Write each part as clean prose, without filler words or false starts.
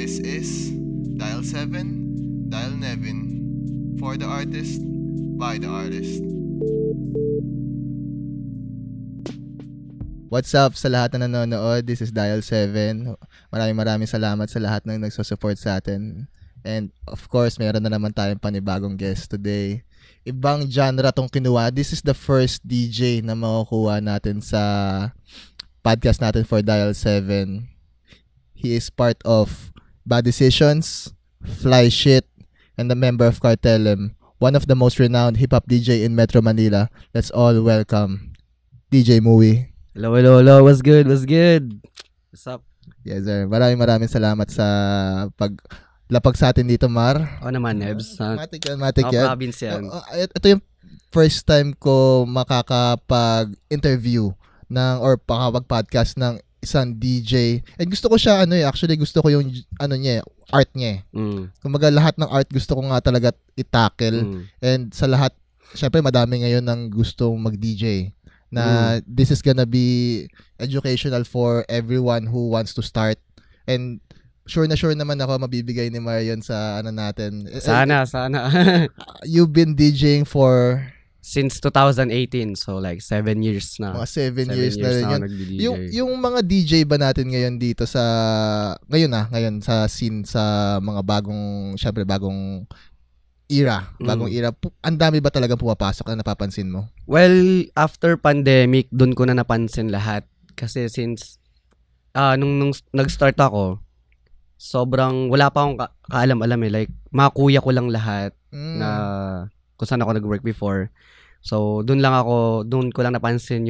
This is Dial 7, Dial Nevin. For the artist, by the artist. What's up sa lahat na nanonood? This is Dial 7. Maraming salamat sa lahat ng nagsusupport sa atin. And of course, meron na naman tayong panibagong guest today. Ibang genre tong kinuha. This is the first DJ na makukuha natin sa podcast natin for Dial 7. He is part of Bad Decisions, Fly Shit, and a member of Cartelem, one of the most renowned hip-hop DJ in Metro Manila. Let's all welcome DJ Mui. Hello. What's good? What's up? Yes, sir. Maraming salamat sa paglapag sa atin dito, Mar. Oo naman, Nebs. Matik yan. Province yan. Ito yung first time ko makakapag-interview or makakapag-podcast ng isang DJ. And gusto ko siya, actually gusto ko yung, art niya. Kumbaga lahat ng art gusto ko nga talaga i-tackle. And sa lahat, syempre madami ngayon ng gustong mag-DJ. Na this is gonna be educational for everyone who wants to start. And sure naman ako mabibigay ni Marion sa natin. Sana. You've been DJing for since 2018, so like 7 years na. Mga 7 years na rin yun. Yung mga DJ ba natin ngayon dito sa ngayon sa scene, sa mga bagong era, ang dami ba talagang pumapasok na napapansin mo? Well, after pandemic, dun ko na napansin lahat. Kasi since nung nag-start ako, sobrang wala pa akong kaalam-alam eh. Like, mga kuya ko lang lahat na kung saan ako nag-work before. So, doon ko lang napansin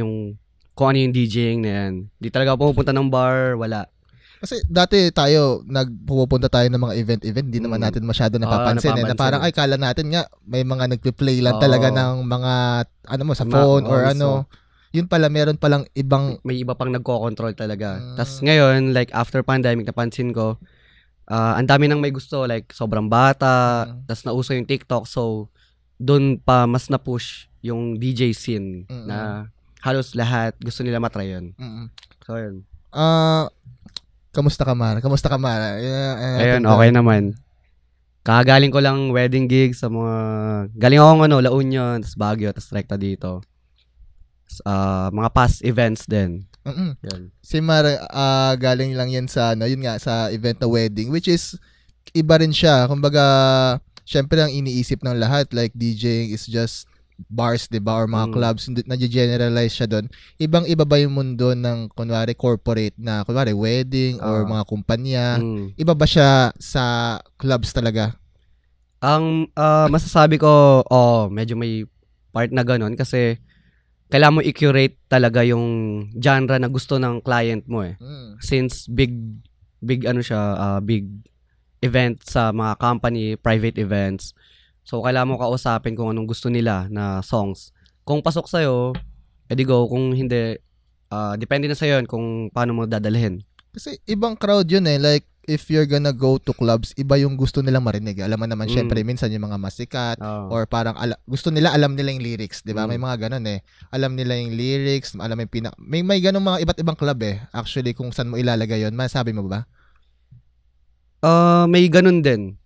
kung ano yung DJing na yan. Di talaga ako pumupunta ng bar, wala. Kasi dati pupunta tayo ng mga event, hindi naman natin masyado napapansin. Na parang, kala natin nga, may mga nagpe-play lang talaga ng mga, sa phone or ano. Yun pala, meron palang ibang... May iba pang nagko-control talaga. Tapos ngayon, like after pandemic, napansin ko, ang dami nang may gusto, like sobrang bata, tapos nauso yung TikTok, so doon pa mas na-push yung DJ scene na halos lahat gusto nila matry yun. So yun. Kamusta ka, Mara? Ayun, okay naman. Kagaling ko lang wedding gigs sa mga... Galing ako La Union, tapos Baguio, tapos rekta dito. Mga past events din. Yan. Si Mara, galing lang yan sa, sa event na wedding, which is, iba rin siya. Kumbaga, syempre ang iniisip ng lahat, like DJing is just bars, diba? Or mga clubs, na-generalize siya doon. Ibang-iba ba yung mundo ng, kunwari, corporate na, kunwari, wedding or mga kumpanya? Iba ba siya sa clubs talaga? Ang masasabi ko, medyo may part na ganun kasi kailangan mo i-curate talaga yung genre na gusto ng client mo eh. Since big event sa mga company, private events. So, kailangan mo kausapin kung anong gusto nila na songs. Kung pasok sa'yo, edi go. Kung hindi, depende na sa'yo yun kung paano mo dadalhin. Kasi ibang crowd yun eh. Like, if you're gonna go to clubs, iba yung gusto nilang marinig. Alam mo naman, syempre, minsan yung mga masikat or parang gusto nila, alam nila yung lyrics. Diba? May mga ganun eh. Alam nila yung lyrics, alam yung may ganun mga iba't ibang club eh. Actually, kung saan mo ilalagay yun. Masabi mo ba? May ganun din.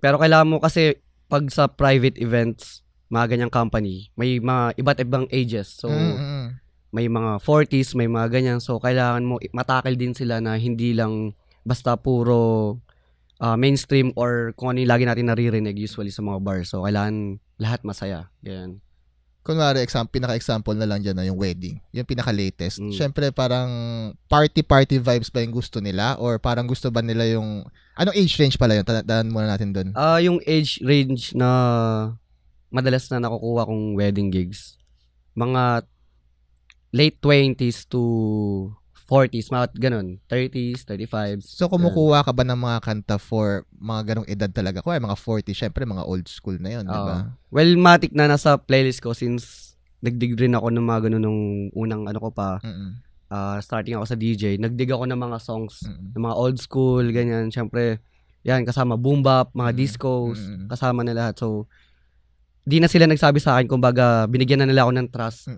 Pero kailangan mo kasi pag sa private events, mga ganyang company, may mga iba't ibang ages. So, may mga 40s, may mga ganyan. So, kailangan mo matakil din sila na hindi lang basta puro mainstream or kung ano yung lagi natin naririnig usually sa mga bars. So, kailangan lahat masaya. Ganyan. Kunwari, pinaka-example na lang dyan na yung wedding. Yung pinaka-latest. Siyempre, parang party vibes ba yung gusto nila? Or parang gusto ba nila yung... Anong age range pala yun? Tandaan muna natin dun. Yung age range na madalas na nakukuha kong wedding gigs, mga late 20s to 40s, mga ganun. 30s, 35s. So, kumukuha ka ba ng mga kanta for mga ganong edad talaga? Kaya mga 40, syempre mga old school na yun, di ba? Well, matik na nasa playlist ko since nagdig rin ako ng mga ganun nung unang ko pa. Starting ako sa DJ, nagdig ako ng mga songs, ng mga old school, ganyan. Syempre, yan, kasama boom bap, mga discos, kasama na lahat. So, di na sila nagsabi sa akin, kumbaga, binigyan na nila ako ng trust.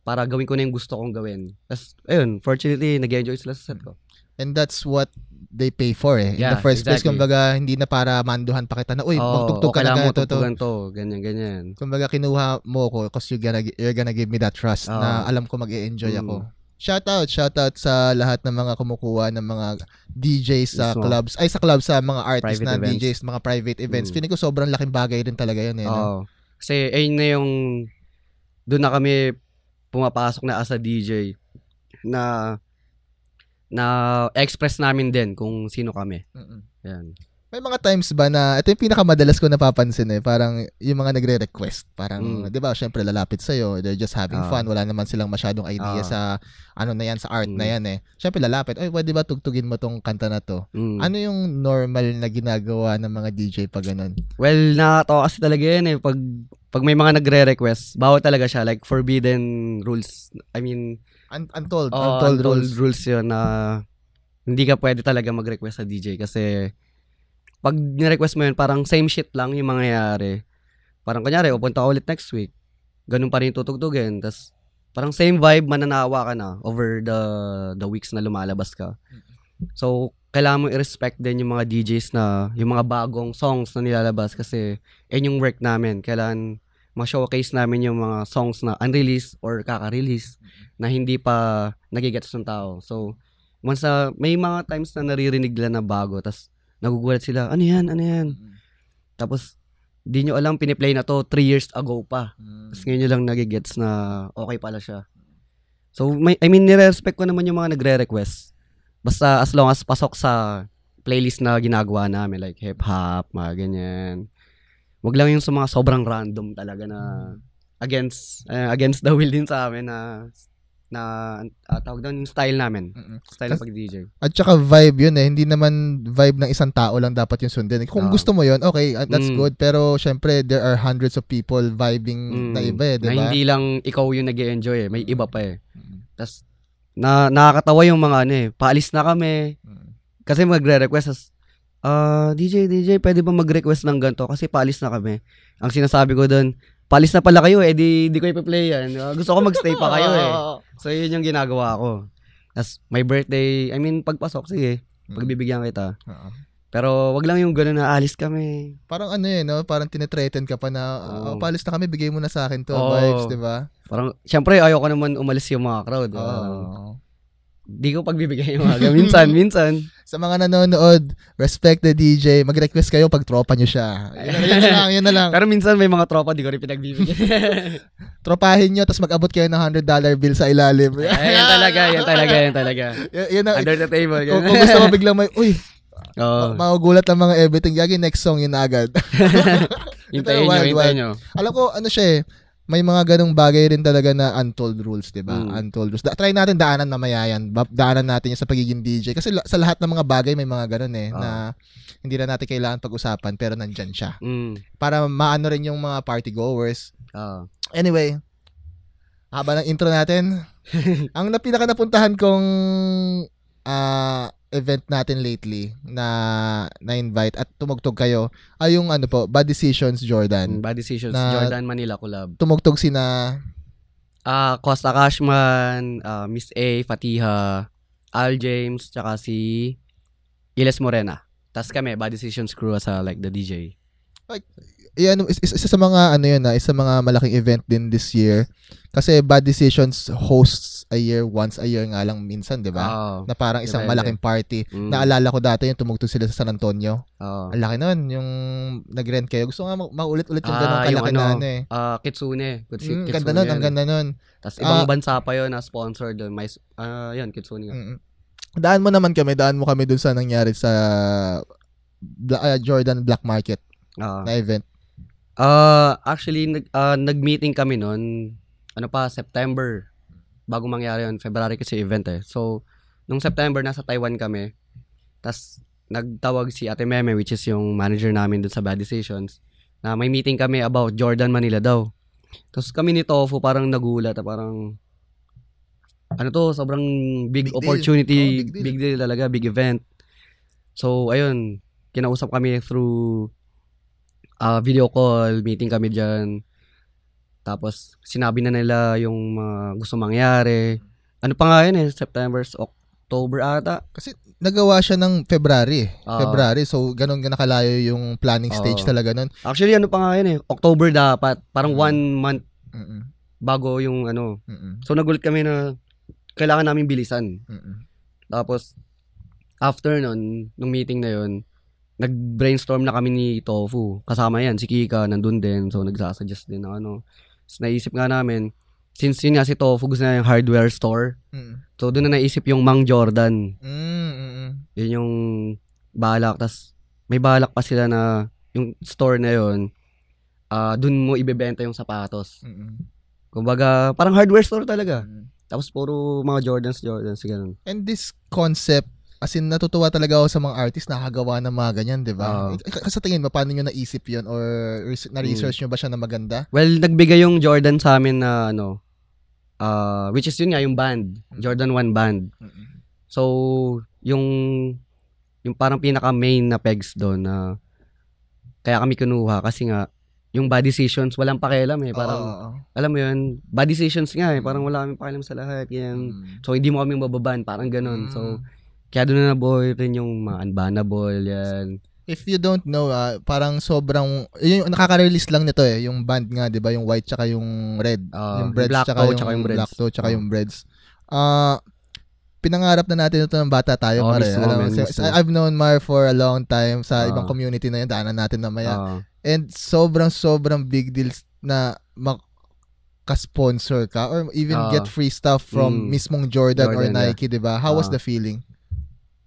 Para gawin ko na yung gusto kong gawin. Tapos, ayun, fortunately, nag-enjoy sila sa set ko. And that's what they pay for eh. In the Yeah, first place, exactly. kumbaga, hindi na para manduhan pa kita na, uy, magtugtog ka na kailangan mo ganito to. tugtugan to, ganyan. Kumbaga, kinuha mo ko because you're gonna give me that trust na alam ko mag-e-enjoy ako. Shoutout sa lahat ng mga kumukuha ng mga DJs sa clubs. Sa mga artists Private na events. DJs, mga private events. Feeling ko sobrang laking bagay din talaga yun eh. No? Kasi ayun na yung doon na kami pumapasok na as a DJ na express namin din kung sino kami. Yan. May mga times ba na, ito yung pinakamadalas ko napapansin eh, parang yung mga nagre-request, parang, di ba, syempre lalapit sa'yo, they're just having fun, wala naman silang masyadong idea sa, ano na yan, sa art na yan eh. Syempre lalapit, oy, pwede ba tugtugin mo tong kanta na to? Ano yung normal na ginagawa ng mga DJ pag ganun? Well, nakakatawa kasi talaga yan eh, pag may mga nagre-request, bawal talaga siya, like forbidden rules. I mean, untold rules yun na hindi ka pwede talaga mag-request sa DJ kasi pag ni-request mo yun, parang same shit lang yung mangyayari. Parang kunyari, pupunta ka ulit next week. Ganun pa rin tutugtugin. Tapos, parang same vibe, mananawa ka na over the weeks na lumalabas ka. So, kailangan mo i-respect din yung mga DJs na, yung mga bagong songs na nilalabas kasi yun yung work namin. Kailangan ma-showcase namin yung mga songs na unreleased or kaka-release na hindi pa nagigets ng tao. So, once may mga times na naririnig nila na bago, tas nagugulat sila, ano yan? Tapos, di nyo alam, piniplay na to 3 years ago pa. Tapos ngayon nyo lang nagigets na okay pala siya. So, nire-respect ko naman yung mga nagre-request. Basta as long as pasok sa playlist na ginagawa namin, like hip-hop, mga ganyan. Wag lang yung sa mga sobrang random talaga na against the will din sa amin na tawag doon yung style namin. Style ng pag-DJ. At saka vibe yun eh. Hindi naman vibe ng isang tao lang dapat yung sundin. Kung gusto mo yun, okay, that's good. Pero syempre, there are hundreds of people vibing na iba eh, diba? Na hindi lang ikaw yung nag-e-enjoy eh. May iba pa eh. Tas, nakakatawa yung mga paalis na kami. Kasi magre-request DJ, pwede ba mag-request ng ganito? Kasi paalis na kami. Ang sinasabi ko doon, paalis na pala kayo di ko ipa-play yan. Gusto ko magstay pa kayo eh. So, yun yung ginagawa ko. As my birthday, pagpasok, sige, pagbibigyan kita. Pero wag lang yung gano'n na alis kami. Parang no? Parang tinetreaten ka pa na, paalis na kami, bigay mo na sa akin to, vibes, di ba? Parang, syempre, ayoko naman umalis yung mga crowd. Di ko pagbibigay yung mga minsan. Sa mga nanonood, respect the DJ, mag-request kayo pag tropa nyo siya. Yun na lang. Pero minsan may mga tropa, di ko rin pinagbibigay. Tropahin nyo, tapos mag-abot kayo ng $100 bill sa ilalim. Yan talaga. Under the table. Kung gusto mo biglang magugulat ang mga everything. Gagi, next song yun na agad. Hintayin nyo. Alam ko, siya may mga ganong bagay rin talaga na untold rules, di ba? Untold rules. Try natin daanan mamaya yan. Daanan natin yung sa pagiging DJ. Kasi sa lahat ng mga bagay may mga ganon na hindi na natin kailangan pag-usapan pero nandyan siya. Para maano rin yung mga party goers. Anyway, haba ng intro natin. Ang pinaka napuntahan kong event natin lately na invite at tumugtog kayo ay yung Bad Decisions Jordan. Bad Decisions Jordan Manila collab. Tumugtog sina Costa Cashman, Miss A, Fatiha, Al James, tsaka si Iles Morena. Tas kami, Bad Decisions crew as like the DJ. Isa sa mga isa mga malaking event din this year. Kasi Bad Decisions hosts once a year nga lang minsan, di ba? Na parang isang malaking party. Naalala ko dati yung tumugtog sila sa San Antonio. Ang laki nun, yung nag-rent kayo. Gusto nga maulit-ulit yung ganun kalaki na Kitsune. Ang ganda nun. Tapos ibang bansa pa yun na sponsored doon. Yun, Kitsune. Daan mo kami dun sa nangyari sa Jordan Black Market na event. Actually, nag-meeting kami noon, September. Bago mangyari yun, February kasi event eh. So, nung September, nasa Taiwan kami. Tas nagtawag si Ate Meme, which is yung manager namin dun sa Bad Decisions, na may meeting kami about Jordan Manila daw. Tapos kami ni Tofu parang nagulat, parang, sobrang big opportunity, big deal talaga, big event. So, ayun, kinausap kami through video call, meeting kami dyan. Tapos, sinabi na nila yung gusto mangyari. Ano pa nga yun September, October ata. Kasi nagawa siya ng February. Oo. February. So, ganun nakalayo yung planning stage Oo. talaga nun. Actually, ano pa nga yun eh. October dapat. Parang 1 month Mm-mm. bago yung ano. Mm-mm. So, nagulat kami na kailangan namin bilisan. Mm-mm. Tapos, after nun, nung meeting na yun, nag-brainstorm na kami ni Tofu. Kasama yan, si Kika, nandun din. So, nagsasuggest din ng ano. So, naisip nga namin, since yun nga si Tofu gusto na yung hardware store, Mm-mm. so doon na naisip yung Mang Jordan. Mm-mm. Yun yung balak. Tas may balak pa sila na yung store na yun, doon mo ibebenta yung sapatos. Mm-mm. Kumbaga, parang hardware store talaga. Mm-mm. Tapos puro mga Jordans, ganun. And this concept, as in, natutuwa talaga ako sa mga artist nakagawa ng mga ganyan, di ba? Oo. Sa tingin mo, paano nyo naisip yun? Or na-research nyo ba siya na maganda? Well, nagbigay yung Jordan sa amin na ano, which is yun nga, yung band. Jordan 1 band. Mm-mm. So, yung parang pinaka-main na pegs doon na kaya kami kinuha kasi nga, yung body decisions, walang pakialam eh. Parang, Oo. alam mo yun, body decisions nga eh. Parang wala kami pakialam sa lahat. Yan. Mm. So, hindi mo kami mababan. Parang ganun. So, kaya doon na nabuhay rin yung mga unbannable, yan. If you don't know, parang sobrang, yung nakaka-release lang nito eh, yung band nga, di ba? Yung white tsaka yung red. Yung breads black tsaka toe, yung, tsaka yung breads. black toe tsaka yung breads. Pinangarap na natin ito ng bata tayo, Mar. Mismo, man, mismo. I've known Mar for a long time sa ibang Oo. community na yun, daanan natin mamaya. Oo. And sobrang big deals na ka-sponsor ka or even get free stuff from mismong Jordan or Jordan, Nike, di ba? How was the feeling?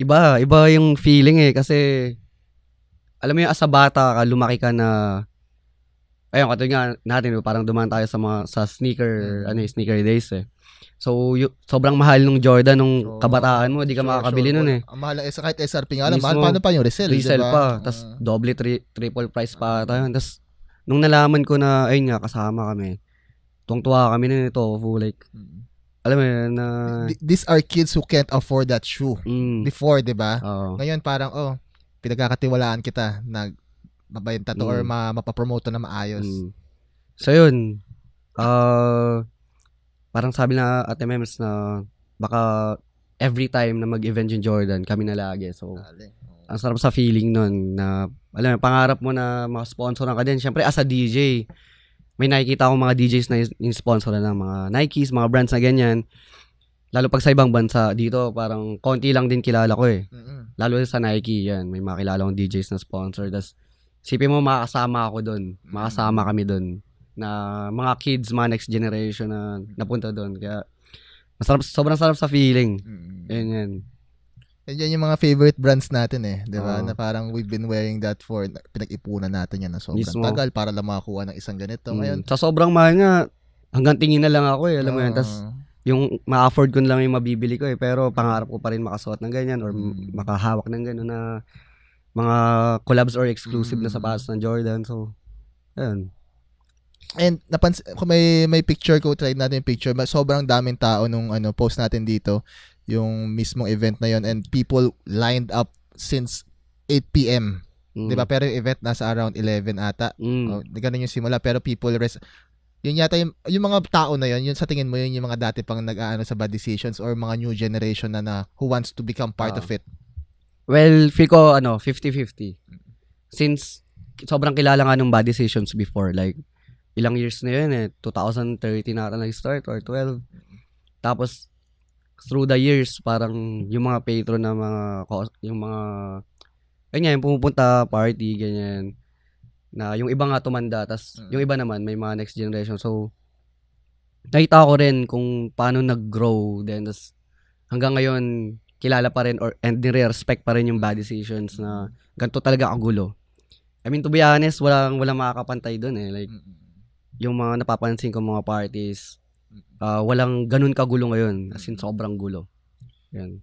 Iba yung feeling eh. Kasi, alam mo yung asa bata ka, lumaki ka na, ayun, katulad nga natin, parang dumaan tayo sa sneaker, sneaker days eh. So, sobrang mahal nung Jordan nung kabataan mo, di ka makakabili nun eh. Ang mahal, kahit SRP nga lang, Mismo. mahal paano pa yung resell, Resell diba? pa, tas doble, triple price pa ata yun. Tas, nung nalaman ko na, ayun nga, kasama kami, tuwang-tuwa kami na nito, like, alam mo yun, na... These are kids who can't afford that shoe. Before, di ba? Ngayon parang, pinagkakatiwalaan kita na mabenta to or mapapromote na maayos. So yun, parang sabi na Ate Mems na baka every time na mag-event yung Jordan, kami na lagi. So, ang sarap sa feeling nun na, alam mo, pangarap mo na maka-sponsoran ka din. Siyempre, as a DJ, may nakikita akong mga DJs na in-sponsoran ng mga Nikes, mga brands na ganyan. Lalo pag sa ibang bansa, dito parang konti lang din kilala ko eh. Lalo sa Nike, yan. May makilala akong DJs na sponsor. Tas, sipin mo, makakasama ako doon. Makasama kami doon. Na mga kids, mga next generation na napunta doon. Kaya, sobrang sarap sa feeling. Yan. And yan yung mga favorite brands natin eh. Di ba? Na parang we've been wearing that for, pinag-ipunan natin yan na sobrang Mismo. tagal para lang makakuha ng isang ganito. Ngayon, sa sobrang mahal nga, hanggang tingin na lang ako eh. Alam mo yan. Tas, yung ma-afford ko na lang yung mabibili ko eh. Pero pangarap ko pa rin makasuot ng ganyan or makahawak ng gano'n na mga collabs or exclusive na sapatos ng Jordan. So, ayun. And kung may picture ko, try natin yung picture. Sobrang daming tao nung post natin dito, yung mismong event na yon, and people lined up since 8 p.m. 'Di ba? Pero yung event nasa around 11 ata. Ganun yung simula, pero people yun yata yung mga tao na yun sa tingin mo yun yung mga dati pang nag-aano sa bad decisions or mga new generation na who wants to become part of it? Well, feel ko 50-50. Since sobrang kilala nga nung bad decisions before, like ilang years na yun eh, 2013 na ata nag-start or 12. Tapos through the years, parang yung mga patron na yung yung pumupunta party, ganyan, na yung iba nga tumanda, tas yung iba naman may mga next generation. So, nakita ko rin kung paano nag-grow, then tas hanggang ngayon, kilala pa rin and nire-respect pa rin yung bad decisions na ganito talaga kagulo. I mean, to be honest, walang makakapantay dun eh. Like, yung mga napapansin ko mga parties, walang ganun kagulo ngayon. As in, sobrang gulo. Yan.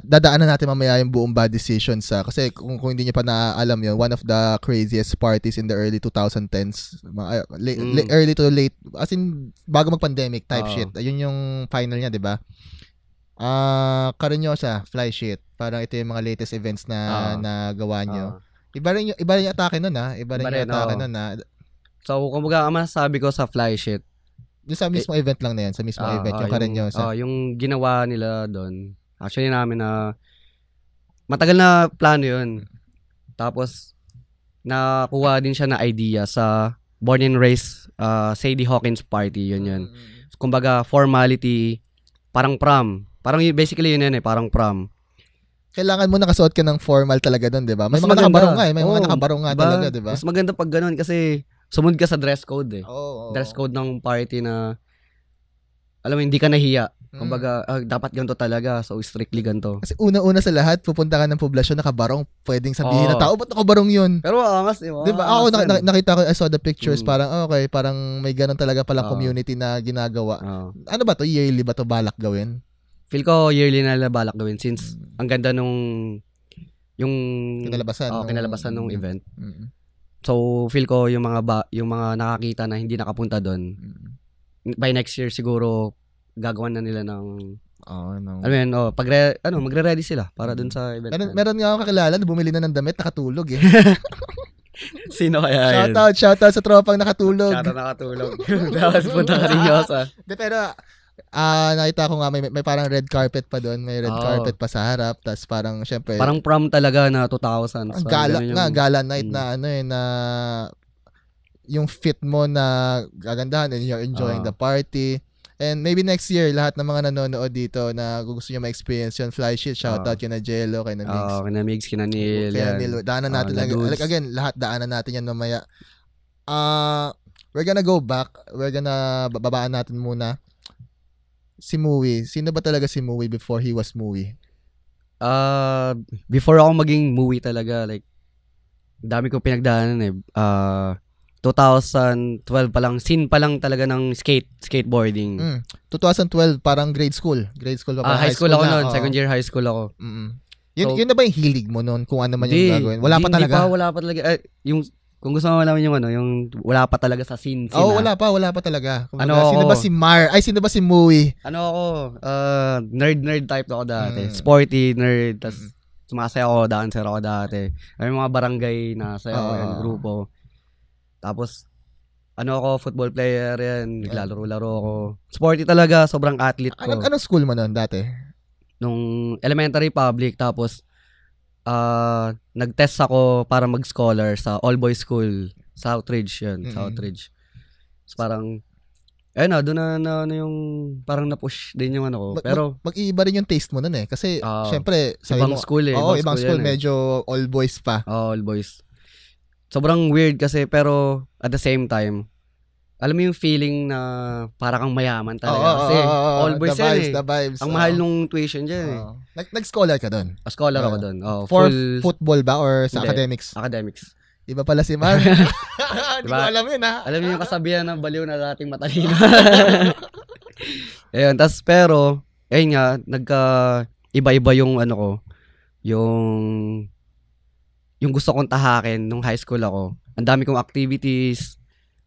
Dadaanan natin mamaya yung buong bad decisions kasi kung hindi niyo pa naaalam yun, one of the craziest parties in the early 2010s, early to late, as in, bago mag-pandemic type shit. Ayun yung final niya, di ba? Carinyosa, Fly Shit. Parang ito yung mga latest events na nagawa nyo. Iba rin yung atake nun Iba rin yung atake nun So, kumbaga, ang masasabi ko sa Fly Shit, yung sa mismo event lang na yan, sa mismo event, yung Carinyosa. yung ginawa nila doon, Actually namin na matagal na plano yun. Tapos, nakuha din siya na idea sa Born and Raised Sadie Hawkins Party. Yun. Kumbaga, formality, parang prom. Basically yun parang prom. Kailangan mo nakasuot ka ng formal talaga doon, di ba? May Mas mga maganda. nakabarong nga eh. May mga Oo, nakabarong nga diba? talaga, di ba? Mas maganda pag ganun kasi sumunod ka sa dress code eh. Oo. Dress code ng party na alam mo, hindi ka nahiya. Kumbaga, dapat ganito talaga. So, strictly ganito. Kasi una-una sa lahat, pupunta ka ng poblasyon, nakabarong, pwedeng sabihin na Oo. tao, ba't nakabarong yun? Pero angas, di ba? Di ba? Ako, nakita ko, I saw the pictures, Mm. parang, okay, parang may ganun talaga palang Oo. community na ginagawa. Oo. Ano ba to? Yearly ba to balak gawin? Feel ko yearly na balak gawin since ang ganda nung yung Kinalabasan. kinalabasan nung event. Mm. So, feel ko yung mga nakakita na hindi nakapunta doon, by next year siguro gagawan na nila ng Oo, no. alam mo yun, magre-ready sila para dun sa event. Meron nga ako kakilala na bumili na ng damit, nakatulog eh. Sino kaya yun? Shoutout sa tropang nakatulog. Shoutout nakatulog. Tapos punta ka rin sa Pero nakita ko nga may parang red carpet pa doon, may red carpet pa sa harap, tas parang syempre parang prom talaga na 2000s. Gala night na na yung fit mo na gagandahan and you're enjoying the party. And maybe next year, lahat ng mga nanonood dito na gusto nyo ma-experience yun, fly shit, shoutout kina Jello, kina Migs. Kina Migs, kina Neil. Kina Neil. Daanan natin lang. Again, lahat daanan natin yan mamaya. We're gonna go back. We're gonna babaan natin muna. Si Mui. Sino ba talaga si Mui before he was Mui? Before ako maging Mui talaga, like, dami ko pinagdaanan eh. 2012 pa lang, scene pa lang talaga ng skateboarding. 2012, parang grade school. Grade school pa. High school ako noon. Second year high school ako. Yun na ba yung hilig mo noon? Kung ano man yung gagawin? Wala pa talaga? Wala pa talaga. Kung gusto mo malaman yung wala pa talaga sa scene. Wala pa talaga. Sino ba si Mar? Ay, sino ba si Mui? Nerd type ako dati. Sporty, nerd. Tapos sumasaya ako, dancer ako dati. May mga barangay na sayo, yung grupo. Tapos, ako, football player yan. Naglalaro-laro ako. Sporty talaga, sobrang athlete ko. Anong school mo noon dati? Nung elementary public, tapos, nag-test ako para mag-scholar sa all-boys school. Southridge yun, Southridge. So, parang, doon na yung, parang na-push din yung ko. Pero, mag-iiba rin yung taste mo noon eh. Kasi, syempre, ibang school eh. Ibang school, medyo all-boys pa. All-boys. Sobrang weird kasi pero at the same time, alam mo yung feeling na para kang mayaman talaga. Kasi all boys yan eh. The vibes. Ang mahal nung tuition dyan eh. Nag-scholar ka doon? Scholar ako doon. For football ba or sa academics? Academics. Iba pala si Mar. Hindi ko alam yun ha. Alam niyo yung kasabihan ng baliw na dating matalino. Ayun, pero, ayun nga, iba-iba yung ko, yung gusto kong tahakin nung high school ako. Ang dami kong activities.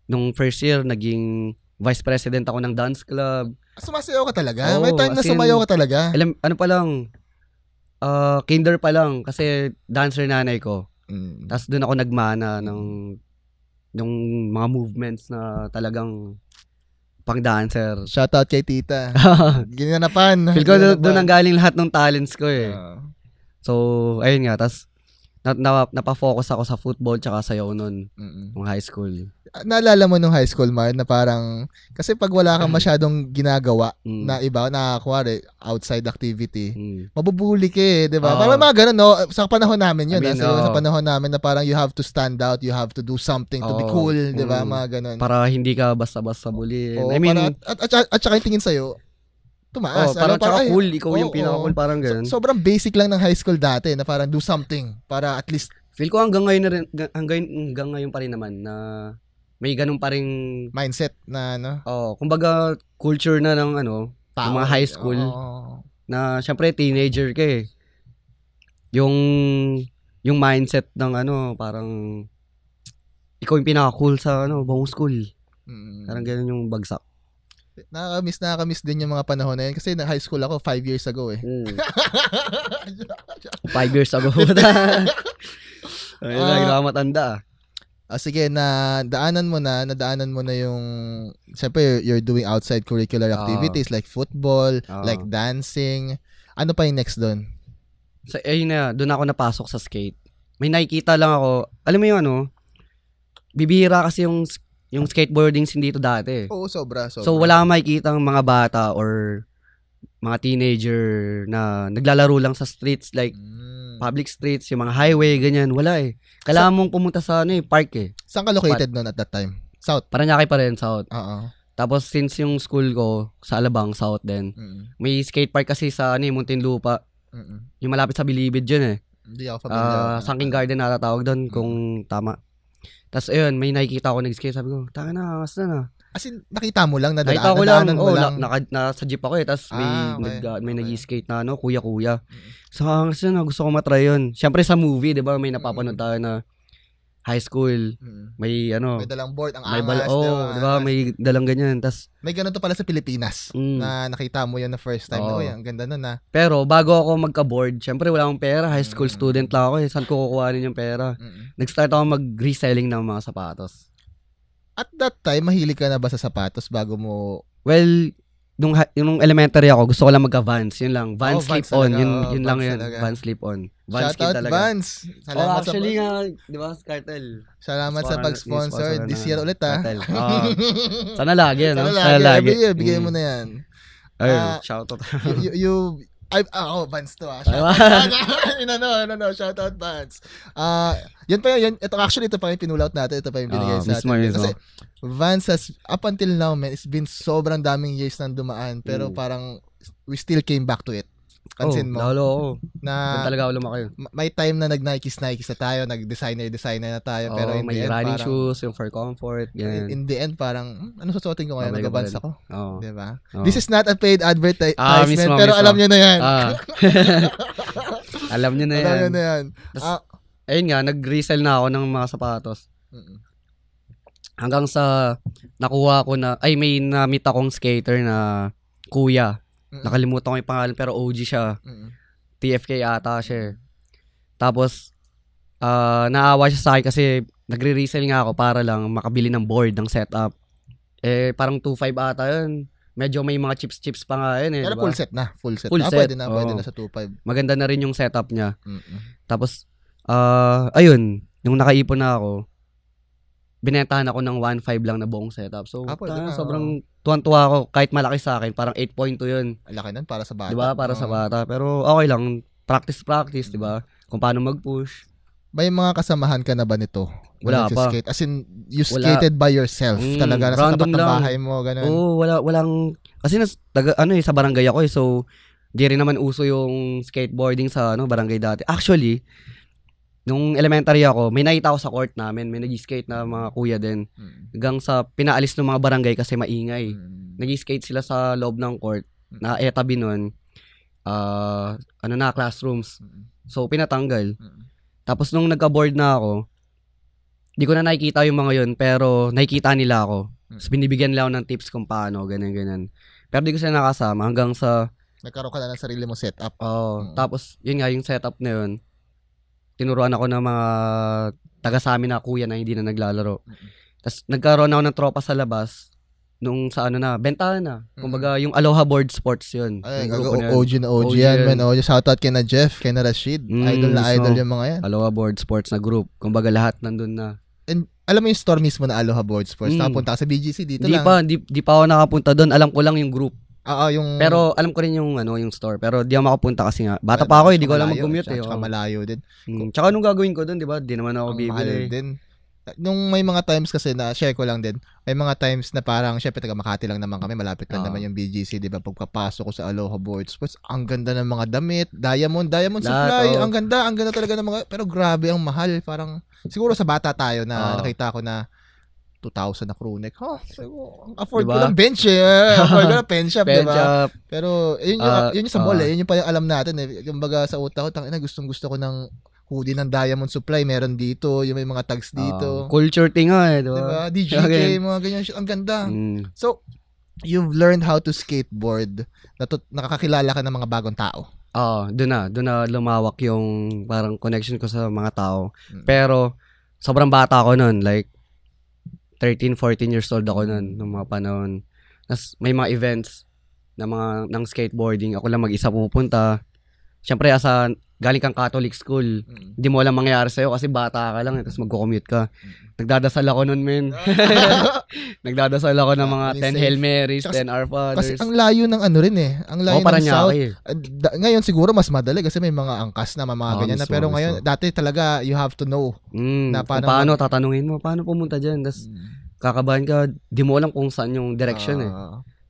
Nung first year, naging vice president ako ng dance club. Sumasayaw ka talaga? May time na sumayaw ka talaga? Ano pa lang, kinder pa lang kasi dancer nanay ko. Tapos doon ako nagmana ng mga movements na talagang pang dancer. Shoutout kay tita. Ginanapan. Feel ko doon ang galing lahat ng talents ko eh. So, ayun nga. Tapos, napafocus ako sa football tsaka sayaw nun nung high school. Naalala mo nung high school, Mar, na parang, kasi pag wala kang masyadong ginagawa na iba, na kuwari, outside activity, mabubuli ka eh, di ba? Parang mga ganun, no? Sa panahon namin yun. Sa panahon namin na parang you have to stand out, you have to do something to be cool, di ba? Mga ganun. Para hindi ka basta-basta bully. I mean, at saka yung tingin sa'yo, tumaas. Parang tsaka cool, ikaw yung pinaka-cool, parang ganun. Sobrang basic lang ng high school dati na parang do something para at least. Feel ko hanggang ngayon pa rin naman na may ganun pa ring mindset na kumbaga culture na ng ng mga high school na syempre teenager ka eh. Yung mindset ng parang ikaw yung pinaka-cool sa buong school. Parang ganun yung bagsak. Nakakamiss din yung mga panahon na yun. Kasi na high school ako 5 years ago eh. 5 years ago. Ayun lang, nakamatanda. Sige, nadaanan mo na yung, siyempre, you're doing outside curricular activities like football, like dancing. Ano pa yung next doon? So, ayun na, doon ako napasok sa skate. May nakikita lang ako, alam mo yung ano, bibihira kasi yung skateboarding sin dito dati. Oo, sobra. So, wala kang makikita ng mga bata or mga teenager na naglalaro lang sa streets, like public streets, yung mga highway, ganyan. Wala eh. Kailangan mong pumunta sa park eh. Saan ka located noon at that time? South? Paranaque pa rin, South. Oo. Tapos, since yung school ko, sa Alabang, South din, may skate park kasi sa Muntinlupa. Yung malapit sa Bilibid yun eh. Hindi ako familiar. Sunken Garden na tatawag doon, kung tama. Tapos, ayun, may nakikita ako nag-skate. Sabi ko, taka na, angas na na. As in, nakita mo lang, Nakita ko lang, nadaanan mo lang. nasa jeep ako eh. Tapos, may okay. nag-skate na, kuya-kuya. So, angas na, gusto ko matry yun. Siyempre, sa movie, di ba, may napapanood tayo na high school, may May dalang board, ang may angas, di ba, may dalang ganyan. Tas, may ganito pala sa Pilipinas na nakita mo yun na first time. Oo. Uy, ang ganda nun na. pero bago ako magka-board, syempre wala akong pera, high school student lang ako eh. Saan ko kukuhanin yung pera? Nag-start ako mag-reselling ng mga sapatos. At that time, mahilig ka na ba sa sapatos bago mo... Well, nung elementary ako, gusto ko lang magka-Vans. Yun lang. Vans Vans slip-on. talaga. Yun lang Vans yun. talaga. Vans slip-on. Vans Shout out talaga. Vans! Salamat Actually sa... nga, di ba, Cartel? Salamat sa pag-sponsor. This year ulit ha. Cartel. Sana lagi, no? Sana lagi. Bigay mo na yan. Ay, shout out. Vans to ha. Shout out. No. Shout out Vans. Yan pa yan. Ito pa yung pinull out natin. Ito pa yung binigay sa atin. Kasi Vans has, up until now, man, it's been sobrang daming years nang dumaan. Pero parang, we still came back to it. Pansin mo. Lalo ako. Na, talaga ako lumaki. may time na nag-Nikes na tayo, nag-designer na tayo. Pero in may the end, running parang, shoes, yung for comfort. Ganyan. in the end, parang, ano susuotin ko ngayon? Nag-Vans ako. Diba? Oh. This is not a paid advertisement, mismo, pero mismo. alam nyo na yan. Alam nyo na yan. Alam nyo na yan. Ayun nga, nag-resell na ako ng mga sapatos. Hanggang sa nakuha ko na, may na-meet akong skater na kuya. Nakalimutan ko yung pangalan pero OG siya. TFK ata siya. Tapos, naawa siya sa akin kasi nagre-resell nga ako para lang makabili ng board, ng setup. Parang 2.5 ata yun. Medyo may mga chips pa nga yun eh. Pero diba? full set na. Full set. Pwede na sa 2.5. Maganda na rin yung setup niya. Tapos, ayun, nung nakaipon na ako, binentahan ako ng 1.5 lang na buong setup. So, sobrang tuwan-tuwa ako. Kahit malaki sa akin, parang 8.2 yun. Laki nun para sa bata. Diba? Para sa bata. Pero okay lang. Practice, diba? Kung paano mag-push. May mga kasamahan ka na ba nito? Wala pa. Skate? As in, you skated by yourself. Talaga, nasa tapat ng bahay mo, ganun. Oo, walang... Kasi sa barangay ako eh. So, di rin naman uso yung skateboarding sa barangay dati. Actually, nung elementary ako, may nakita ako sa court namin. May nag-skate na mga kuya din. Hanggang sa pinaalis ng mga barangay kasi maingay. Nag-skate sila sa loob ng court na etabi nun. Classrooms. So, pinatanggal. Tapos nung nagka-board na ako, di ko na nakikita yung mga yun, pero nakikita nila ako. So, binibigyan nila ako ng tips kung paano, ganyan. Pero di ko sila nakasama hanggang sa... Nagkaroon ka na ng sarili mo setup. Tapos, yun nga, yung setup na yun, tinuruan ako ng mga taga sa amin na kuya na hindi na naglalaro. Tapos nagkaroon ako ng tropa sa labas nung sa bentahan na. Kumbaga yung Aloha Board Sports yun. Ay, OG yan, man. Shoutout kay na Jeff, kay na Rashid. Idol na idol yung mga yan. Aloha Board Sports na group. Kumbaga lahat nandun na. And alam mo yung store mismo na Aloha Board Sports? Nakapunta ka sa BGC dito lang. Di pa ako nakapunta doon. Alam ko lang yung group. Pero alam ko rin yung store, pero di ako makapunta kasi nga bata pa ako, hindi ko alam mag-commute eh. Tsaka malayo din. Tsaka nung gagawin ko doon, di ba? Di naman ako bibili. Din. Nung may mga times kasi na share ko lang din. May mga times na parang syempre taga Makati lang naman kami, malapit lang naman yung BGC, di ba? Pagpapasok ko sa Aloha Board Sports, ang ganda ng mga damit, Diamond supply, ang ganda talaga ng mga, pero grabe ang mahal, parang siguro sa bata tayo na nakita ko na 2,000 na crew neck. Afford ko lang bench eh. Afford ko lang pen shop, diba? Pero yun yung sa mall eh. Yun yung pa yung alam natin eh. Kumbaga sa utak ko, gustong-gusto ko ng hoodie ng Diamond Supply. Meron dito. Yung may mga tags dito. Culture thing nga eh. Diba? DJK, mga ganyan. Ang ganda. So, you've learned how to skateboard. Nakakakilala ka ng mga bagong tao. Doon na lumawak yung parang connection ko sa mga tao. Pero, sobrang bata ako nun. Like, 13, 14 years old ako nun, nung mga panahon. Tapos may mga events ng skateboarding. Ako lang mag-isa pumupunta. syempre galing kang Catholic school, hindi mo alam mangyayari sa'yo kasi bata ka lang, tapos magko-commute ka. Nagdadasal ako nun, men. Nagdadasal ako ng mga 10 Hail Marys, 10 Our Fathers. Kasi ang layo ng ano rin eh. Ang layo ng South. Ngayon siguro mas madali kasi may mga angkas na, mga ganyan na. Pero ngayon, dati talaga you have to know. Na paano tatanungin mo, paano pumunta dyan? Tapos kakabahan ka, di mo alam kung saan yung direction eh.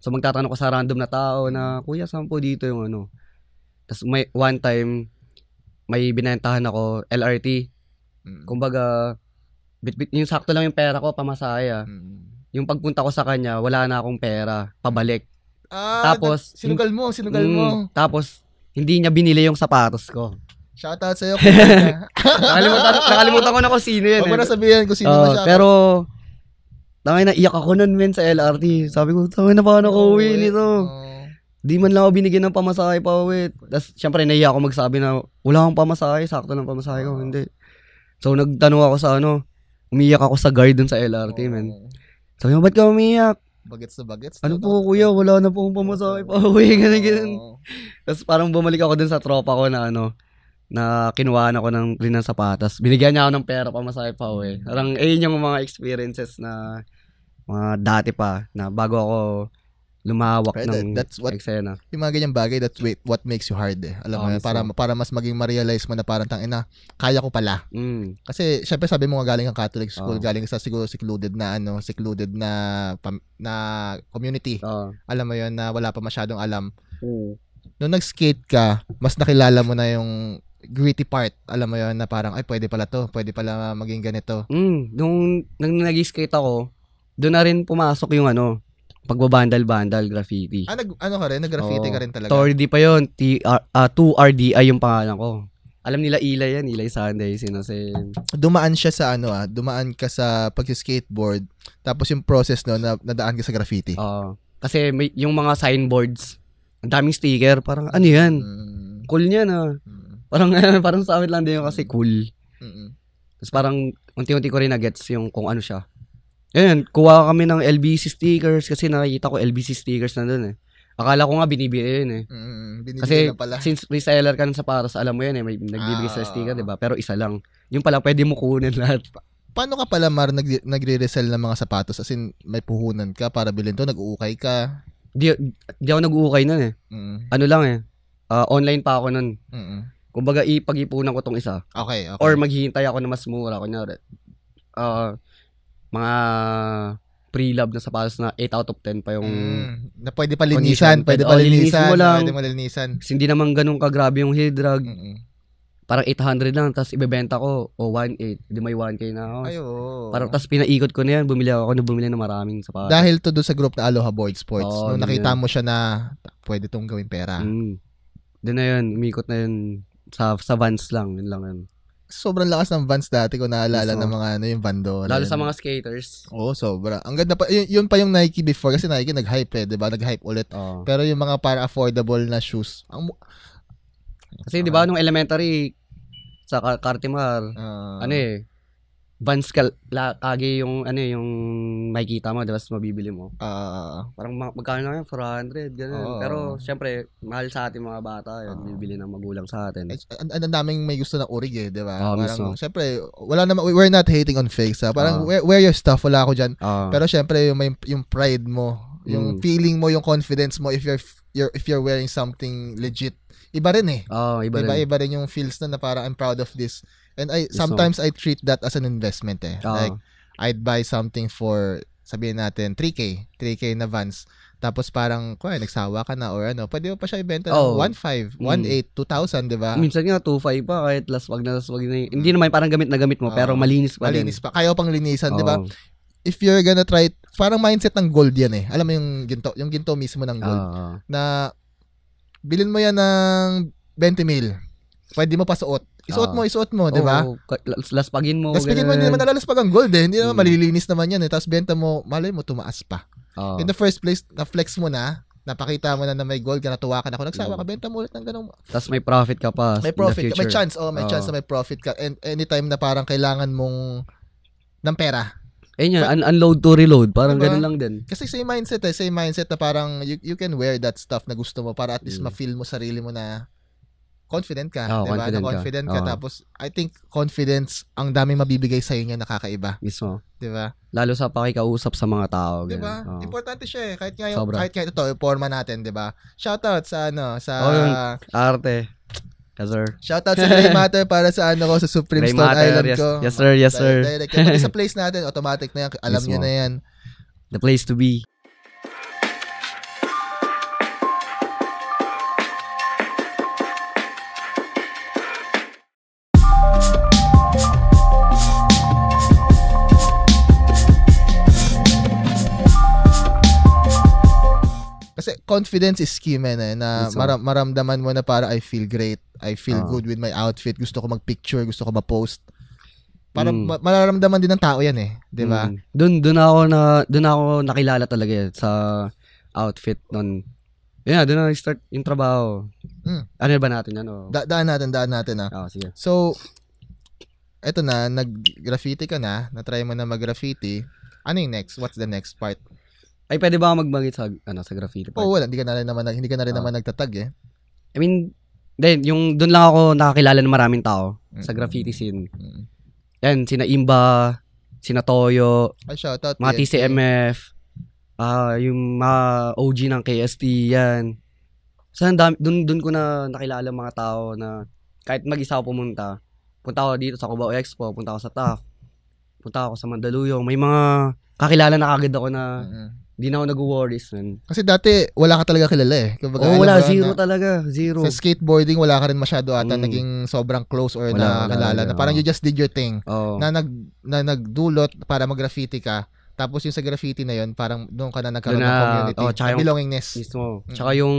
So magtatanong ka sa random na tao na, kuya, saan po dito yung ano? Tapos may one time, may binentahan ako, LRT. Kumbaga, yung sakto lang yung pera ko, pamasaya. Yung pagpunta ko sa kanya, wala na akong pera, pabalik. Tapos, sinugal mo. Tapos, hindi niya binili yung sapatos ko. Shoutout sa'yo. Nakalimutan ko na kung sino yan. Huwag mo na sabihin kung sino na siya. Pero, naiyak ako nun, men, sa LRT. Sabi ko, na paano ko uwi nito? Di man lang ako binigyan ng pamasahe pa uwi. Tapos, syempre, naiyak ako magsabi na, wala akong pamasahe, sakto ng pamasahe ko. Hindi. So, nagtanong ako sa umiyak ako sa guard dun sa LRT, men. Sabi mo, ba't ka umiyak? Bagets na bagets. Ano po, kuya, wala na po akong pamasahe pa uwi. Ganun. Tapos, parang bumalik ako dun sa tropa ko na na kinuhaan ako rin ng sapatos. Binigyan niya ako ng pera pamasahe pa uwi. Parang, ayun yung mga experiences na mga dati pa, na bago ako lumawak ng eksena. Yung mga ganyang bagay, that's what makes you hard eh. Alam mo, para mas maging ma-realize mo na parang tangina, kaya ko pala. Kasi syempre sabi mo nga galing kang Catholic school, galing sa siguro secluded na community. Alam mo yun na wala pa masyadong alam. Nung nag-skate ka, mas nakilala mo na yung gritty part. Alam mo yun na parang ay pwede pala maging ganito. Nung nag-skate ako, doon na rin pumasok yung pagbabandal-bandal, graffiti. Nag-graffiti ka rin talaga? 2RD pa yun. 2RDI yung pangalan ko. Alam nila Ilay yan, Ilay Sunday, Sinosen. Dumaan siya sa dumaan ka sa pag-skateboard, tapos yung process nadaan ka sa graffiti. Kasi yung mga signboards, ang daming sticker, parang ano yan? Cool niya na. Parang sa amin lang din yung kasi cool. Tapos parang unti-unti ko rin na-gets yung kung ano siya. Ayun, kuha kami ng LBC stickers kasi nakikita ko LBC stickers na doon eh. Akala ko nga binibili yun eh. Kasi since reseller ka ng sapatos, alam mo yan eh, may nagbibigay sa sticker, diba? Pero isa lang. Yung pala, pwede mo kunin lahat. Paano ka pala, Mar, nagre-resell ng mga sapatos? As in, may puhunan ka para bilhin to, nag-uukay ka? Di ako nag-uukay nun eh. Ano lang eh, online pa ako nun. Kumbaga, ipag-ipunan ko tong isa. Okay. Or maghihintay ako na mas mura. Kunyari, mga pre-love na sapatos na 8 out of 10 pa yung na pwede pa linisan, pwede mo linisan. Kasi hindi naman ganun kagrabe yung heel drag. Parang 800 lang, tapos ibebenta ko o 1.8, hindi may 1K na ako. Parang tapos pinaikot ko na yan, bumili ng maraming sapatos. Dahil to doon sa group na Aloha Board Sports, nung nakita mo siya na pwede tong gawing pera. Doon na yun, umikot na yun sa Vans lang, yun lang yun. Sobrang lakas ng Vans dati ko naalala ng mga yung bando. Lalo sa mga skaters. Sobra. Ang ganda pa. Yun pa yung Nike before kasi Nike nag-hype eh, 'di ba? Nag-hype ulit. Pero yung mga para affordable na shoes. Kasi 'di ba nung elementary sa Cartimar, Vans kage yung yung makikita mo, tapos mabibili mo. Parang magkano na yan? 400, gano'n. Pero syempre, mahal sa ating mga bata, yun, bibili ng magulang sa atin. Ang daming may gusto ng urig eh, di ba? Parang syempre, we're not hating on fakes. Parang wear your stuff, wala ako dyan. Pero syempre, yung pride mo, yung feeling mo, yung confidence mo if you're wearing something legit. Iba rin eh. Iba rin yung feels na parang I'm proud of this. And sometimes I treat that as an investment eh. Like, I'd buy something for, sabihin natin, 3K na Vans. Tapos parang, nagsawa ka na or pwede mo pa siya ibenta ng 1.5, 1.8, 2,000, di ba? Minsan nga, 2.5 pa, kahit laswag na hindi naman parang gamit na gamit mo, pero malinis pa din. Malinis pa. Kaya pang linisan, di ba? If you're gonna try, parang mindset ng gold yan eh. Alam mo yung ginto mismo ng gold. Na, bilhin mo yan ng 20 mil. Pwede mo pa suot. Isuot mo, di ba? Laspagin mo. Hindi naman nalalaspag ang gold eh. Hindi naman malilinis naman yan eh. Tapos benta mo, malay mo, tumaas pa. In the first place, na-flex mo na, napakita mo na may gold ka, natuwa ka na. Kung nagsawa ka, benta mo ulit ng ganun. Tapos may profit ka pa. May profit ka. May chance. May chance na may profit ka. And anytime na parang kailangan mong ng pera. Ayun yan, unload to reload. Parang ganun lang din. Kasi same mindset na parang you can wear that stuff na gusto mo para at least ma-feel mo sarili mo na confident ka, Oo, 'di ba? confident ka. Confident ka Oo. tapos I think confidence ang daming mabibigay sa niya nakakaiba, Mismo. 'di ba? Lalo sa pakikausap sa mga tao. 'Di Ganun. ba? Oo. Importante siya eh. Sobra. Kahit ito, yung forma natin, 'di ba? Shoutout sa sa Yun. Arte. Yes, sir. Shoutout sa Grey Matter para sa ko sa Supreme Grey Stone Matter, Island yes. ko. Yes, sir. Yes, sir. Direct. Pati sa place natin, automatic na yan. Alam Mismo. nyo na yan. The place to be. Kasi confidence is key, man, na Mismo. maramdaman mo na para I feel great. I feel Oo. good with my outfit. Gusto ko mag-picture. Gusto ko ma-post. Para Mm. mararamdaman din ng tao yan eh. 'Di ba? Doon ako nakilala talaga sa outfit noon. Yeah, doon na start yung trabaho. Ano ba natin ano? Daan natin Sige. So, eto na, nag-graffiti ka na. Na-try mo na mag-graffiti. Ano yung next? What's the next part? Ay, pwede ba ako magbanggit sa graffiti part? Wala. Hindi ka na rin naman nagtatag eh. I mean, yung doon lang ako nakakilala ng maraming tao sa graffiti scene. Mm. Yan, sina Imba, sina Toyo, Ay, shoutout. mga TNT. TCMF, yung mga OG ng KST, yan. So, doon ko na nakilala mga tao na kahit mag-isa ako pumunta. Punta ako dito sa Cubao Expo, punta ako sa TAF, punta ako sa Mandaluyong. May mga kakilala na agad ako na di na ako nag-worries. Kasi dati, wala ka talaga kilala eh. Kumbaga, Wala, alam mo zero na- talaga, zero. Sa skateboarding, wala ka rin masyado ata Mm. naging sobrang close or Wala, nakakilala. wala, Na parang oo. you just did your thing. Oo. Na nagdulot para mag-graffiti ka. Tapos yung sa graffiti na yun, parang doon ka na nagkaroon Doon ng na- community. tsaka ng yung- belongingness. Mismo. Tsaka yung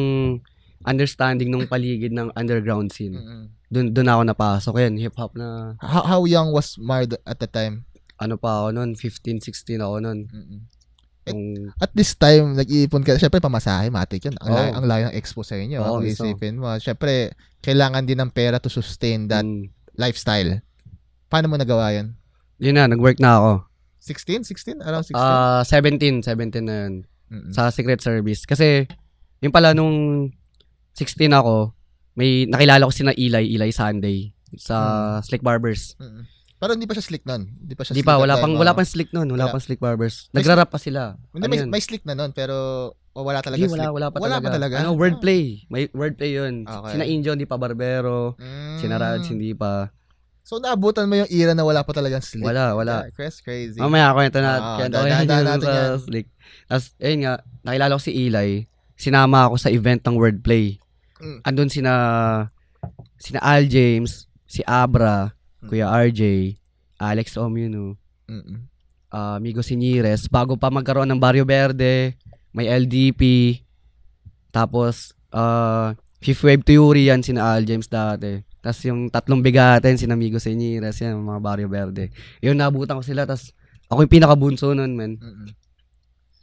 understanding ng paligid ng underground scene. Doon ako napasok. Yan, hip-hop na, How young was Mard at the time? ano pa ako noon, 15, 16 ako noon. Yung, At this time, nag-iipon ka. Siyempre, pamasahe, matik yun. Ang, Oo. ang layo ng expo sa inyo. Oo, Kung mismo. isipin mo. Siyempre, kailangan din ng pera to sustain that lifestyle. Paano mo nagawa yun? yun na, nag-work na ako. 16? Around 16? 17 na yun. Mm-mm. Sa Secret Service. Kasi, yung pala nung 16 ako, may nakilala ko sina Eli Sunday sa Slick Barbers. Mm-mm. Pero hindi pa siya slick nun. Hindi pa siya Di slick pa, at wala time, pang oh. slick nun. Wala. Wala pang Slick Barbers. May Nagrarap pa sila. Hindi, Ano yun? may slick na nun, pero wala talaga Hindi, slick. wala pa talaga. Ano, Wordplay. May wordplay yun. Okay. Sina Injo, hindi pa Barbero. Sina Rads, hindi pa. So, naabutan mo yung era na wala pa talagang slick. Wala. Yeah, crazy. Mamaya, kwento Ah, na. Kwento ko daan yan natin sa yan. Slick. Tapos, ayun nga, nakilala ko si Eli. Sinama ako sa event ng wordplay. Andun sina Al James, si Abra, Kuya RJ, Alex Omuno, Migo Sinires, bago pa magkaroon ng Barrio Verde, may LDP, tapos Fifth Wave Theory yan, sina Al James dati. Tapos yung tatlong bigatin, sina Migo Sinires, yan, mga Barrio Verde. Yun, nabutan ko sila, tapos ako yung pinakabunso nun, man.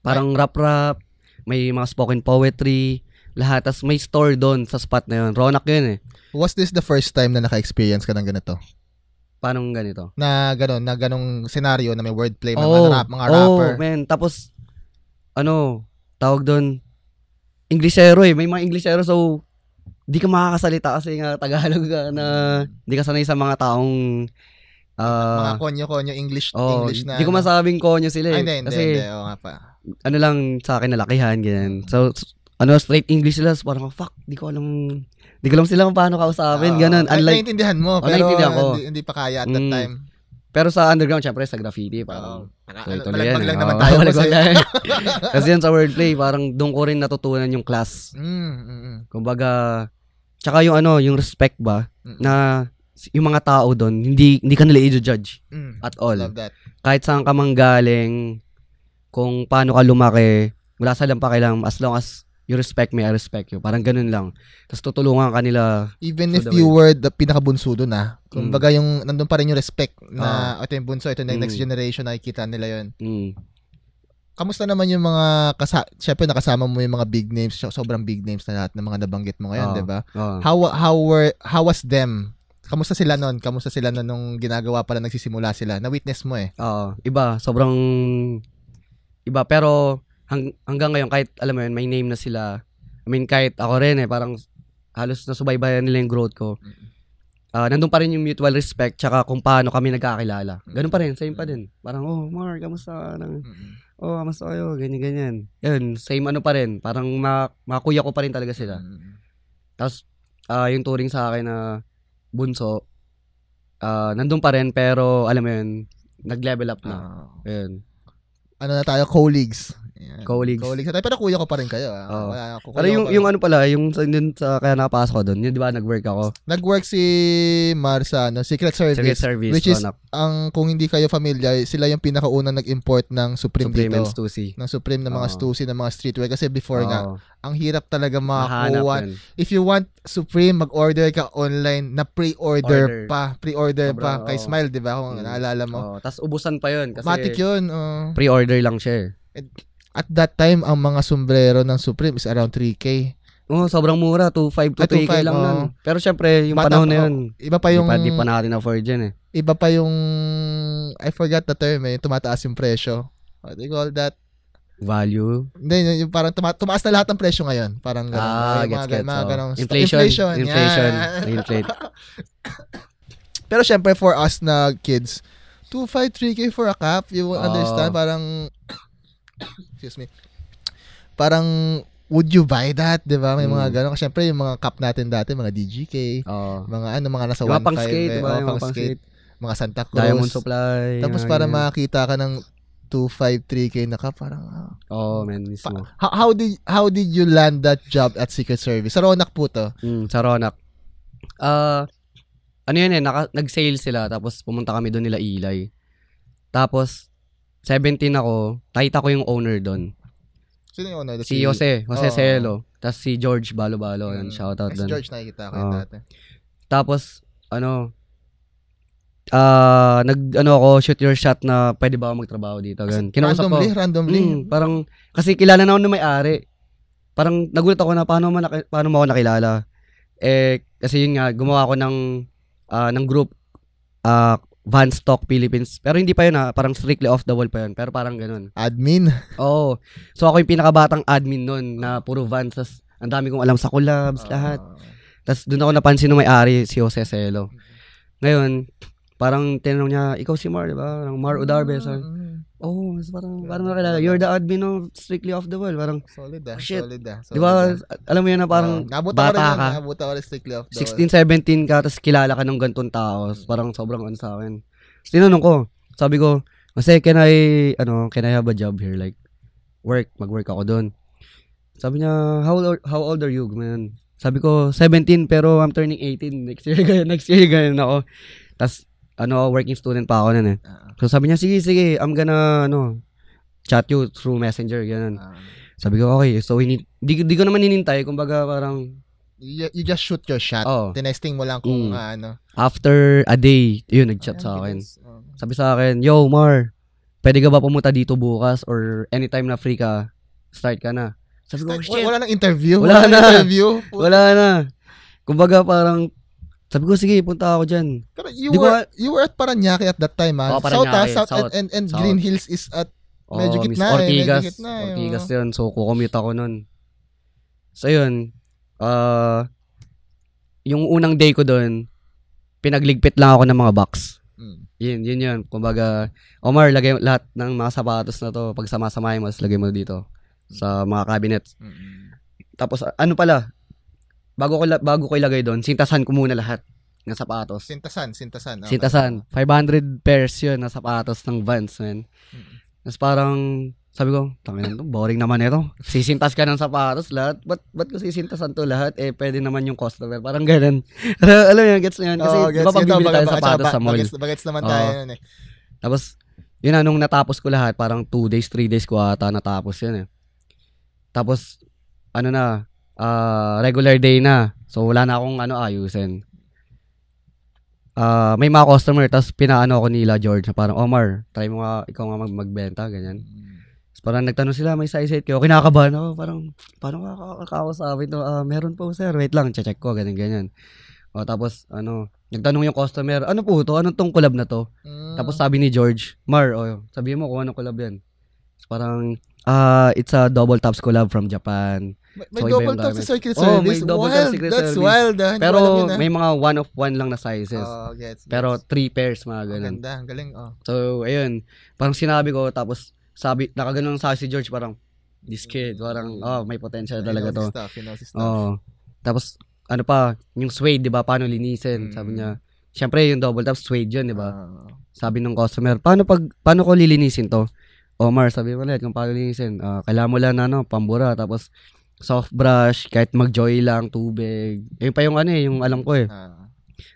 Parang rap-rap, may mga spoken poetry, lahat. Tapos may store doon sa spot na yun. Ronak yun eh. Was this the first time na naka-experience ka ng ganito? Paano ganito? Na ganong senaryo na may wordplay, mga rapper. Man. Tapos, tawag doon, Inglesero eh. May mga Inglesero, so, di ka makakasalita kasi nga Tagalog ka na, di ka sanay sa mga taong, mga konyo-konyo English na. Di ko masabing konyo sila eh. Ay, hindi. Oo nga pa. Ano lang sa akin nalakihan, ganyan. So, straight English sila, so parang, fuck, di ko alam sila kung paano kausapin, ganun. Unlike, naiintindihan mo, pero naiintindihan ko. Hindi pa kaya at that time. Pero sa underground, syempre, sa graffiti, parang, tuloy-tuloy yan. Malagbag lang naman tayo. Malagbag lang. Kasi yan sa wordplay, parang doon ko rin natutunan yung class. Kumbaga, tsaka yung yung respect ba, na yung mga tao doon, hindi ka nila i-judge at all. Love that. Kahit saan ka manggaling, kung paano ka lumaki, wala silang pakialam as long as you respect me, I respect you. Parang ganun lang. Tapos tutulungan ka nila. Even So if the you way. were the pinakabunso doon kumbaga yung nandun pa rin yung respect na ito yung bunso, ito na yung next generation, nakikita nila yun. Kamusta naman yung mga syempre nakasama mo yung mga big names, sobrang big names na lahat ng mga nabanggit mo ngayon, 'di ba? How was them? Kamusta sila noon? Kamusta sila noon nung ginagawa pala nagsisimula sila? Na-witness mo eh. Iba, sobrang iba, pero hanggang ngayon kahit alam mo yun, may name na sila. I mean, kahit ako rin parang halos nasubaybayan nila yung growth ko. Nandun pa rin yung mutual respect tsaka kung paano kami nagkakilala. Ganun pa rin, same pa din. Parang, Mark, kamusta? Kamusta kayo? Ganyan. Yun, same ano pa rin. Parang mga kuya ko pa rin talaga sila. Tapos, yung turing sa akin na bunso, nandun pa rin pero, alam mo yun, nag-level up na. Yun. Ano na tayo? Colleagues. Yan. Colleagues. Pero kuya ko pa rin kayo. Pero yung ano pala, yung kaya napasok ko doon, yun di ba nag-work ako? Nag-work si Mar sa Secret Service. Which is, kung hindi kayo familiar, sila yung pinakaunang nag-import ng Supreme dito. And Stussy. Ng Supreme na mga Stussy, ng mga streetwear. Kasi before nga, ang hirap talaga makakuha. If you want Supreme, mag-order ka online na pre-order pa. Kay Smile, di ba? Kung naalala mo. Tapos ubusan pa yun. Kasi matic yun. Pre-order lang siya. At that time, ang mga sombrero ng Supreme is around 3K. Sobrang mura. 2.5 to 3K lang nun. Pero syempre, yung panahon na yun, iba pa yung... Di pa natin afford yan Iba pa yung... I forgot the term tumataas yung presyo. What do you call that? Value? Hindi, yung parang tumaas na lahat ng presyo ngayon. Parang gano'n. Inflation. Inflate. Pero syempre, for us na kids, 2.5, 3K for a cap, you will understand, parang... Excuse me. Parang, would you buy that? Diba? May mga gano'n. Siyempre, yung mga cup natin dati, mga DGK, mga nasa 1.5. Pang skate, pang skate. Mga Santa Cruz. Diamond Supply. Tapos para makakita ka ng 2.5, 3K na cup, parang... man, mismo. How did you land that job at Secret Service? Sa Ronak po to? Sa Ronak. Ano yun nag-sale sila, tapos pumunta kami doon nila Eli. Tapos, 17 ako, nakita ko yung owner doon. Sino yung owner? Si Jose Celo. Tapos si George Balo-Balo. Shoutout doon. George nakikita ko yun dati. Tapos, ako, shoot your shot na pwede ba ako magtrabaho dito. Randomly? Parang, kasi kilala na ako ng may-ari. Parang nagulat ako na paano mo ako nakilala. Kasi yun nga, gumawa ako ng group, Van Stock Philippines. Pero hindi pa yun parang strictly off the wall pa yun. Pero parang ganun. Admin? Oo. So ako yung pinakabatang admin nun na puro Vans. Tas ang dami kong alam sa collabs, lahat. Tapos doon ako napansin ng may-ari, si Jose Celo. Ngayon, parang tinanong niya, ikaw si Mar, diba? Mar Udarbe. So, parang nakilala. You're the admin of strictly off the wall. Parang, solid solid. Diba, alam mo yun na parang bata ka. Nabuta ko rin strictly off the 16, 17 ka, tapos kilala ka ng gantong tao. Parang sobrang sa akin. Tapos tinanong ko, sabi ko, kasi can I have a job here? Like, mag-work ako doon. Sabi niya, how old are you, man? Sabi ko, 17, pero I'm turning 18. Next year, ganyan ako. Tapos, working student pa ako nun So sabi niya, sige, I'm gonna, chat you through messenger, ganun. Sabi ko, okay. So, di ko naman hinintay, kumbaga parang... You just shoot your shot. Tinesting mo lang kung ano. After a day, yun, nag-chat sa akin. Sabi sa akin, yo, Mar, pwede ka ba pumunta dito bukas or anytime na free ka, start ka na. Sabi ko, shit. Wala nang interview? Wala na. Kumbaga parang, sabi ko, sige, punta ako dyan. Pero you were at Parañaque at that time, ha? South and Green Hills is at medyo gitna. Ortigas yun. So, kukumute ako nun. So, yun. Yung unang day ko doon, pinagligpit lang ako ng mga box. Yun. Kumbaga, Omar, lagay lahat ng mga sapatos na to, pag sama-samahin mo, lagay mo dito sa mga cabinets. Tapos, bago ko ilagay doon, sintasan ko muna lahat ng sapatos. Sintasan. Okay. Sintasan. 500 pairs yun na sapatos ng Vans, man. Tapos parang, sabi ko, boring naman ito. Sisintas ka ng sapatos lahat. Ba't ko sisintasan to lahat? Pwede naman yung customer. Parang ganun. Alam mo yun, gets na yun. Kasi di ba pagbibili tayo sapatos sa mall? Bagets naman tayo nun Tapos, yun nung natapos ko lahat, parang 2 days, 3 days ko ata natapos yun Tapos, regular day na. So, wala na akong ayusin. May mga customer, tapos pinaano ako nila, George, na parang, Omar, try mo nga, ikaw nga magbenta, ganyan. Tapos parang nagtanong sila, may size 8 kayo. Kinakabahan ako, parang, paano kakakausapin to? Meron po, sir. Wait lang, check ko, ganyan. Tapos, nagtanong yung customer, ano po to? Anong tong collab na to? Tapos sabi ni George, Mar, sabihin mo kung anong collab yan. Tapos parang, it's a double tops collab from Japan. May So, iba double yung tap sa gamit. Secret Oh, may Service. double tap Wild. Secret That's Service. wild. Hindi ko Pero alam yun, may mga one of one lang na sizes. gets. Pero 3 pairs, mga Ang ganun. ganda. Ang galing. So, ayun. Parang sinabi ko, tapos nakaganon sa si George, parang, this kid, parang, may potential talaga to. He knows his stuff. Tapos, ano pa, yung suede, di ba, paano linisin? Sabi niya, syempre, yung double tap, suede yun, di ba? Sabi ng customer, paano ko lilinisin to? Omar, sabi mo ulit, kung paano linisin. Kailangan mo lang pambura, tapos, soft brush, kahit mag-joy lang, tubig. Yun pa yung yung alam ko eh.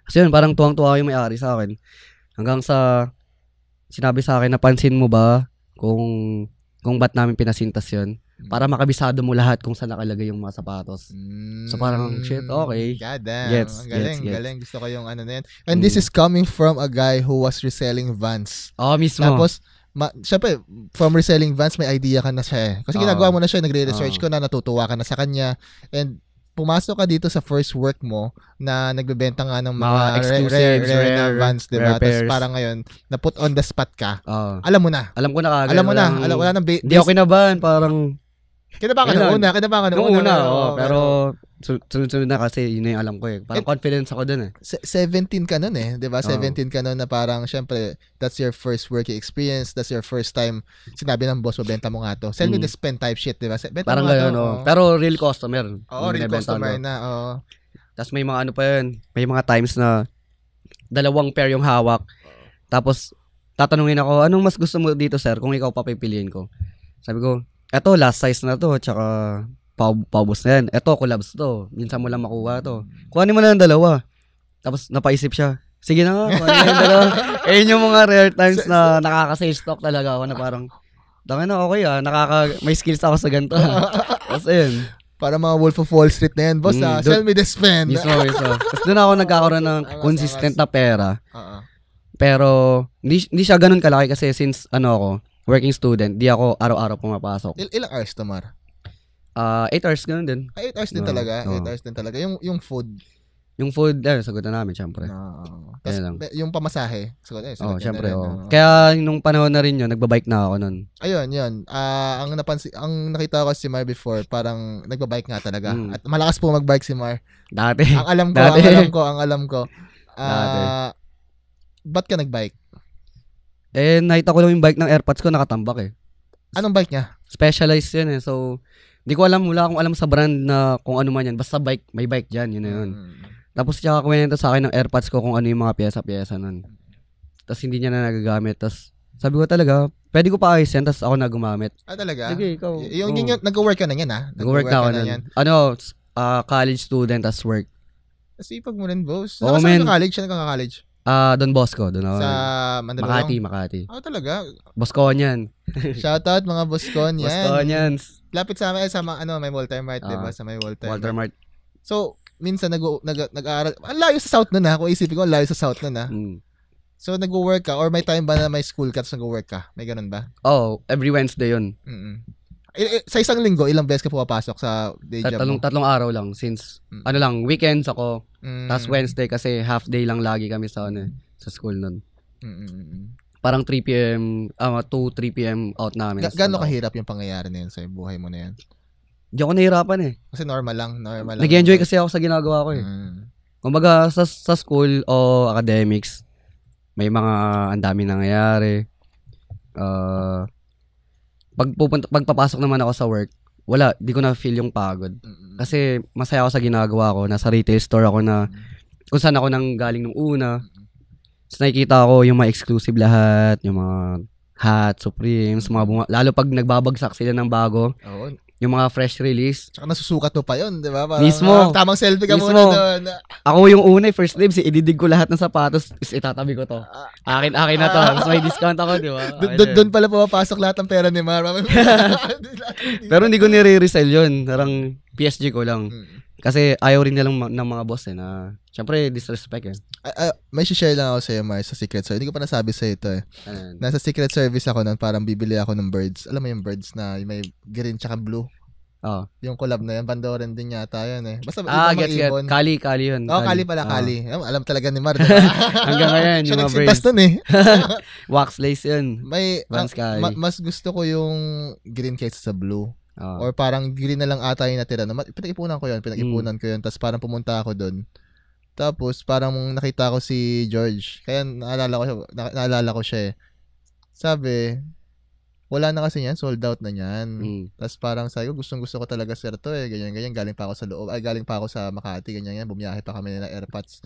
Kasi yun, parang tuwang-tuwa yung may-ari sa akin. Hanggang sa, sinabi sa akin, napansin mo ba kung ba't namin pinasintas yun? Para makabisado mo lahat kung saan nakalagay yung mga sapatos. So parang, shit, okay. God damn. Gets. Galing. Gusto ko yung ano na yan. And this is coming from a guy who was reselling Vans. Mismo. Tapos, syempre, from reselling Vans, may idea ka na siya eh. Kasi ginagawa mo na siya, nagre-research ko na, natutuwa ka na sa kanya. And pumasok ka dito sa first work mo na nagbebenta nga ng mga exclusive, rare na Vans, diba? rare pairs. Tapos parang ngayon, na-put on the spot ka. Alam mo na. Alam ko na kagad. Alam mo na. Wala nang Hindi ako kinabahan, parang... Kinabahan ka nung una. Pero sunod-sunod na kasi yun na yung alam ko eh. Parang confidence ako dun eh. 17 ka nun eh, di ba? 17 ka nun na parang, syempre, that's your first working experience, that's your first time, sinabi ng boss mo, benta mo nga to. Sell me the spend type shit, di ba? Benta parang mo nga gano'n, to. Pero real customer. Real customer na, Tapos may mga pa yun, may mga times na 2 pair yung hawak. Tapos, tatanungin ako, anong mas gusto mo dito, sir, kung ikaw papipiliin ko? Sabi ko, eto, last size na to, tsaka paubos na yan. Eto, collabs to. Minsan mo lang makuha to. Kuhanin mo na ng 2. Tapos, napaisip siya. Sige na nga, kuhanin mo ng 2. Ayun yung mga rare times na nakaka-save stock talaga ako na parang, dami na, okay may skills ako sa ganito. Tapos, ayun. Para mga Wolf of Wall Street na yan, boss, sell me the spend. Mismo. Tapos, doon ako nagkakaroon ng consistent na pera. Pero, hindi siya ganun kalaki kasi since, ako, working student, di ako araw-araw pumapasok. Ilang hours to, Mar? 8 hours, ganun din. 8 hours din talaga. 8 hours din talaga. Yung food. Yung food, sagot na namin, syempre. Tapos, yung pamasahe. Sagot syempre. Kaya, nung panahon na rin yun, nagbabike na ako nun. Ayun. Ang nakita ko si Mar before, parang nagbabike nga talaga. At malakas po magbike si Mar. Dati. Ang alam ko. Ba't ka nagbike? Nakita ko lang yung bike ng AirPods ko, nakatambak eh. Anong bike niya? Specialized yun eh. So, hindi ko alam, wala akong alam sa brand na kung ano man yan. Basta bike, may bike dyan, yun na yun. Tapos siya kakwento sa akin ng AirPods ko kung ano yung mga pyesa-pyesa nun. Tapos hindi niya na nagagamit. Tapos sabi ko talaga, pwede ko pa ayos yan, tapos ako na gumamit. Talaga? Sige, ikaw. Yung nag-work ka na yan Nag-work na ako nun. College student as work. Sipag mo rin, boss. Oo, man. Siya nagkaka-college? Don Bosco, doon ako. Sa Mandaluyong? Makati. Talaga? Bosconian. Shoutout mga Bosconian. Bosconians. Lapit sa amin, may Walter Mart, diba? Sa may Walter Mart. So, minsan nag-aaral. Ang layo sa South nun Kung isipin ko, ang layo sa South nun So, nag-work ka or may time ba na may school ka tapos nag-work ka? May ganun ba? Every Wednesday yun. Sa isang linggo, ilang beses ka pumapasok sa day job mo? Tatlong araw lang since weekends ako. Tapos Wednesday kasi half day lang lagi kami sa school nun. Parang 3 p.m. 2-3 p.m. out namin. Gaano kahirap yung pangyayari na yun sa buhay mo na yan? Di ako nahihirapan eh. Kasi normal lang. Nag-enjoy kasi ako sa ginagawa ko eh. Kumbaga sa school o academics, may mga ang dami nangyayari. Pagpapasok naman ako sa work, di ko na feel yung pagod. Kasi masaya ako sa ginagawa ko. Nasa retail store ako na kung saan ako nang galing nung una. Tapos nakikita ko yung mga exclusive lahat, yung mga hat, Supremes, lalo pag nagbabagsak sila ng bago. Yung mga fresh release. Tsaka nasusukat mo pa yun, di ba? Parang, mismo. Tamang selfie ka muna doon. Ako yung una, first lips, ididig ko lahat ng sapatos, itatabi ko to. Akin na to. Mas may discount ako, di ba? Doon pala pumapasok lahat ng pera ni Mar. Pero hindi ko nire-resell yun. Parang PSG ko lang. Kasi ayaw rin nilang ng mga boss na, syempre, disrespect may share lang ako sa'yo, Mar, sa Secret Service. Hindi ko pa nasabi sa'yo ito Nasa Secret Service ako nun, parang bibili ako ng birds. Alam mo yung birds na may green tsaka blue? Yung collab na yan, Pandoran din yata yan Basta gets. Kali yun. Kali pala, Kali. Alam talaga ni Mar, diba? Hanggang ngayon, yung mga birds. Siya nagsintas nun Wax lace yun. Mas gusto ko yung green kaysa sa blue. Or parang green na lang ata yung natira. Pinag-ipunan ko yun. Tapos parang pumunta ako doon. Tapos parang nakita ko si George. Kaya naalala ko siya eh. Sabi, wala na kasi yan. Sold out na yan. Tapos parang sabi ko, gustong-gusto ko talaga sir to eh. Ganyan. Galing pa ako sa Makati. Ganyan. Bumiyahe pa kami na AirPods.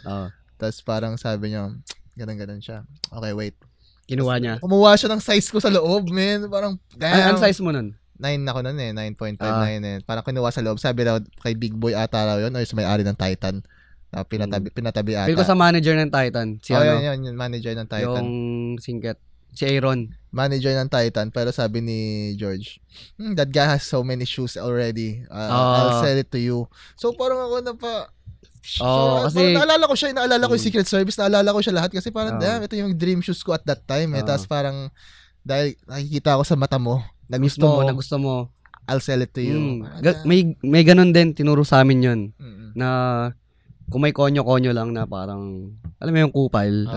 Tapos parang sabi niya, ganun siya. Okay, wait. Kinuha niya. Kumuha siya ng size ko sa loob, man. Parang, damn. Ang size mo nun? 9 ako nun eh. 9.59 eh. Parang kinuha sa loob. Sabi daw, kay Big Boy ata raw yun. O sa may-ari ng Titan. Pinatabi ata. Feel ko sa manager ng Titan. Yung manager ng Titan. Yung singkat. Si Aaron. Manager ng Titan. Pero sabi ni George, that guy has so many shoes already. I'll sell it to you. So parang ako na pa... kasi naalala ko siya, naalala ko yung Secret Service, naalala ko siya lahat kasi parang damn, ito yung dream shoes ko at that time eh. Tapos parang dahil nakikita ko sa mata mo, na gusto mo, I'll sell it to you. May ganun din, tinuro sa amin yun. Na kung may konyo-konyo lang na parang, alam mo yung kupal,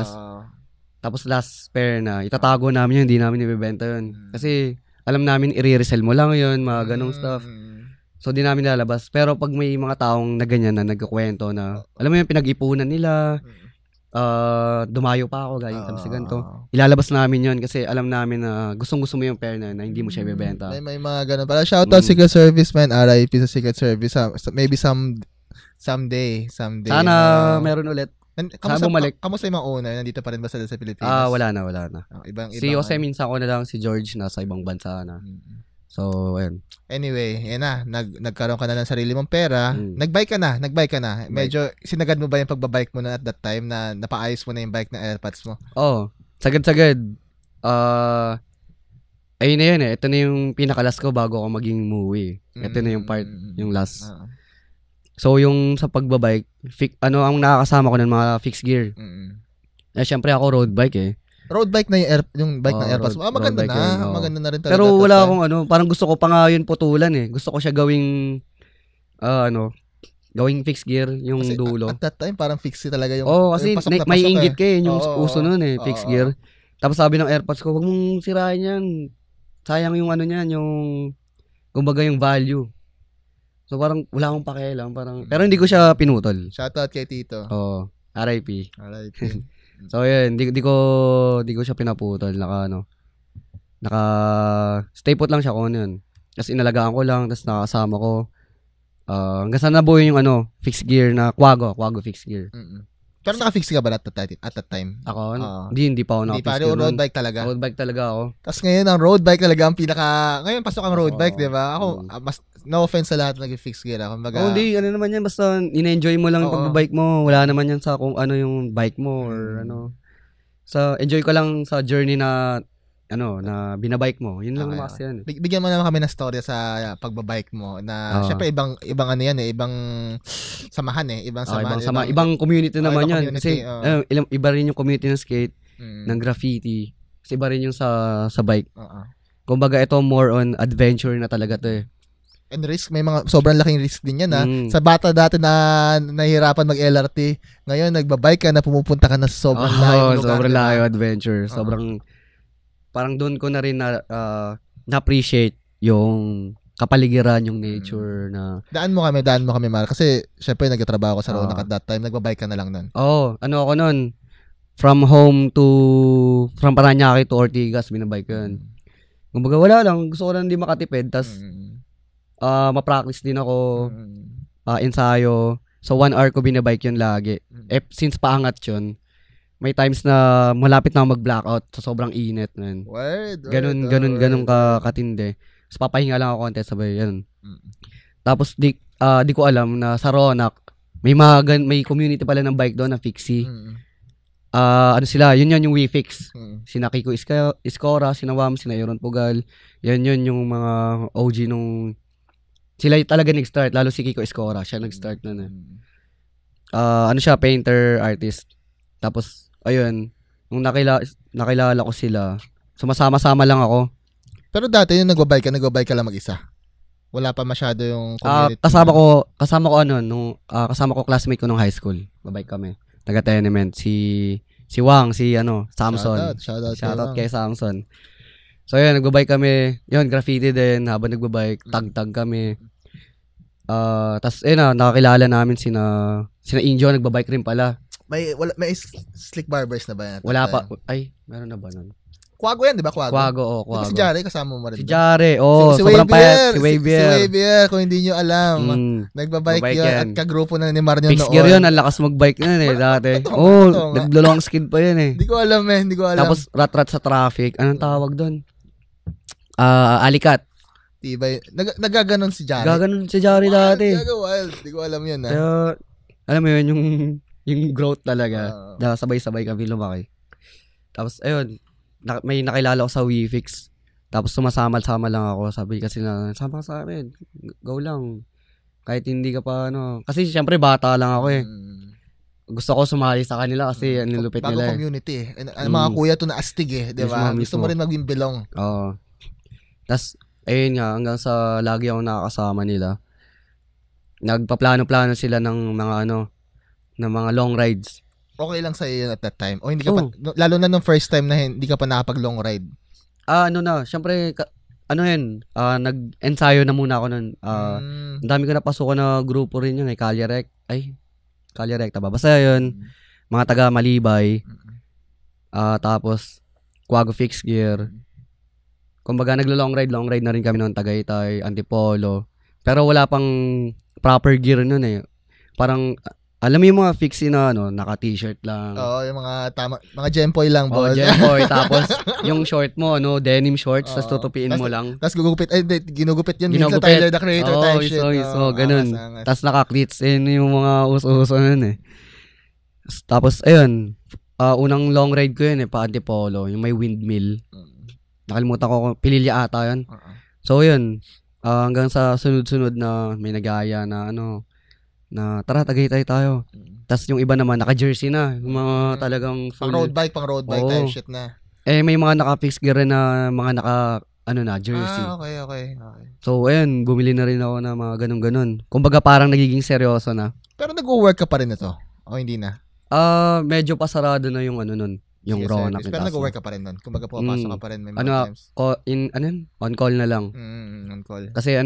tapos last pair na, itatago namin yun, hindi namin ibibenta yun. Kasi alam namin i-resell mo lang yun, mga ganong stuff. So, di namin lalabas. Pero pag may mga taong na ganyan na nagkukwento na, alam mo yung pinag-ipunan nila, dumayo pa ako, galing kami sa ganito. Ilalabas namin yun kasi alam namin na gustong-gusto mo yung pair na hindi mo siya ibebenta. May mga ganun. Para shoutout Secret Service, man. RIP sa Secret Service. Maybe someday. Sana meron ulit. Kamusta yung mga owner? Nandito pa rin ba sila sa Pilipinas? Wala na. Si Jose minsan ko na lang, si George nasa ibang bansa na. So, ayun. Anyway, yan na. Nagkaroon ka na ng sarili mong pera. Nagbike ka na. Medyo, sinagad mo ba yung pagbabike mo na at that time na napaayos mo na yung bike na AirPods mo? Sagad-sagad. Ayun na yun eh. Ito na yung pinakalas ko bago ako maging movie. Ito na yung part, yung last. So, yung sa pagbabike, ang nakakasama ko ng mga fixed gear. Syempre ako road bike eh. Road bike na yung bike ng AirPods. Maganda na. Maganda na rin talaga. Pero wala akong parang gusto ko pa nga yun putulan eh. Gusto ko siya gawing fixed gear yung kasi dulo. At that time parang fixed talaga yung kasi pasok na may pasok inggit ka yung uso nun eh, fixed gear. Tapos sabi ng AirPods ko, wag mong sirain yan. Sayang yung niyan, yung kumbaga yung value. So parang wala akong pakialam, pero hindi ko siya pinutol. Shoutout kay Tito. RIP. So yun, di ko siya pinaputol, naka stay put lang siya kung ano yun. Tapos inalagaan ko lang, tapos nakasama ko. Hanggang saan nabuhay yung fixed gear na Quago fixed gear. Pero naka-fix ka ba at that time? Ako? Hindi pa ako naka-fix gear. Road bike talaga? Road bike talaga ako. Tapos ngayon, ang road bike talaga ang ngayon pasok ang road bike, di ba? Ako, no offense sa lahat na nag-fix gear ako. Hindi, naman yan, basta in-enjoy mo lang yung pagbabike mo. Wala naman yan sa kung ano yung bike mo or So, enjoy ko lang sa journey na binabike mo. Yun lang mas yan. Bigyan mo naman kami ng storya sa pagbabike mo na syempre ibang yan eh, ibang samahan eh, ibang community naman yan. Kasi iba rin yung community ng skate, ng graffiti. Kasi iba rin yung sa bike. Kumbaga ito more on adventure na talaga to eh. And risk, may mga sobrang laking risk din yan Sa bata dati na nahihirapan mag-LRT, ngayon nagbabike ka na pumupunta ka na sa sobrang layo. Sobrang layo adventure. Sobrang parang doon ko na rin na-appreciate yung kapaligiran, yung nature na... Daan mo kami, Mar. Kasi, syempre, nagtatrabaho ko sa Ronak at that time. Nagbabike ka na lang nun. Ako nun? From Paranaque to Ortigas, binabike ko yun. Kumbaga, wala lang. Gusto ko lang hindi makatipid. Tapos, ma-practice din ako. Ensayo. So, 1 hour ko binabike yun lagi. Since paangat yun, may times na malapit na mag-blackout sa sobrang init. Ganun katindi. So, papahinga lang ako konti, sabay yan. Tapos, di ko alam na sa Ronak, may community pala ng bike doon na fixie. Yun yung WeFix. Sina Kiko Iskora, sina Wam, sina Aaron Pugal. Yun yung mga OG nung... Sila talaga nag-start, lalo si Kiko Iskora. Siya nag-start na. Siya, painter, artist. Tapos, ayun, nung nakilala ko sila, sumasama-sama lang ako. Pero dati yung nagbabike ka lang mag-isa? Wala pa masyado yung community? Kasama ko classmate ko nung high school. Babike kami. Taga-tenement. Si Wang, Samson. Shoutout kay Samson. So, yun, nagbabike kami. Yun, graffiti din. Habang nagbabike, tag-tag kami. Tapos, nakakilala namin sina Injo, nagbabike rin pala. May slick barbers na ba yan? Wala pa. Ay, meron na ba nun? Quago yan, di ba? Quago. Diba si Jare, kasama mo rin. Si Jare, si sobrang payat. Si Si Wavier. Wavier, kung hindi nyo alam. Nagbabike Mabike yun yan. at kagrupo na ni Mar yun Fixed gear yun, ang lakas magbike nun dati. Naglo-long skid pa yun Hindi ko alam. Tapos rat-rat sa traffic. Anong tawag doon? Alikat. Tibay. Nagaganon si Jare. Gaganon si Jare dati. Wild. Hindi ko alam yun. Kaya, alam mo yun, yung growth talaga. Sabay-sabay kami lumaki. Tapos, ayun, may nakilala ko sa WeFix. Tapos sumasama-sama lang ako. Sabi kasi sama ka sa amin. Go lang. Kahit hindi ka pa Kasi syempre bata lang ako eh. Gusto ko sumali sa kanila kasi ang lupit nila. Bago community eh. Mga kuya to na astig eh. Diba? Gusto mo rin maging belong. Oo. Tapos, ayun nga, hanggang sa lagi ako nakakasama nila. Nagpaplano-plano sila ng mga ng mga long rides. Okay lang sa iyo at that time. O hindi ka pa, lalo na nung first time na hindi ka pa nakapag long ride. Syempre, nag-ensayo na muna ako nun. Ang dami ko napasukan na grupo rin yun, Calirect ba? Basta yun, mga taga Malibay. Tapos, Quago Fixed Gear. Kumbaga, naglo-long ride na rin kami noon, Tagaytay, Antipolo. Pero wala pang proper gear nun eh. Parang, alam mo yung mga fixie na naka-t-shirt lang. Oo, yung mga Gempoy lang, boss. Gempoy. Tapos, yung short mo, denim shorts, tapos tutupiin mo lang. Tapos ginugupit yun. Minsan Tyler, the Creator type shit. Ganun. Tapos naka-cleats, yung mga uso-uso nun eh. Tapos, ayun, unang long ride ko yun pa Antipolo, yung may windmill. Nakalimutan ko, Pililya ata yun. So, yun, hanggang sa sunod-sunod na may nagaya na na tara, Tagaytay tayo. Tapos yung iba naman, naka-jersey na. Yung mga talagang full. Pang road bike type shit na. May mga naka-fix gear na mga jersey. Okay. So, ayun, bumili na rin ako ng mga ganun-ganun. Kumbaga parang nagiging seryoso na. Pero nag-work ka pa rin ito? O hindi na? Medyo pasarado na yung nun. Yung Ronak. Pero nag-work ka pa rin nun? Kumbaga pumapasok ka pa rin may mga times? On call na lang. On call. Kasi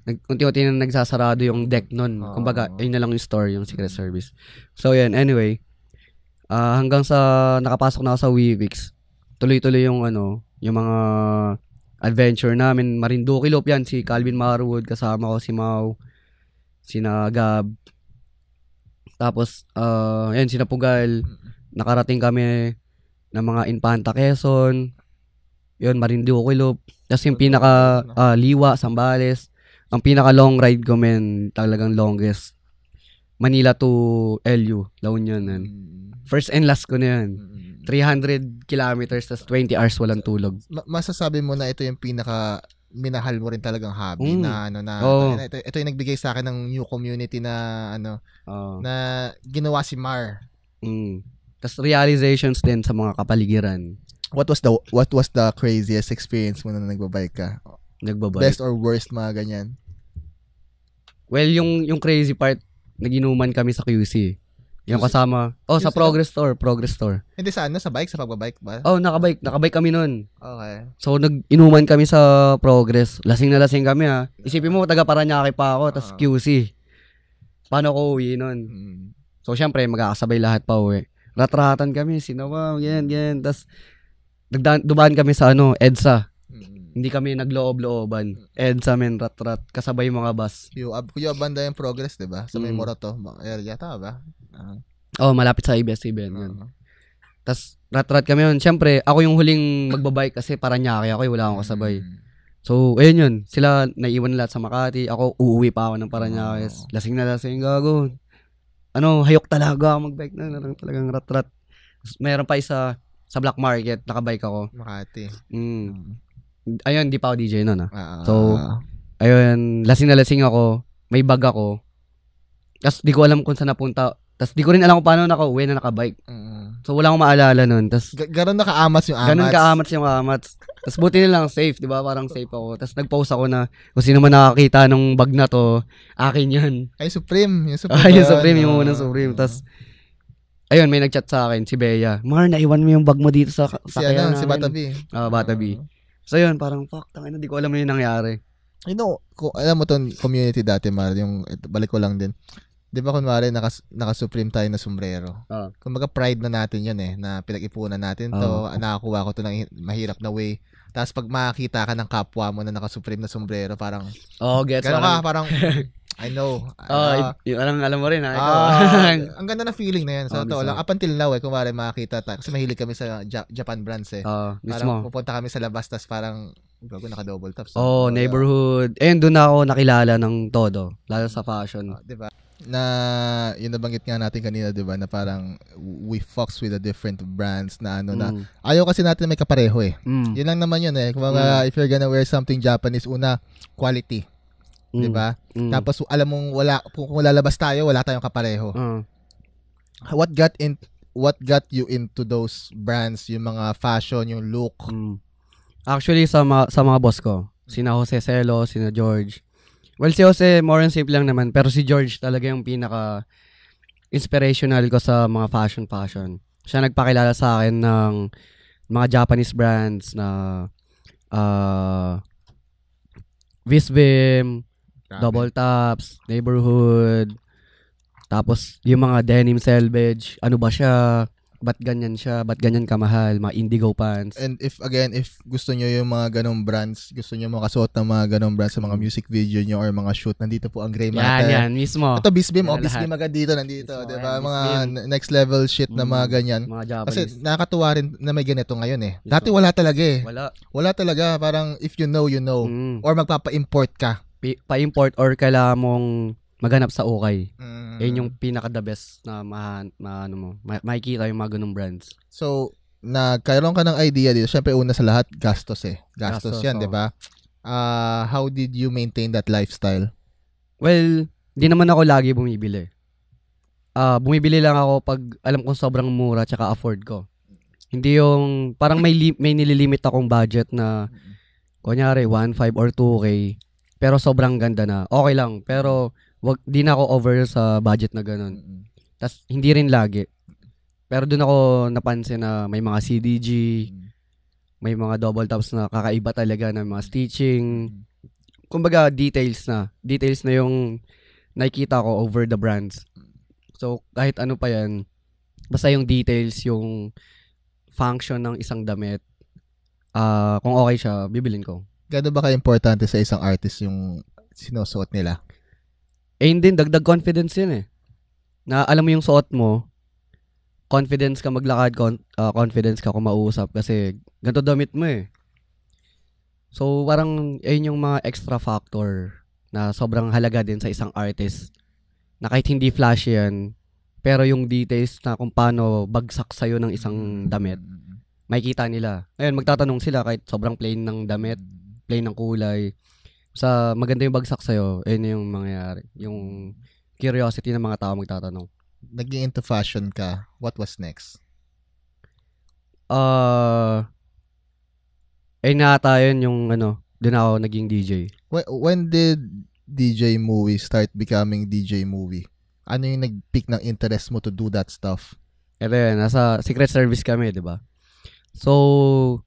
unti-unti na nagsasarado yung deck nun. Kumbaga, yun na lang yung store, yung secret service. So, yan. Anyway, hanggang sa nakapasok na ako sa WeFix, tuloy-tuloy yung yung mga adventure namin. Marinduque Loop yan. Si Calvin Marwood, kasama ko si Mau, si Gab. Tapos, yan, si Napugal. Nakarating kami ng mga Infanta, Quezon. Yun, Marinduque Loop. Tapos yung pinaka Liwa, Zambales. Ang pinaka long ride ko, talagang longest. Manila to LU, La Union. First and last ko na yan. 300 kilometers, tas 20 hours walang tulog. Masasabi mo na ito yung pinaka minahal mo rin talagang hobby na ito yung nagbigay sa akin ng new community na na ginawa si Mar. Tas realizations din sa mga kapaligiran. What was the craziest experience mo na nagbabike ka? Nagbabike. Best or worst mga ganyan? Well, yung crazy part, naginuman kami sa QC. Yung kasama, sa Progress Store. Hindi sa sa bike, sa pagbabike ba? Nakabike kami nun. Okay. So, nag-inuman kami sa Progress. Lasing na lasing kami Isipin mo, taga Paranaque pa ako, tas QC. Paano ko uwi nun? So, syempre, magkakasabay lahat pa uwi. Rat-ratan kami, sinawang, yan. Tas, dumaan kami sa EDSA. Hindi kami nagloob-looban. EDSA, rat-rat, kasabay mga bus. Kuya banda yung Progress, diba? Sa may Morato area, tama ba? Malapit sa ABS-CBN. Tas, rat-rat kami yun. Siyempre, ako yung huling magbabike kasi Paranaque ako, wala akong kasabay. So, ayun yun. Sila, naiwan lahat sa Makati. Ako, uuwi pa ako ng Paranaque. Lasing na lasing, gago. Hayok talaga ako magbike na. Talagang rat-rat. Meron pa isa sa Black Market, nakabike ako. Makati. Ayun, di pa ako DJ nun So, ayun, lasing na lasing ako. May bag ako. Tapos, di ko alam kung saan napunta. Tapos, di ko rin alam kung paano nakauwi na nakabike. So, wala akong maalala nun. Tapos, Ganon nakaamas yung amats. Ganon kaamats yung amats. Tapos, buti na lang safe, di ba? Parang safe ako. Tapos, nag-post ako na kung sino man nakakita ng bag na to, akin yan. Ay, Supreme. Yung Supreme. Yung Supreme, yung unang Supreme. Tapos, ayun, may nag-chat sa akin, si Bea. Mar, naiwan mo yung bag mo dito sa si Bata B. Bata B. So yun, parang fuck, tangina, di ko alam yung nangyari. You know, alam mo tong community dati, Mar, balik ko lang din. Di ba kunwari, naka-Supreme tayo na sombrero. Kumbaga pride na natin yun na pinag-ipunan natin to, nakakuha ko to ng mahirap na way. Tapos pag makakita ka ng kapwa mo na naka-Supreme na sombrero, parang, gets gano'n ka, parang, I know. Alam mo rin, ang ganda na feeling na yan. So, lang, up until now, kunwari makakita tayo, kasi mahilig kami sa Japan brands mismo. Parang pupunta kami sa labas, tapos parang, bago naka-double tops. Neighborhood. Doon na ako nakilala ng todo, lalo sa fashion. Diba? Na yun nabanggit nga natin kanina, 'di ba, na parang we fucks with the different brands na na ayaw kasi natin may kapareho Yun lang naman yun Kung if you're gonna wear something Japanese, una quality, 'di ba? Tapos alam mong kung lalabas tayo, wala tayong kapareho. What got you into those brands, yung mga fashion, yung look? Actually sa mga boss ko, sina Jose Celo, sina George. Well, si Jose, more and simple lang naman. Pero si George talaga yung pinaka-inspirational ko sa mga fashion. Siya nagpakilala sa akin ng mga Japanese brands na Visvim, Double Tops, Neighborhood, tapos yung mga denim selvage. Ano ba siya? Ba't ganyan siya? Ba't ganyan kamahal? Mga indigo pants. And if gusto nyo yung mga ganong brands, gusto nyo makasuot ng mga ganong brands sa mga music video nyo or mga shoot, nandito po ang Grey Matter. Yan, mismo. Ito, Bisbim. Bisbim agad dito, nandito. Mismo, diba? Mga next level shit na mga ganyan. Mga Japanese. Kasi nakakatuwa rin na may ganito ngayon Dati wala talaga Wala talaga. Parang if you know, you know. Or magpapa-import ka. Pa-import or kailangan mong maghanap sa ukay. Yun yung pinaka-the best na makikita yung mga ganung brands. So, nagkaroon ka ng idea dito. Siyempre, una sa lahat, gastos Gastos yan, di ba? How did you maintain that lifestyle? Well, di naman ako lagi bumibili. Bumibili lang ako pag alam kong sobrang mura tsaka afford ko. Hindi yung, parang may nililimit akong budget na, kunyari, 1.5 or 2K, pero sobrang ganda na. Okay lang, pero di na ako over sa budget na ganun. Tas hindi rin lagi. Pero doon ako napansin na may mga CDG, may mga double tops na kakaiba talaga na mga stitching. Kumbaga details na yung nakikita ko over the brands. So kahit ano pa yan, basta yung details, yung function ng isang damit, kung okay siya, bibilin ko. Gano'n ba ka-importante sa isang artist yung sinusuot nila? Hindi, dagdag confidence yun Na alam mo yung suot mo, confidence ka maglakad, confidence ka kung mauusap kasi ganito damit mo So, parang ayun yung mga extra factor na sobrang halaga din sa isang artist. Na kahit hindi flashy yan, pero yung details na kung paano bagsak sa'yo ng isang damit, makikita nila. Ayun, magtatanong sila kahit sobrang plain ng damit, plain ng kulay. Sa maganda yung bagsak sa'yo, ayun yung mangyayari. Yung curiosity ng mga tao magtatanong. Naging into fashion ka, what was next? Nata yun yung doon ako naging DJ. When did DJ Movie start becoming DJ Movie? Ano yung nag-pick ng interest mo to do that stuff? Ito yun, nasa Secret Service kami, di ba? So,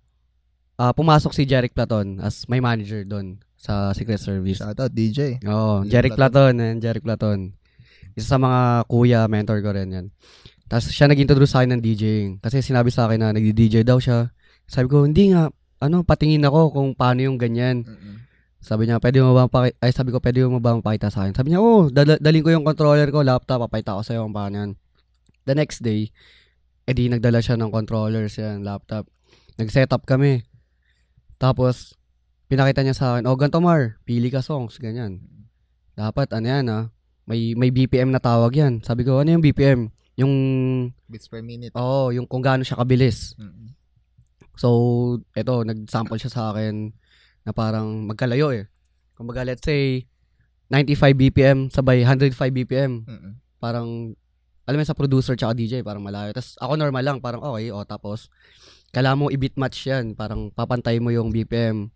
pumasok si Jeric Platon as my manager doon sa Secret Service. Shout out, DJ. Oo, Jeric Platon. Isa sa mga kuya, mentor ko rin yan. Tapos siya nag-introduce sa akin ng DJing. Kasi sinabi sa akin na nagdi-DJ daw siya. Sabi ko, hindi nga, patingin ako kung paano yung ganyan. Sabi niya, pwede mo ba mapakita sa akin? Sabi niya, dalhin ko yung controller ko, laptop, papakita ko sa'yo kung paano yan. The next day, nagdala siya ng controllers yan, laptop. Nag-setup kami. Tapos, pinakita niya sa akin, ganito Mar, pili ka songs, ganyan. Dapat, may BPM na tawag yan. Sabi ko, ano yung BPM? Yung beats per minute. Yung kung gaano siya kabilis. So, nag-sample siya sa akin na parang magkalayo Kumbaga, let's say, 95 BPM sabay 105 BPM. Parang, alam mo sa producer tsaka DJ, parang malayo. Tapos, ako normal lang, parang okay, tapos, kailangan mo i-beat match yan. Parang, papantay mo yung BPM.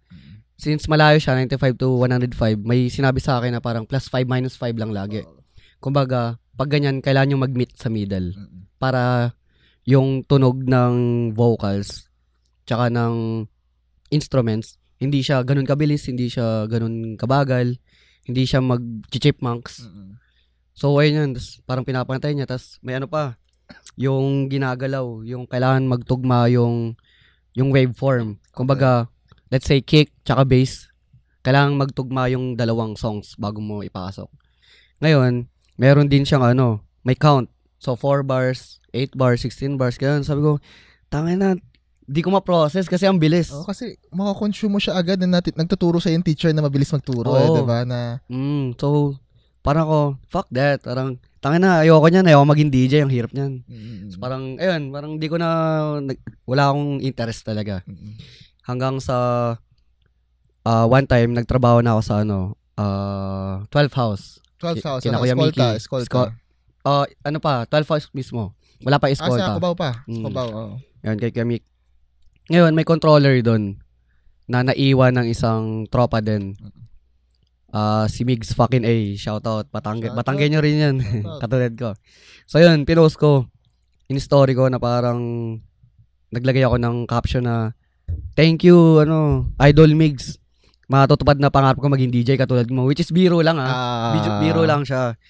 Since malayo siya, 95 to 105, may sinabi sa akin na parang plus 5 minus 5 lang lagi. Kumbaga, pag ganyan, kailangan nyo mag-meet sa middle. Para yung tunog ng vocals, tsaka ng instruments, hindi siya ganun kabilis, hindi siya ganun kabagal, hindi siya mag-chipmunks. So, ayun yun. Tas, parang pinapantay niya. Tapos, may ano pa, yung ginagalaw, yung kailangan magtugma yung waveform. Kumbaga, let's say kick tsaka bass, kailangan magtugma yung dalawang songs bago mo ipasok. Ngayon, meron din siyang may count. So, 4 bars, 8 bars, 16 bars, ganun. Sabi ko, tangin na, di ko ma-process kasi ang bilis. Kasi makakonsume mo siya agad na nagtuturo sa yung teacher na mabilis magturo, diba? Na... So, parang ako, fuck that. Parang, tangin na, ayoko niyan, ayoko maging DJ, ang hirap niyan. So, parang, ayun, parang di ko na, wala akong interest talaga. Hanggang sa, one time, nagtrabaho na ako sa 12 House. 12 House, Escolta. 12 House mismo. Wala pa Escolta. Sa Cubao pa. Cubao, Yan, kay Kamik. Ngayon, may controller doon na naiwan ng isang tropa din. Si Migs fucking A. Shoutout. Batanggen nyo rin yan. Katulad ko. So, yun, pinost ko. In-story ko na parang naglagay ako ng caption na thank you, Idol Migs. Matutupad na pangarap ko maging DJ katulad mo. Which is biro lang, biro lang siya.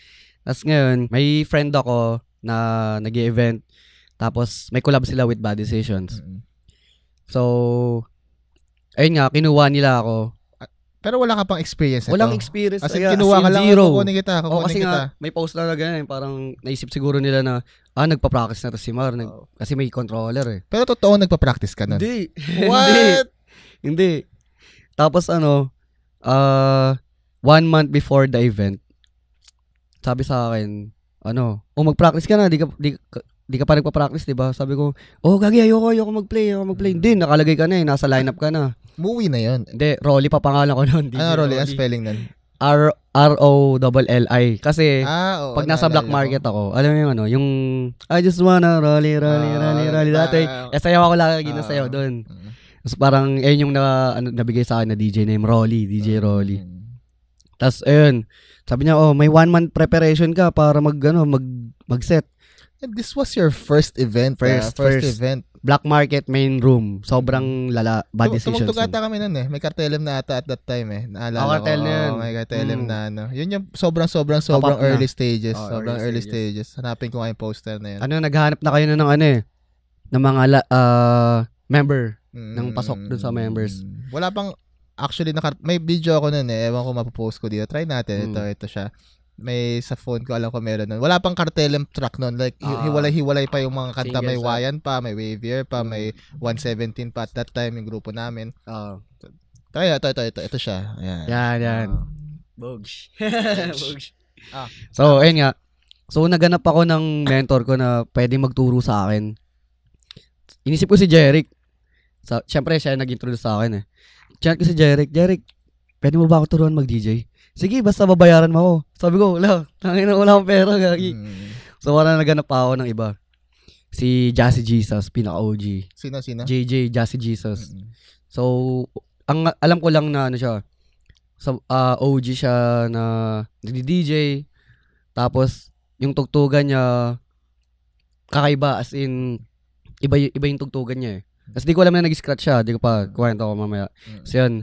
Tapos ngayon, may friend ako na nag-i-event. Tapos, may collab sila with Bad Decisions. So, ayun nga, kinuha nila ako. Pero wala ka pang experience ito? Walang experience. As in, kinuha ka lang, kukunin kita. Kasi nga, may post na ganyan. Parang naisip siguro nila na, nagpa-practice na to si Mar. Kasi may controller eh. Pero totoo, nagpa-practice ka nun? Hindi. What? Hindi. Tapos 1 month before the event, sabi sa akin, mag-practice ka na, di ka pa nagpa-practice, diba? Sabi ko, gagi, ayoko mag-play. Hindi, nakalagay ka na nasa lineup ka na. Movie na yun. Hindi, Rolly pa pangalan ko nun. Rolly? Ang spelling nun? R-O-L-L-I. Kasi, pag nasa black market ako, alam mo yung I just wanna Rolly dati. Sayaw ako lagi na sayaw doon. So, parang, yung nabigay sa akin na DJ name, Rolly, DJ Rolly. Tapos, ayun, sabi niya, may 1 month preparation ka para mag-set. And this was your first event. First event. Black Market main room. Sobrang lala. Bad Decisions. Tumugtog ata kami nun May Cartelem na ata at that time Naalala ko. May Cartelem na Yun yung sobrang early stages. Sobrang early stages. Hanapin ko nga yung poster na yun. Naghahanap na kayo ng ng mga member ng pasok dun sa members. Wala pang actually may video ako nun Ewan ko mapopost ko dito. Try natin. Ito siya. May sa phone ko, alam ko meron nun. Wala pang Cartelem track nun. Like, hiwalay-hiwalay pa yung mga kanta. May Wayan pa, may Wavier pa, may 117 pa at that time yung grupo namin. Try ito siya. Yan. Bogs. So, ayun nga. So, naganap ako ng mentor ko na pwedeng magturo sa akin. Inisip ko si Jeric. Siyempre, siya nag-introduce sa akin Chat ko si Jeric. Jeric, pwede mo ba ako turuan mag-DJ? Sige, basta babayaran mo ako. Sabi ko, wala akong pera, gagi. So, wala naganap pa ako ng iba. Si Jassy Jesus, pinaka-OG. Sino? JJ, Jassy Jesus. So, alam ko lang na siya. So, OG siya na nagdi-DJ. Tapos, yung tugtugan niya, kakaiba. As in, iba yung tugtugan niya Kasi di ko alam na nag-scratch siya. Di ko pa kuwento ko mamaya. So, yun.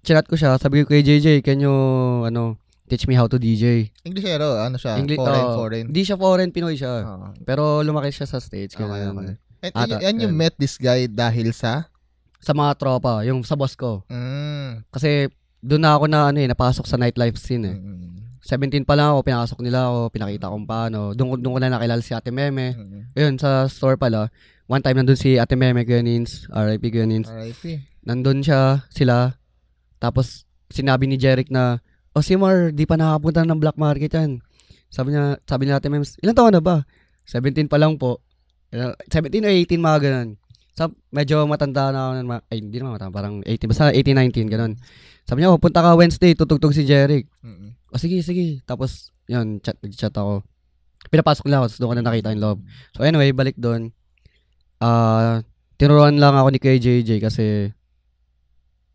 Chinat ko siya, sabi ko kay JJ, can you, teach me how to DJ? Englishero, siya? Foreign? Hindi siya foreign, Pinoy siya. Pero lumaki siya sa States. Okay. And you met this guy dahil sa? Sa mga tropa, yung sa boss ko. Kasi, doon na ako napasok sa nightlife scene 17 pa lang ako, pinasok nila ako, pinakita kong paano. Doon ko na nakilala si Ate Meme. Ayun, sa store pala. One time, nandun si Ate Meme, Kuya Nins, RIP Kuya Nins. Nandun sila. Tapos, sinabi ni Jeric na, si Mar, di pa nakapunta ng black market yan. Sabi ni Ate Memes, ilan taon na ba? 17 pa lang po. 17 o 18, mga ganun. So, medyo matanda na ako. Hindi naman matanda, parang 18. Basta 18, 19, ganun. Sabi niya, punta ka Wednesday, tutugtog si Jeric. Sige. Tapos, yun, nag-chat ako. Pinapasok lang ako, tapos doon ko na nakita yung loob. So, anyway, balik doon. Tinuruan lang ako ni KJJ kasi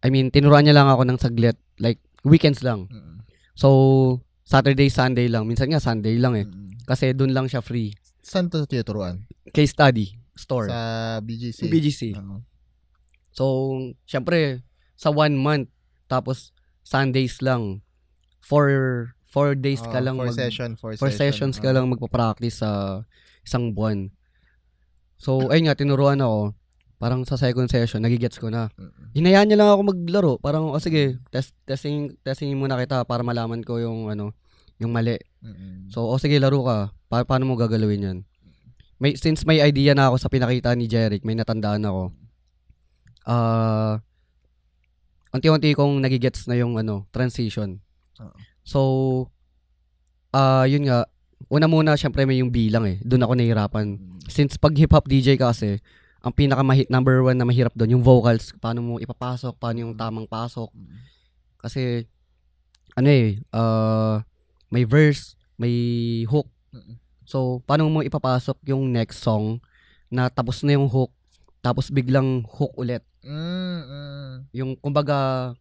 tinuruan niya lang ako ng saglit. Like, weekends lang. So, Saturday, Sunday lang. Minsan nga, Sunday lang Kasi doon lang siya free. Saan ito tinuturuan? Case study store. Sa BGC? BGC. So, syempre, sa 1 month, tapos Sundays lang, 4 days ka lang 4 session, 4 sessions ka lang magpa-practice sa isang buwan. So, ayun nga, tinuruan ako. Parang sa second session, nagigets ko na. Hinayaan niya lang ako maglaro. Parang, sige, testing muna kita para malaman ko yung mali. So, sige, laro ka. Paano mo gagalawin yan? Since may idea na ako sa pinakita ni Jeric, may natandaan ako. Unti-unti kong nagigets na yung transition. So, yun nga, una muna, syempre may yung bilang Doon ako nahihirapan. Since pag hip-hop DJ kasi, ang number 1 na mahirap doon, yung vocals. Paano mo ipapasok, paano yung tamang pasok. Kasi, may verse, may hook. So, paano mo ipapasok yung next song na tapos na yung hook, tapos biglang hook ulit. Yung, kumbaga,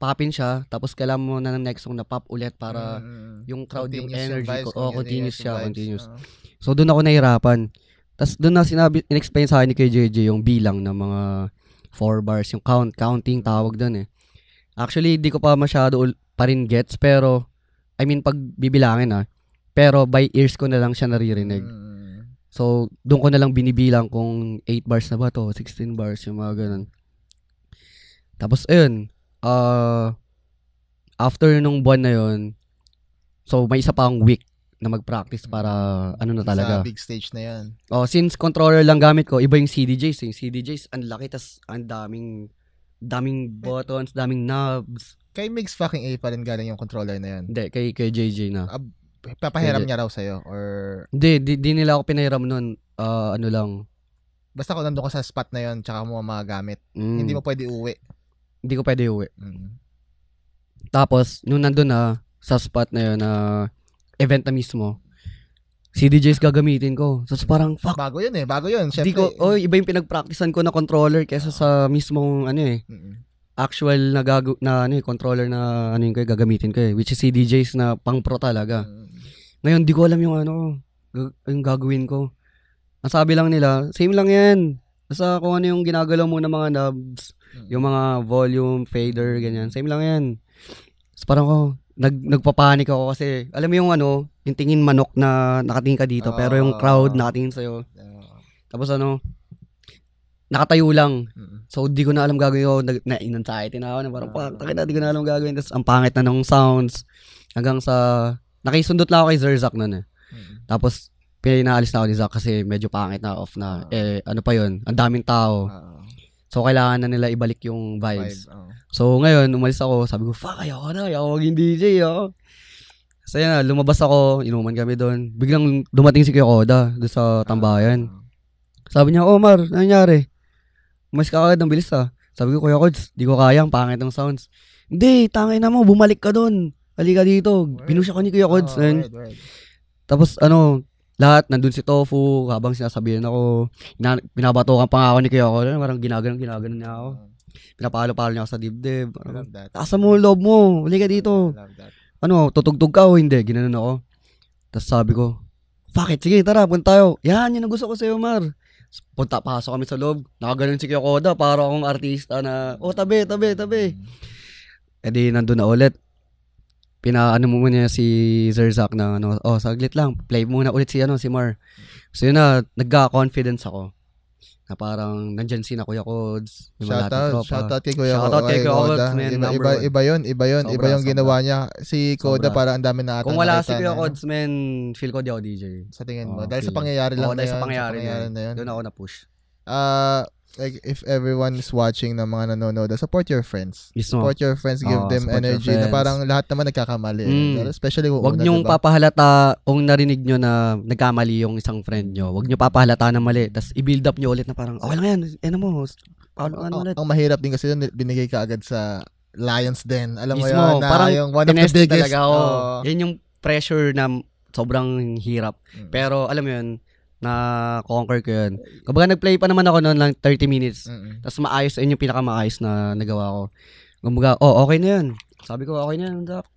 popin siya, tapos kailangan mo na ng next song na pop ulit para yung crowd, yung energy ko. Continuous siya, continuous. So, doon ako nahirapan. Tapos doon na in-explain sa akin ni KJJ yung bilang ng mga 4 bars, yung counting tawag doon Actually, di ko pa masyado pa rin gets, pero, pag bibilangin pero by ears ko na lang siya naririnig. So, doon ko na lang binibilang kung 8 bars na ba to, 16 bars, yung mga ganun. Tapos, ayun, after nung buwan na yun, so, may isa pa akong week na mag-practice para na talaga. Sa big stage na yan. Since controller lang gamit ko, iba yung CDJs. Yung CDJs, ang laki, tas ang daming buttons, daming knobs. Kay Migs fucking A pa rin galing yung controller na yan? Hindi, kay JJ na. Papahiram niya raw sa'yo? Or... Hindi nila ako pinahiram nun. Lang. Basta kung nandun ka sa spot na yun, tsaka mo magagamit. Hindi mo pwede uwi. Hindi ko pwede uwi. Tapos, nung nandun na, sa spot na yun, event na mismo, CDJs gagamitin ko. So, parang, fuck. Bago yun. Siyempre, iba yung pinag-practicean ko na controller kesa sa mismong, actual na controller na yung gagamitin ko which is CDJs na pang pro talaga. Ngayon, di ko alam yung yung gagawin ko. Ang sabi lang nila, same lang yan. Basta kung ano yung ginagalaw mo ng mga knobs, yung mga volume, fader, ganyan. Same lang yan. So, parang nagpapanik ako kasi, alam mo yung yung tingin manok na nakatingin ka dito, pero yung crowd nakatingin sa'yo. Tapos nakatayo lang. So, di ko na alam gagawin ko. Na-anxiety na ako. Parang, di ko na alam gagawin. Tapos, ang pangit na ng sounds. Hanggang sa, nakisundot lang ako kay Zerzak nun Tapos, pinaalis na ako ni Zach kasi medyo pangit na, off na. Ano pa yun? Ang daming tao. So, kailangan na nila ibalik yung vibes. So, ngayon, umalis ako. Sabi ko, fuck, ayoko maging DJ, So, yan lumabas ako. Inuman kami doon. Biglang dumating si Kuya Koda doon sa tambayan. Sabi niya, Omar, ano nangyari? Umalis ka agad ng bilis, Sabi ko, Kuya Kods, di ko kaya, ang pangit ng sounds. Hindi, tangin na mo, bumalik ka doon. Halika dito. Binusya ko ni Kuya Kods. Tapos, lahat, nandun si Tofu, habang sinasabihan ako, binabatokan pa nga ako ni Kuya Kods. Parang ginaganon niya ako. Pinapalo-palo niya ako sa dibdib. Taasan mo yung loob mo. Halika dito. Tutugtog ka o hindi? Ginanon ako. Tapos sabi ko, fuck it, sige, tara, punta tayo. Yan ang gusto ko sa'yo, Mar. Pasok kami sa loob. Nakaganon si Kuya Koda, para akong artista na, tabi. Di, nandun na ulit. Pinaano mo muna si Zerzak na, saglit lang, play muna ulit si Mar. So yun na, nagka-confidence ako. Na parang nandyan si na Kuya Kods. Shoutout kay Kuya Koda. Iba yun yung ginawa niya. Si Koda para ang dami na kung wala si Kuya Kods, feel ko di ako DJ. Sa tingin mo? Dahil sa pangyayari lang na yun. Dahil sa pangyayari na yun. Doon ako na-push. Like, if everyone is watching na mga nanonood, support your friends. Support your friends, give them energy na parang lahat naman nagkakamali. Especially wag niyong papahalata kung narinig nyo na nagkamali yung isang friend nyo. Wag niyo papahalata na mali. Tapos i-build up nyo ulit na parang, okay lang yan. Ulit. Ang mahirap din kasi yun, binigay ka agad sa Lions Den. Alam mo yun, na parang yung one of the biggest. Yan yung pressure na sobrang hirap. Pero alam mo yun, na conquer ko yun. Kumbaga nag-play pa naman ako noon lang 30 minutes. Tapos maayos, yun yung pinakamaayos na nagawa ko. Kumbaga, okay na yan. Sabi ko, okay na yan, Doc.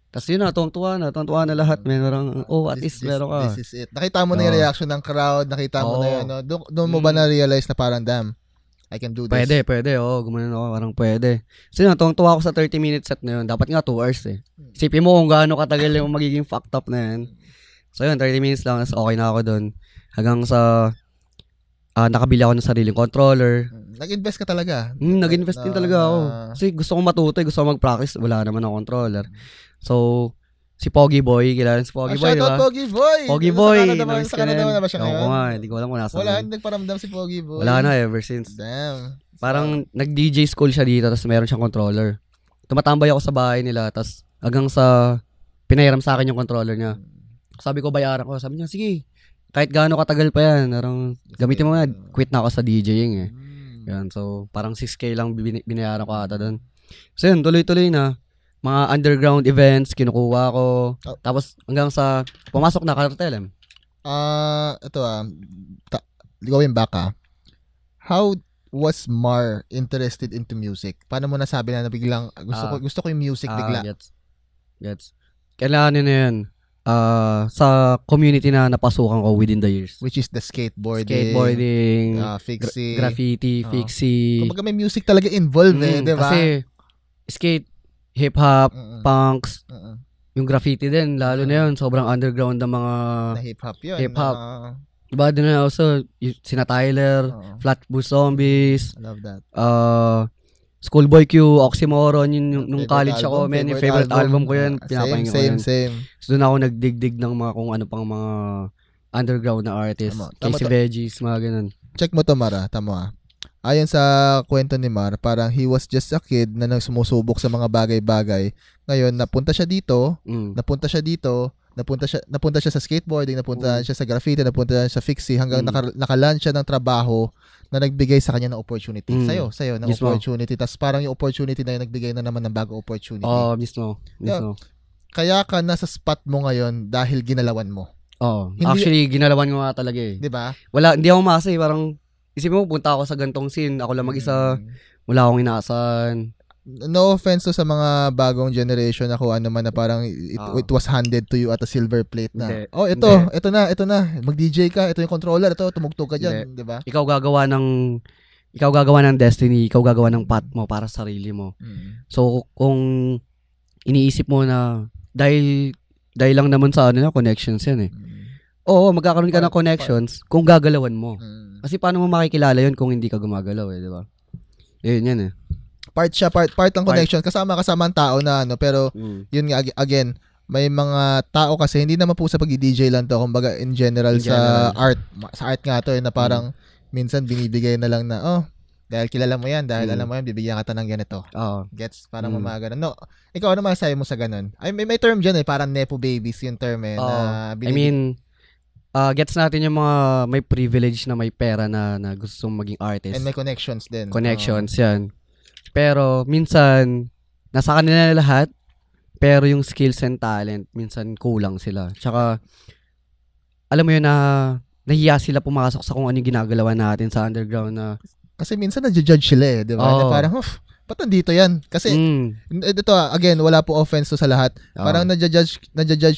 Tapos yun na, tuwang-tuwa na lahat. Meron, at least meron ka. This is it. Nakita mo na yung reaction ng crowd, nakita mo na yun. Doon mo ba na-realize na parang, damn, I can do this. Pwede. Gumanon ako, parang pwede. So yun, tuwang-tuwa ako sa 30-minute set na yun. Dapat nga 2 hours eh. Isipin mo kung gaano katagal yung magiging fucked up na yan. So yun, 30 minutes lang, okay na ako doon. Hanggang sa nakabili ako ng sariling controller. Nag-invest ka talaga? Nag-invest din talaga ako. Kasi gusto kong matuto, gusto kong mag-practice. Wala naman akong controller. So, si Pogi Boy, kilala si Pogi Boy, diba? Shoutout Pogi Boy! Pogi Boy! Sa Canada na ba siya ngayon? Oo nga, hindi ko alam kung nasa. Wala, nagparamdam si Pogi Boy. Wala na, ever since. Damn. Parang nag-DJ school siya dito, tapos meron siyang controller. Tumatambay ako sa bahay nila, tapos hanggang sa pinahiram sa akin yung controller niya. Sabi ko, bayaran ko. Sabi niya, sige, kahit gaano katagal pa yan, parang gamitin mo nga, quit na ako sa DJing eh. Yan, so parang 6K lang binayaran ko ata doon. So yun, tuloy-tuloy na. Mga underground events, kinukuha ko. Tapos hanggang sa pumasok na Cartel. Ito going back how was Mar interested into music? Paano mo nasabi na biglang gusto ko yung music bigla? Gets. Kailangan na yan. Sa community na napasukan ko within the years. Which is the skateboarding, fixie, graffiti, fixie. Kumbaga may music talaga involved di ba? Kasi skate, hip-hop, punks, yung graffiti din, lalo na yun, sobrang underground ng mga na hip-hop yun. Hip-hop. Diba din na also, sina Tyler, Flatbush Zombies, I love that. Schoolboy Q, Oxymoron, nung college ako, man, yung favorite album ko yun, pinapahinggan ko yun. Same. So doon ako nagdigdig ng mga kung ano pang mga underground na artists, Casey Veggies, mga ganun. Check mo to, Mara, tama. Ayon sa kwento ni Mar, parang he was just a kid na sumusubok sa mga bagay-bagay. Ngayon, napunta siya sa skateboarding, napunta siya sa graffiti, napunta siya sa fixie, hanggang nakaland siya ng trabaho na nagbigay sa kanya ng opportunity. Sa'yo ng opportunity. Tapos parang yung opportunity na yun, nagbigay na naman ng bagong opportunity. Mismo. Kaya ka nasa spot mo ngayon dahil ginalawan mo. Actually, ginalawan ko nga talaga eh. Diba? Hindi ako makasa eh. Parang, isipin mo, punta ako sa gantong scene. Ako lang mag-isa. Wala akong inaasahan. No offense to sa mga bagong generation na kung ano man na parang it was handed to you at a silver plate na. Ito na. Mag-DJ ka, ito yung controller, ito tumugtog ka diyan, 'di ba? Ikaw gagawa ng destiny, ikaw gagawa ng path mo para sa sarili mo. So kung iniisip mo na dahil lang naman sa connections 'yan eh. Oo, magkakaroon ka ng connections kung gagalawan mo. Kasi paano mo makikilala 'yon kung hindi ka gumagalaw eh, 'di ba? Yan eh. Part ng connection, kasama ang tao na pero yun nga, again, may mga tao kasi, hindi naman po sa pag-DJ lang to, kumbaga in general sa art nga to na parang minsan binibigay na lang na, dahil kilala mo yan, dahil alam mo yan, bibigyan ka ng ganito. Gets? Parang mga ganun. No, ikaw ano masasabi mo sa ganun? May term dyan parang nepo babies yung term gets natin yung mga may privilege na may pera na gusto maging artist. And may connections din. Yan. Pero minsan, nasa kanila na lahat, pero yung skills and talent, minsan kulang sila. Tsaka, alam mo yun na nahiya sila pumasok sa kung ano yung ginagalawan natin sa underground na. Kasi minsan na-judge sila di ba? Na parang, ba't nandito yan? Kasi, ito again, wala po offense to sa lahat. Parang na-judge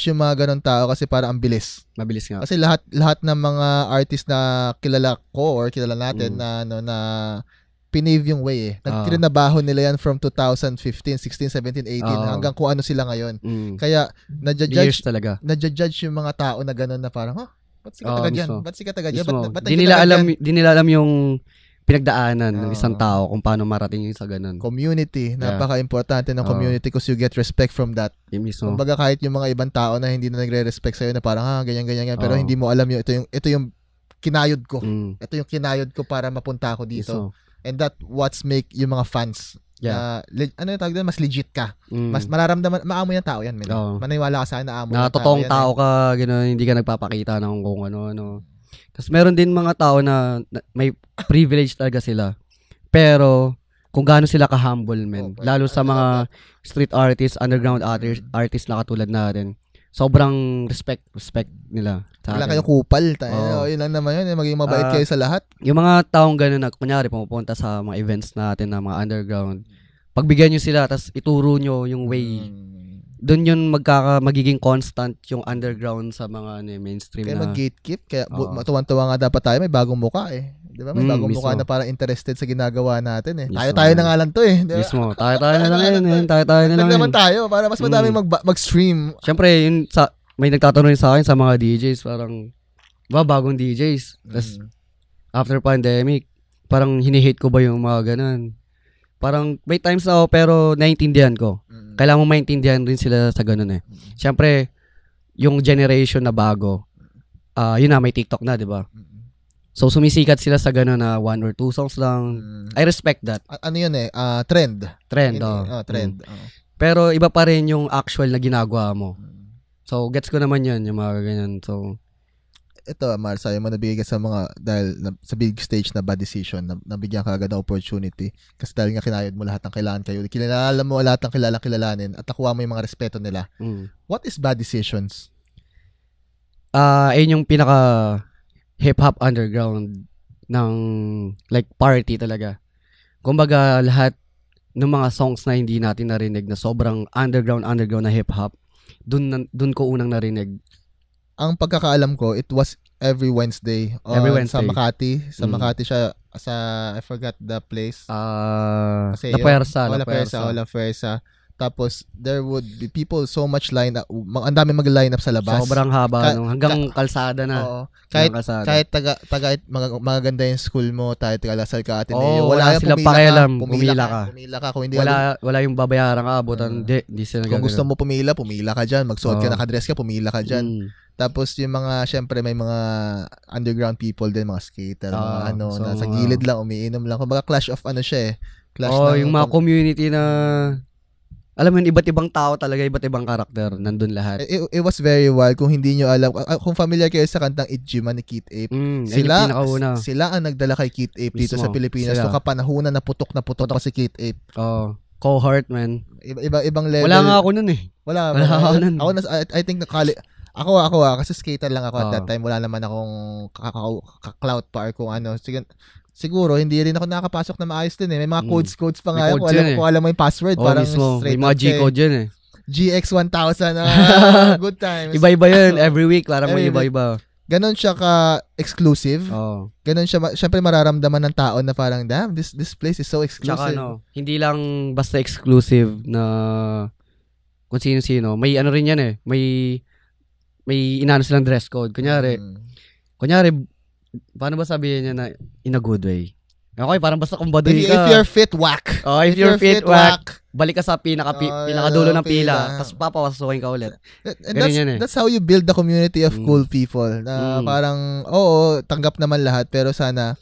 yung mga ganun tao kasi parang ang bilis. Mabilis nga. Kasi lahat ng mga artist na kilala ko or kilala natin na pinave yung way Nagtrinabaho nila yan from 2015, 16, 17, 18 hanggang kung ano sila ngayon. Kaya na-judge yung mga tao na gano'n na parang, ba't si ka taga dyan? Ba't si ka taga dyan? Di nila alam yung pinagdaanan ng isang tao kung paano marating yung sa ganun. Community. Napaka-importante ng community because you get respect from that. Kumbaga kahit yung mga ibang tao na hindi na nagre-respect sa'yo na parang ganyan. Pero hindi mo alam yung ito yung kinayod ko. Ito yung kinayod ko para mapunta ako dito. And that what's make yung mga fans ano yung tawag doon? Mas legit ka. Mas mararamdaman, maamo yung tao yan. Maniwala ka sa akin na amo yung tao yan. Totoong tao ka, gano'n, hindi ka nagpapakita ng kung ano. Tapos meron din mga tao na may privilege talaga sila. Pero kung gaano sila ka-humble, men. Lalo sa mga street artists, underground artists na katulad natin. Sobrang respect nila. Wala kayong kupal. Yun lang naman yun. Maging mabait kayo sa lahat. Yung mga taong gano'n na, kunyari, pumupunta sa mga events natin na mga underground, pagbigyan nyo sila, tapos ituro nyo yung way doon yun magiging constant yung underground sa mga mainstream Kaya na. mag-gatekeep. Kaya Oo. tuwan-tuwa nga dapat tayo. May bagong muka eh. Di ba? May bagong mismo. muka na parang interested sa ginagawa natin eh. Mismo. Tayo na nga lang to eh. Di ba? Mismo. Tayo na lang yun. Tayo na lang Naman yun. tayo para mas madaming mag-stream. Siyempre, yun may nagtatanong sa akin sa mga DJs, parang, bagong DJs. Tapos, after pandemic, parang hinihate ko ba yung mga ganun. Parang, may times na ako, pero naiintindihan ko. Kailangan mo maintindihan rin sila sa ganun eh. Siyempre, yung generation na bago, yun na, may TikTok na, di ba? So, sumisikat sila sa ganun na 1 or 2 songs lang. I respect that. Ano yun eh? Trend. Trend, Trend. Pero iba pa rin yung actual na ginagawa mo. So, gets ko naman yun, yung mga ganyan. So, ito, Mar, sa'yo mo nabigay ka sa mga, dahil sa big stage na bad decision, nabigyan ka agad ng opportunity. Kasi dahil nga kinayod mo lahat ng kailangan kayo. Kilala mo lahat ng kilalanin at nakuha mo yung mga respeto nila. What is bad decisions? Ayun yung pinaka hip-hop underground ng like party talaga. Kumbaga lahat ng mga songs na hindi natin narinig na sobrang underground na hip-hop, dun ko unang narinig. Ang pagkakaalam ko, it was every Wednesday. Every Wednesday. Sa Makati. Sa Makati siya, I forgot the place. La Puersa. La Puersa. Tapos, there would be people so much line up. Ang dami mag-line up sa labas. Sobrang haba. Hanggang kalsada na. Oo. Kahit magaganda yung school mo, tayo taga-Lasal ka, Ateneo. Wala silang pakialam. Pumila ka. Kung hindi wala yung babayaran ka. Butan, hindi sila kung gusto mo pumila ka dyan. Magsuot ka, nakadress ka, pumila ka dyan. Tapos yung mga, syempre may mga underground people din, mga skater, mga nasa gilid lang, umiinom lang. Kumbaga clash of siya eh. Yung mga community na, alam mo yun, iba't ibang tao talaga, iba't ibang karakter, nandun lahat. It was very wild. Kung hindi nyo alam, kung familiar kayo sa kantang Itjima ni Keith Ape, sila ang nagdala kay Keith Ape dito sa Pilipinas. So kapanahunan na putok pa si Keith Ape. Cohort, man. Ibang level. Wala nga ako nun eh. Wala ako nun. I think ako kasi skater lang ako at that time. Wala naman akong clout pa or kung ano. Siguro, hindi rin ako nakapasok na maayos din eh. May mga codes pa nga. Kung alam mo yung password, parang mismo. straight may mga G-code yun eh. GX1000, good times. Iba-iba yun. Every week, parang may iba-iba. Ganon siya ka-exclusive. Ganon siya, syempre mararamdaman ng tao na parang, damn, this place is so exclusive. Tsaka hindi lang basta exclusive na kung sino-sino. May ano rin yan eh. May inano silang dress code. Kunyari, paano ba sabihin niya na in a good way? Okay, parang basta kung baduy ka. If you're fit, whack. If you're fit, whack. Balik ka sa pinakadulo ng pila. Tapos papapasukin ka ulit. That's how you build the community of cool people. Na parang, tanggap naman lahat. Pero sana,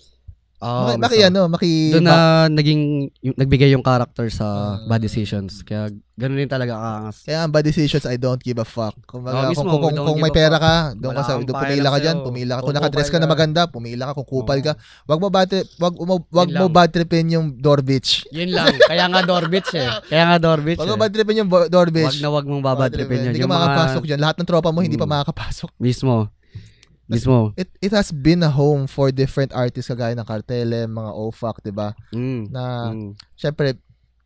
doon na nagbigay yung character sa bad decisions. Kaya ganun din talaga kaangas. Kaya ang bad decisions, I don't give a fuck. Kung may pera ka, doon pumila ka dyan, pumila ka. Kung nakadress ka na maganda, pumila ka. Kung kupal ka, wag mo bad tripin yung door bitch. Yun lang. Kaya nga door bitch eh. Wag mo bad tripin yung door bitch. Wag mong babad tripin yun. Hindi ka makakapasok dyan. Lahat ng tropa mo hindi pa makakapasok. Mismo. It has been a home for different artists kagaya ng Cartele, mga OFAC, 'di ba? Syempre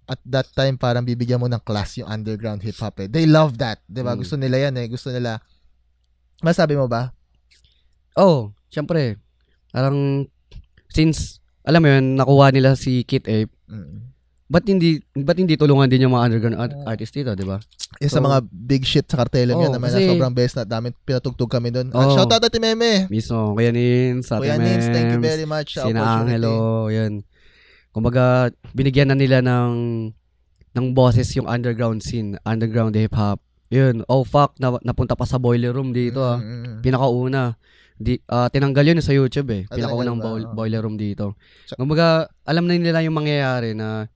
at that time parang bibigyan mo ng class yung underground hip hop eh. They love that, 'di ba? Gusto nila 'yan eh. Gusto nila. Masabi mo ba? Syempre. Parang since alam mo 'yun, nakuha nila si Keith Ape. Ba't hindi tulungan din yung mga underground artist dito, 'di ba? Sa mga big shit sa Cartele yun naman na sobrang best na dami pinatugtog kami doon. Shout out Ate Meme. Mismo, Kuya Nins, Ate Mems. Thank you very much sa Sina opportunity. Angelo, yun. Kumbaga, binigyan na nila ng boses yung underground scene, underground hip hop. Yun, napunta pa sa boiler room dito Pinakauna. Tinanggal yun sa YouTube eh. Pinakaunang boiler room dito. Kumbaga, alam na nila yung mangyayari na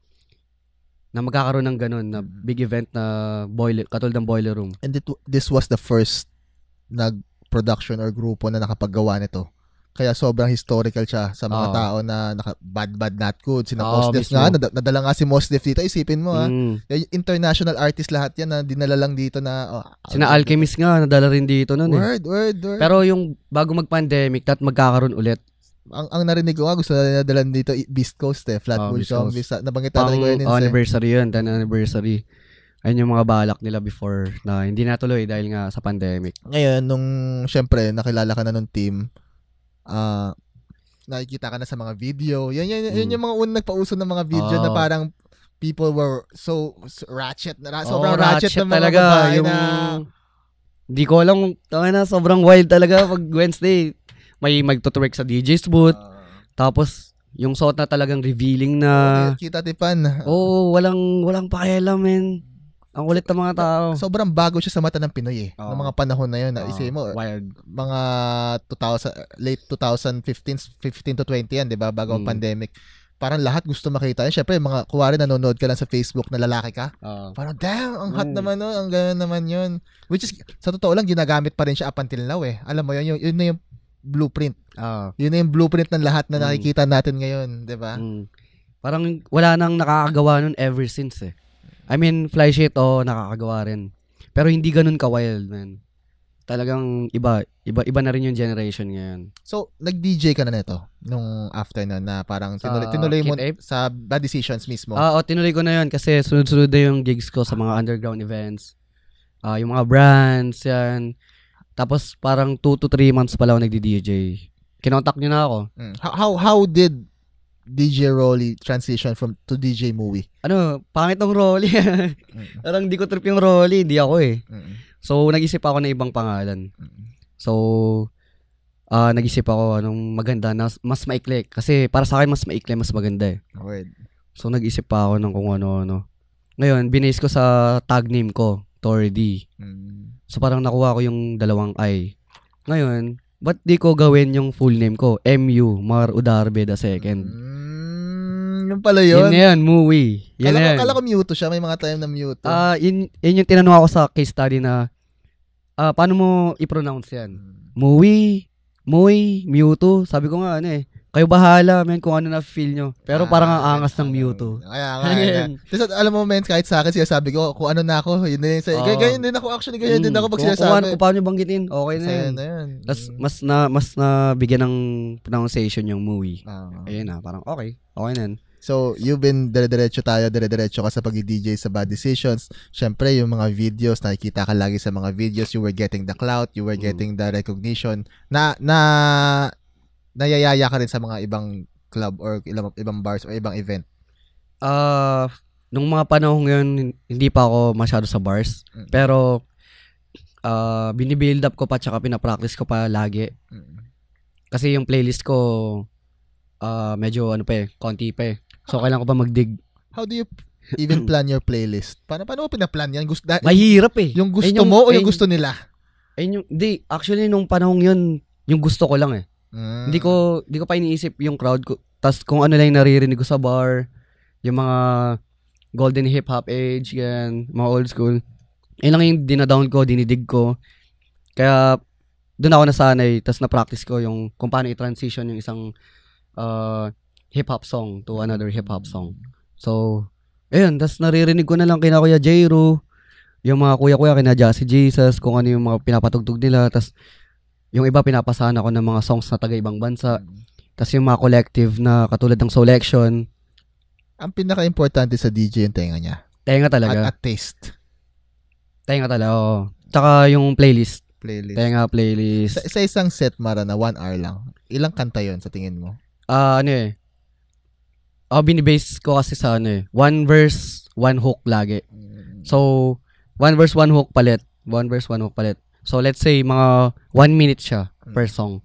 magkakaroon ng ganun na big event na katulad ng boiler room. And this was the first production or grupo na nakapaggawa nito. Kaya sobrang historical siya sa mga tao na bad not good. Sina Mosdef nga, nadala nga si Mosdef dito. Isipin mo international artist lahat yan na dinala lang dito na Sina Alchemist nga, nadala rin dito nun word. Pero yung bago mag-pandemic, magkakaroon ulit. Ang narinig ko gusto na dalan dito Beast Coast Flatbush Zombies. Nabanggit natin ko yun. Anniversary yun, 10th anniversary. Ayun yung mga balak nila before na hindi natuloy dahil nga sa pandemic. Ngayon, nung syempre, nakilala ka na nung team, nakikita ka na sa mga video. Yan yung mga unang nagpauso ng mga video na parang people were so ratchet. Sobrang ratchet ng mga talaga, babae yung... na... Di ko alam, sobrang wild talaga pag Wednesday. May magtutwerk sa DJ's booth. Tapos, yung suot na talagang revealing na... Kita tipan. Walang pakialam, men. Ang kulit ng mga tao. Sobrang bago siya sa mata ng Pinoy Noong mga panahon na yun. Isipin mo, wild. Mga 2000, late 2015 to 20 yan, di ba? Bago ang pandemic. Parang lahat gusto makita yan. Syempre, mga kuwari nanonood ka lang sa Facebook na lalaki ka. Parang, damn, ang hot naman nun. Ang gano'n naman yun. Which is, sa totoo lang, ginagamit pa rin siya up until now Alam mo yun, yun na yung blueprint. Yun na yung blueprint ng lahat na nakikita natin ngayon, di ba? Parang wala nang nakakagawa nun ever since I mean, fly shit, nakakagawa rin. Pero hindi ganun ka-wild, man. Talagang iba na rin yung generation ngayon. So, nag-DJ ka na nito nung after na parang tinuloy mo sa Bad Decisions mismo? Tinuloy ko na yun kasi sunod-sunod na yung gigs ko sa mga underground events. Yung mga brands, yan. Tapos parang 2 to 3 months pala ako nagdi-DJ. Kinontak nyo na ako. How did DJ Rolly transition to DJ Movie? Pangit ng Rolly. Parang di ko trip yung Rolly, di ako So, nag-isip ako ng ibang pangalan. So, nag-isip ako anong maganda na mas maikli. Kasi para sa akin, mas maikli, mas maganda Word. So, nag-isip pa ako ng kung ano-ano. Ngayon, binase ko sa tag name ko, Tory D. So, parang nakuha ko yung dalawang I. Ngayon, ba't di ko gawin yung full name ko? M.U. Mar Udarbe II. Yun pala yun. Yun na yan, Mui. Kala ko Mewtwo siya. May mga time na Mewtwo. Yun yung tinanong ako sa case study na paano mo i-pronounce yan? Mui, Mewtwo. Sabi ko nga kayo bahala, men, kung ano na feel nyo. Pero parang ang angas ng Mewtwo. Kaya nga. Tapos alam mo, men, kahit sa akin, sabi ko, kung ano na ako, yun na yun. Ganyan din ako, actually, ganyan din ako pag sinasabi. Kung paano nyo banggitin, okay na yun. Tapos mas na bigyan ng pronunciation yung Mui. Ayun na, parang okay na yun. So, you've been dire-diretso ka sa pag-DJ sa Bad Decisions. Syempre, yung mga videos, nakikita ka lagi sa mga videos, you were getting the clout, you were getting the recognition, nayayaya ka rin sa mga ibang club or ibang bars or ibang event? Nung mga panahon ngayon, hindi pa ako masyado sa bars. Pero, binibuild up ko pa tsaka pinapractice ko pa lagi. Kasi yung playlist ko, medyo konti pa So, kailangan ko pa magdig. How do you even plan your playlist? Paano mo pinaplan yan? Mahirap Yung gusto mo o yung gusto nila? Actually, nung panahon yun, yung gusto ko lang Hindi ko pa iniisip yung crowd ko. Tas kung ano lang yung naririnig ko sa bar, yung mga golden hip hop age, yan, mga old school. Yun lang yung dinadownload ko, dinidig ko. Kaya doon ako nasanay, tas na-practice ko yung kung paano i-transition yung isang hip hop song to another hip hop song. So, ayun, tas naririnig ko na lang kina Kuya Jayro, yung mga kuya-kuya kina Jassy Jesus, kung ano yung mga pinapatugtog nila, tas yung iba pinapasahan ako ng mga songs na taga-ibang bansa. Tapos yung mga collective na katulad ng Selection. Ang pinaka-importante sa DJ yung tenga niya. Tenga talaga. At taste. Tenga talaga, oo. Tsaka yung playlist. Tenga, playlist. Sa isang set, Mara, na 1 hour lang, ilang kanta yon sa tingin mo? Binibase ko kasi sa 1 verse, 1 hook lagi. So, 1 verse, 1 hook palit. 1 verse, 1 hook palit. So, let's say, mga 1 minute siya per song.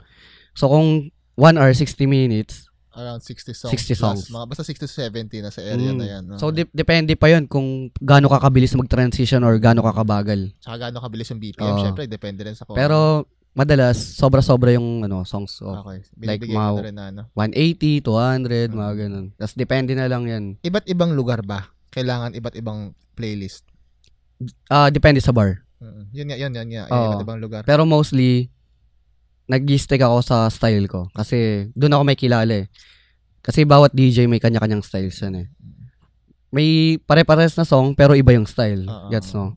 So, kung 1 hour, 60 minutes. Around 60 songs. 60 songs. Basta 60 to 70 na sa area na yan. No? So, depende pa yun kung gaano kakabilis mag-transition or gaano kakabagal. Tsaka gaano kabilis yung BPM. Siyempre, depende rin sa kung. Pero, madalas, sobra-sobra yung songs. Okay. Like, mga rin na, 180, 200, mga ganun. Tapos, depende na lang yan. Iba't ibang lugar ba? Kailangan iba't ibang playlist? Depende sa bar. Yun nga. Iba't ibang lugar. Pero mostly, nag-stick ako sa style ko. Kasi, doon ako may kilala Kasi bawat DJ may kanya-kanyang styles yan May pare-pares na song, pero iba yung style. Gets no?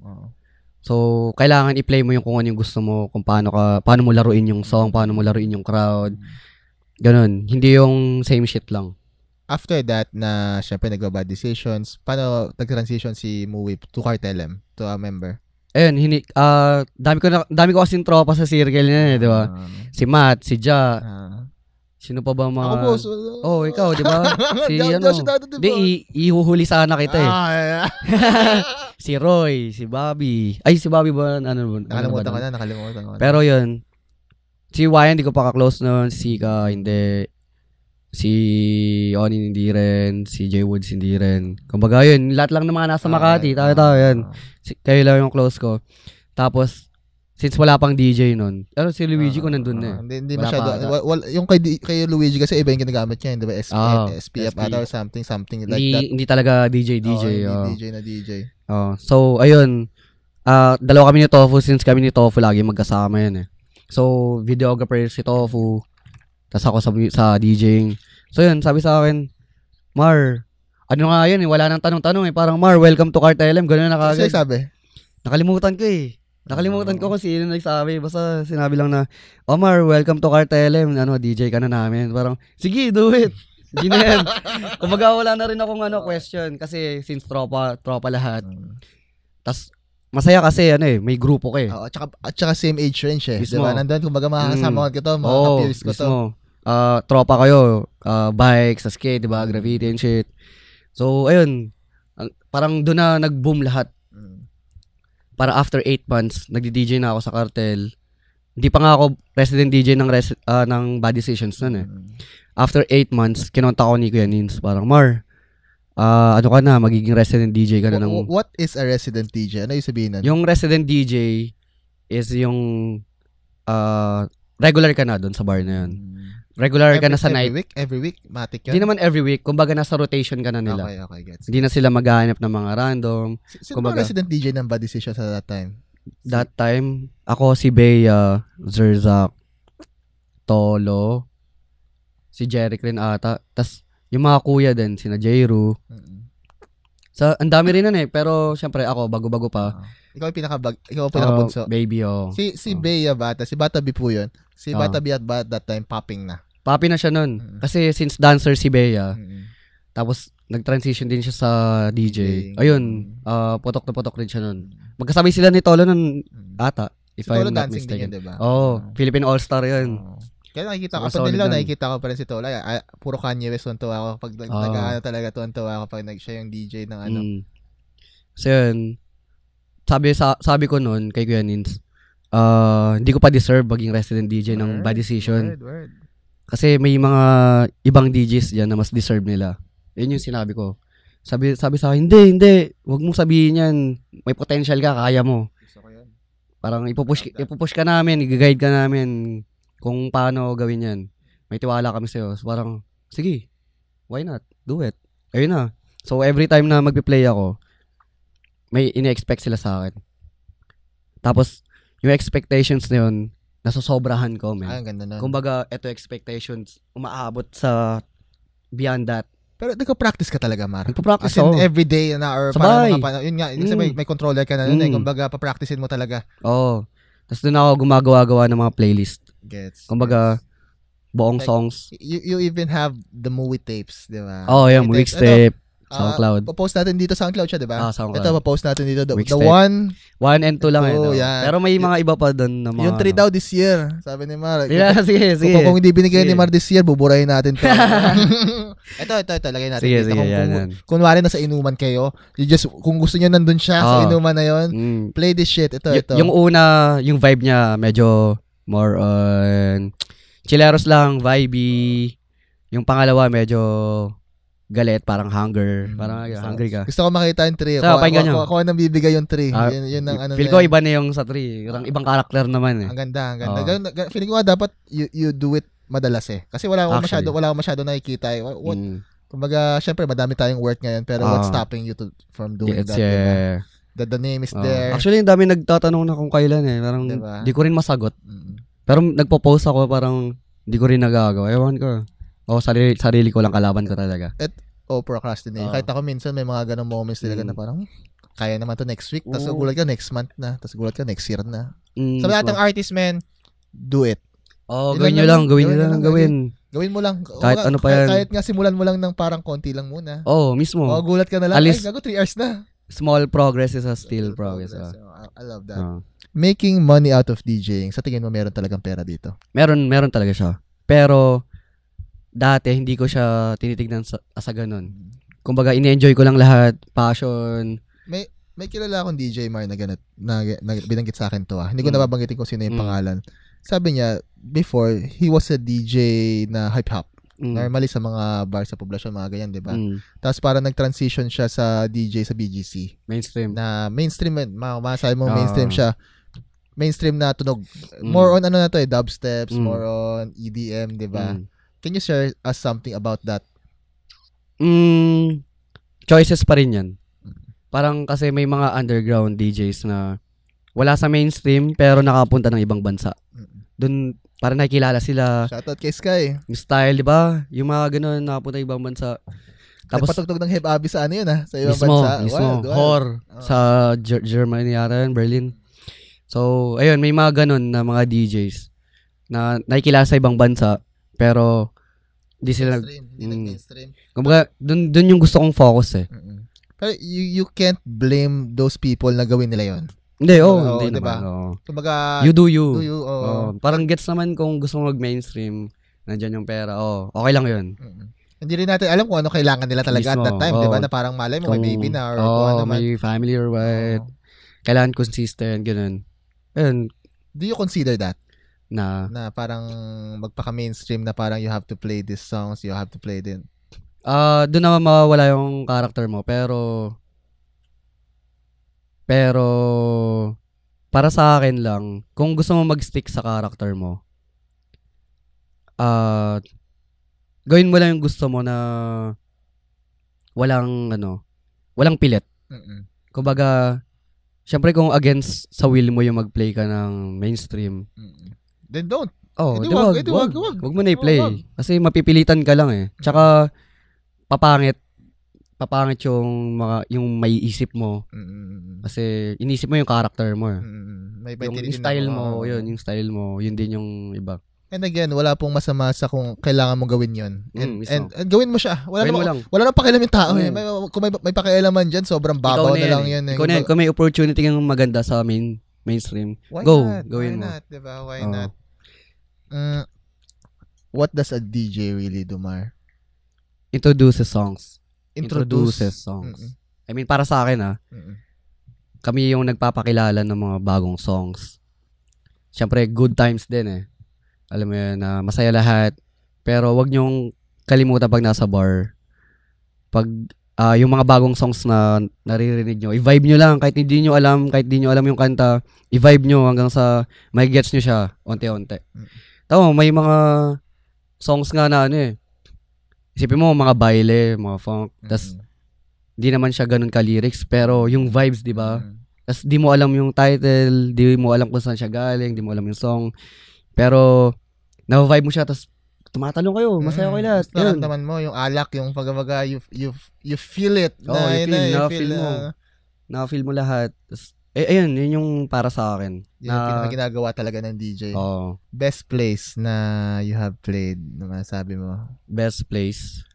So, kailangan i-play mo yung kung ano yung gusto mo, kung paano mo laruin yung song, paano mo laruin yung crowd. Ganun. Hindi yung same shit lang. after that na syempre nagba-bad decisions, paano nag-transition si Muwi to Cartel M, to a member? Ayun, dami ko kasing tropa sa circle niya, di ba? Si Matt, si Ja, sino pa ba mga... Ako, boss. Ikaw, di ba? Si Diba? Di, ihuhuli sana kita eh. Yeah. Si Roy, si Bobby. Ay, si Bobby ba? Nakalimutan ko na. Pero yun, si Ryan, hindi ko pa ka-close nun. Si Sika, hindi. Si Onin, hindi rin. Si J Woods, hindi rin. Kumbaga yun, lahat lang ng mga nasa Makati. Tayo, yan. Kayo lang yung close ko. Tapos, since wala pang DJ nun. Pero si Luigi ko nandun na eh. Hindi masyado. Yung kay Luigi kasi iba yung ginagamit niya, di ba? SPF ata or something like that. Hindi talaga DJ. Hindi DJ na DJ. So, ayun. Dalawa kami ni Tofu since kami ni Tofu lagi magkasama yan eh. So, videographer si Tofu. Tapos ako sa DJing. So, yun. Sabi sa akin, Mar, ano nga yun eh. Wala nang tanong-tanong eh. Parang, Mar, welcome to Cartel M. Ganun na kagad. Kasi sabi? Nakalimutan ko eh. Nakalimutan ko kung sino nagsabi. Basta sinabi lang na, Omar, welcome to Cartel M. DJ ka na namin. Parang, sige, do it. Hindi na yan. Kumbaga, wala na rin akong question. Kasi since tropa lahat. Tas masaya kasi may grupo ka eh. At saka same age range eh. Mismo. Diba? Nandun, kumbaga makakasama ko to, mga ka-peers ko to. Tropa kayo. Bike, sa skate, diba? Graffiti and shit. So, ayun. Parang doon na nag-boom lahat. Para after 8 months, nagdi-DJ na ako sa Cartel. Hindi pa nga ako resident DJ ng Bad Decisions nun eh. After 8 months, kinonta ko ni Kuya Nins. Parang, Mar, ano ka na, magiging resident DJ ka na ng... What is a resident DJ? Ano yung sabihin nun? Yung resident DJ is yung regular ka na doon sa bar na yun. Regular ka na sa night. Every week? Matic yun? Hindi naman every week. Kumbaga nasa rotation ka na nila. Okay, gets. Hindi na sila maghahanap ng mga random. Sino ba resident DJ ng Bad Decisions at that time? That time, ako si Bea, Zerzak, Tolo, si Jeric rin ata. Tas yung mga kuya din, sina Jairu. Ang dami rin nun eh. Pero syempre ako, bago-bago pa. Ikaw yung pinakabunso. Baby, Si Bea Bata, si Bata B po yun. Si Bata B at that time, popping na. Popping na siya nun. Kasi since dancer si Bea, tapos nag-transition din siya sa DJ. Ayun, putok na putok rin siya nun. Magkasabay sila ni Tolo nun ata, if I'm not mistaken. Diba? Philippine All-Star yun. Kaya nakikita ko, kapag nila nakikita ko pa rin si Tolo. Puro Kanye West tuwa ako. Pag nag-ano talaga tuwa ako pag siya yung DJ ng ano. So yun, sabi ko noon kay Kuya Nins, hindi ko pa deserve maging resident DJ ng Bad Decision. Word. Kasi may mga ibang DJs diyan na mas deserve nila. Yun yung sinabi ko. Sabi sa akin, hindi, wag mong sabihin yan. May potential ka, kaya mo. Parang ipupush ka namin, i-guide ka namin kung paano gawin yan. May tiwala kami sa'yo. So parang, sige, why not? Do it. Ayun na. So every time na magpi-play ako, may ine-expect sila sa akin. Tapos, yung expectations na yun, nasosobrahan ko, man. Ang ganda nun. Kumbaga, eto expectations, umaabot sa beyond that. Pero nagka-practice ka talaga, Mar. Nagpa-practice ako. As in, everyday na or sabay. Yun nga, may controller ka na nun eh. Kumbaga, papracticein mo talaga. Oo. Tapos doon ako gumagawa-gawa ng mga playlist. Gets. Kumbaga, buong songs. You even have the movie tapes, di ba? Yung mixtape. SoundCloud. Post natin dito SoundCloud siya, di ba? SoundCloud. Ito, post natin dito. The Mixtape. 1 and 2 lang yan. Pero may mga iba pa doon na mga... Yung 3 daw this year, sabi ni Mar. Sige. Kung hindi binigay ni Mar this year, buburahin natin to. ito, lagay natin dito. Yan. Kunwari nasa inuman kayo, kung gusto niyo nandun siya sa inuman na yon, play this shit. Ito. Yung una, yung vibe niya, medyo more on chileros lang, vibey. Yung pangalawa, medyo galit, parang hunger. Parang hungry ka. Gusto ko makita yung 3. Ako nang bibigay yung 3. Yun ang ano. Feel ko iba na yung sa 3. Ibang karakter naman eh. Ang ganda. Feeling ko nga dapat you do it madalas eh. Kasi wala akong masyado nakikita eh. Kumbaga, syempre madami tayong work ngayon pero what's stopping you from doing that? Yeah. The name is there. Actually, yung dami nagtatanong na kung kailan eh. Parang di ko rin masagot. Pero nagpo-post ako parang di ko rin nagagawa. Ewan ko. Sarili ko lang kalaban ko talaga. Procrastinate. Kahit ako minsan may mga ganong moments talaga na parang kaya naman to next week. Tapos gulat ka next month na. Tapos gulat ka next year na. Sa lahat ng artist, man, do it. Oh, Yun gawin nyo lang. Gawin mo lang. Kahit ano pa yan. Kahit nga simulan mo lang ng parang konti lang muna. Oh, mismo. Gulat ka na lang. At least, gago 3 hours na. small progress is a still progress. I love that. Making money out of DJing. Sa tingin mo meron talagang pera dito? Meron talaga siya. Pero, dati, hindi ko siya tinitignan sa ganun. Kumbaga, ini-enjoy ko lang lahat. Passion. May kilala akong DJ Mar na ganit, na binanggit sa akin to. Hindi ko nababanggitin kung sino yung pangalan. Sabi niya, before, he was a DJ na hip-hop. Normally sa mga bar sa poblasyon, mga ganyan, di ba? Tapos parang nag-transition siya sa DJ sa BGC. Mainstream. Na mainstream, masabi mo mainstream siya. Mainstream na tunog. More on ano na to dubsteps, more on EDM, di ba? Can you share us something about that? Choices pa rin yan. Parang kasi may mga underground DJs na wala sa mainstream pero nakapunta ng ibang bansa. Doon parang nakikilala sila. Shoutout kay Sky. Yung style, di ba? Yung mga ganun, nakapunta ng ibang bansa. Tapos nagpatugtog ng hip abi sa ano yun sa ibang bansa. Mismo. Hor. Sa Germany yata yun, Berlin. So, ayun, may mga ganun na mga DJs na nakikilala sa ibang bansa pero di sila mainstream. Kumbaga, dun yung gusto kong focus eh. Pero you can't blame those people na gawin nila yon. Hindi, hindi diba? naman. Kumbaga, you do you. Parang gets naman kung gusto mo mag-mainstream, nandyan yung pera. Okay lang yun. Hindi rin natin alam kung ano kailangan nila talaga at that time, di ba? Na parang malay mo, may baby na or kung ano man. May family or what. Kailangan consistent, ganun. Ayun. Do you consider that? Na parang magpaka-mainstream na parang you have to play these songs, you have to play din. Doon naman mawawala yung character mo, pero para sa akin lang, kung gusto mo mag-stick sa character mo, gawin mo lang yung gusto mo na walang pilit. Kumbaga, syempre kung against sa will mo yung mag-play ka ng mainstream, then don't. Wag mo na i-play. Kasi mapipilitan ka lang eh. Tsaka, papangit yung may isip mo. Kasi inisip mo yung character mo. Yung style mo, yung style mo, yun din yung iba. And again, wala pong masama sa kung kailangan mong gawin yun. And gawin mo siya. Wala nang pakialam yung tao. Kung may pakialaman dyan, sobrang babaw na lang yun. Kung may opportunity kang maganda sa mainstream, gawin mo. Why not? Diba? Why not? What does a DJ really do, Mar? Introduces songs. I mean, para sa akin kami yung nagpapakilala ng mga bagong songs. Siyempre, good times din eh. Alam mo yun, na masaya lahat. Pero wag niyong kalimutan pag nasa bar. Pag yung mga bagong songs na naririnig nyo, i-vibe nyo lang. Kahit di nyo alam yung kanta, i-vibe nyo hanggang sa may gets nyo siya, onte-onte. Tama, may mga songs nga na isipin mo, mga baile, mga funk, tas di naman siya ganun ka-lyrics, pero yung vibes, di ba? Tas di mo alam yung title, di mo alam kung saan siya galing, di mo alam yung song, pero na-vibe mo siya, tas tumatalong kayo, masaya kayo lahat. Naramdaman mo yung alak, yung pagbabaga, you feel it. Na-feel mo lahat. Tas, ayun, yun yung para sa akin. Yung ginagawa talaga ng DJ. Best place na you have played, masabi mo? Best place,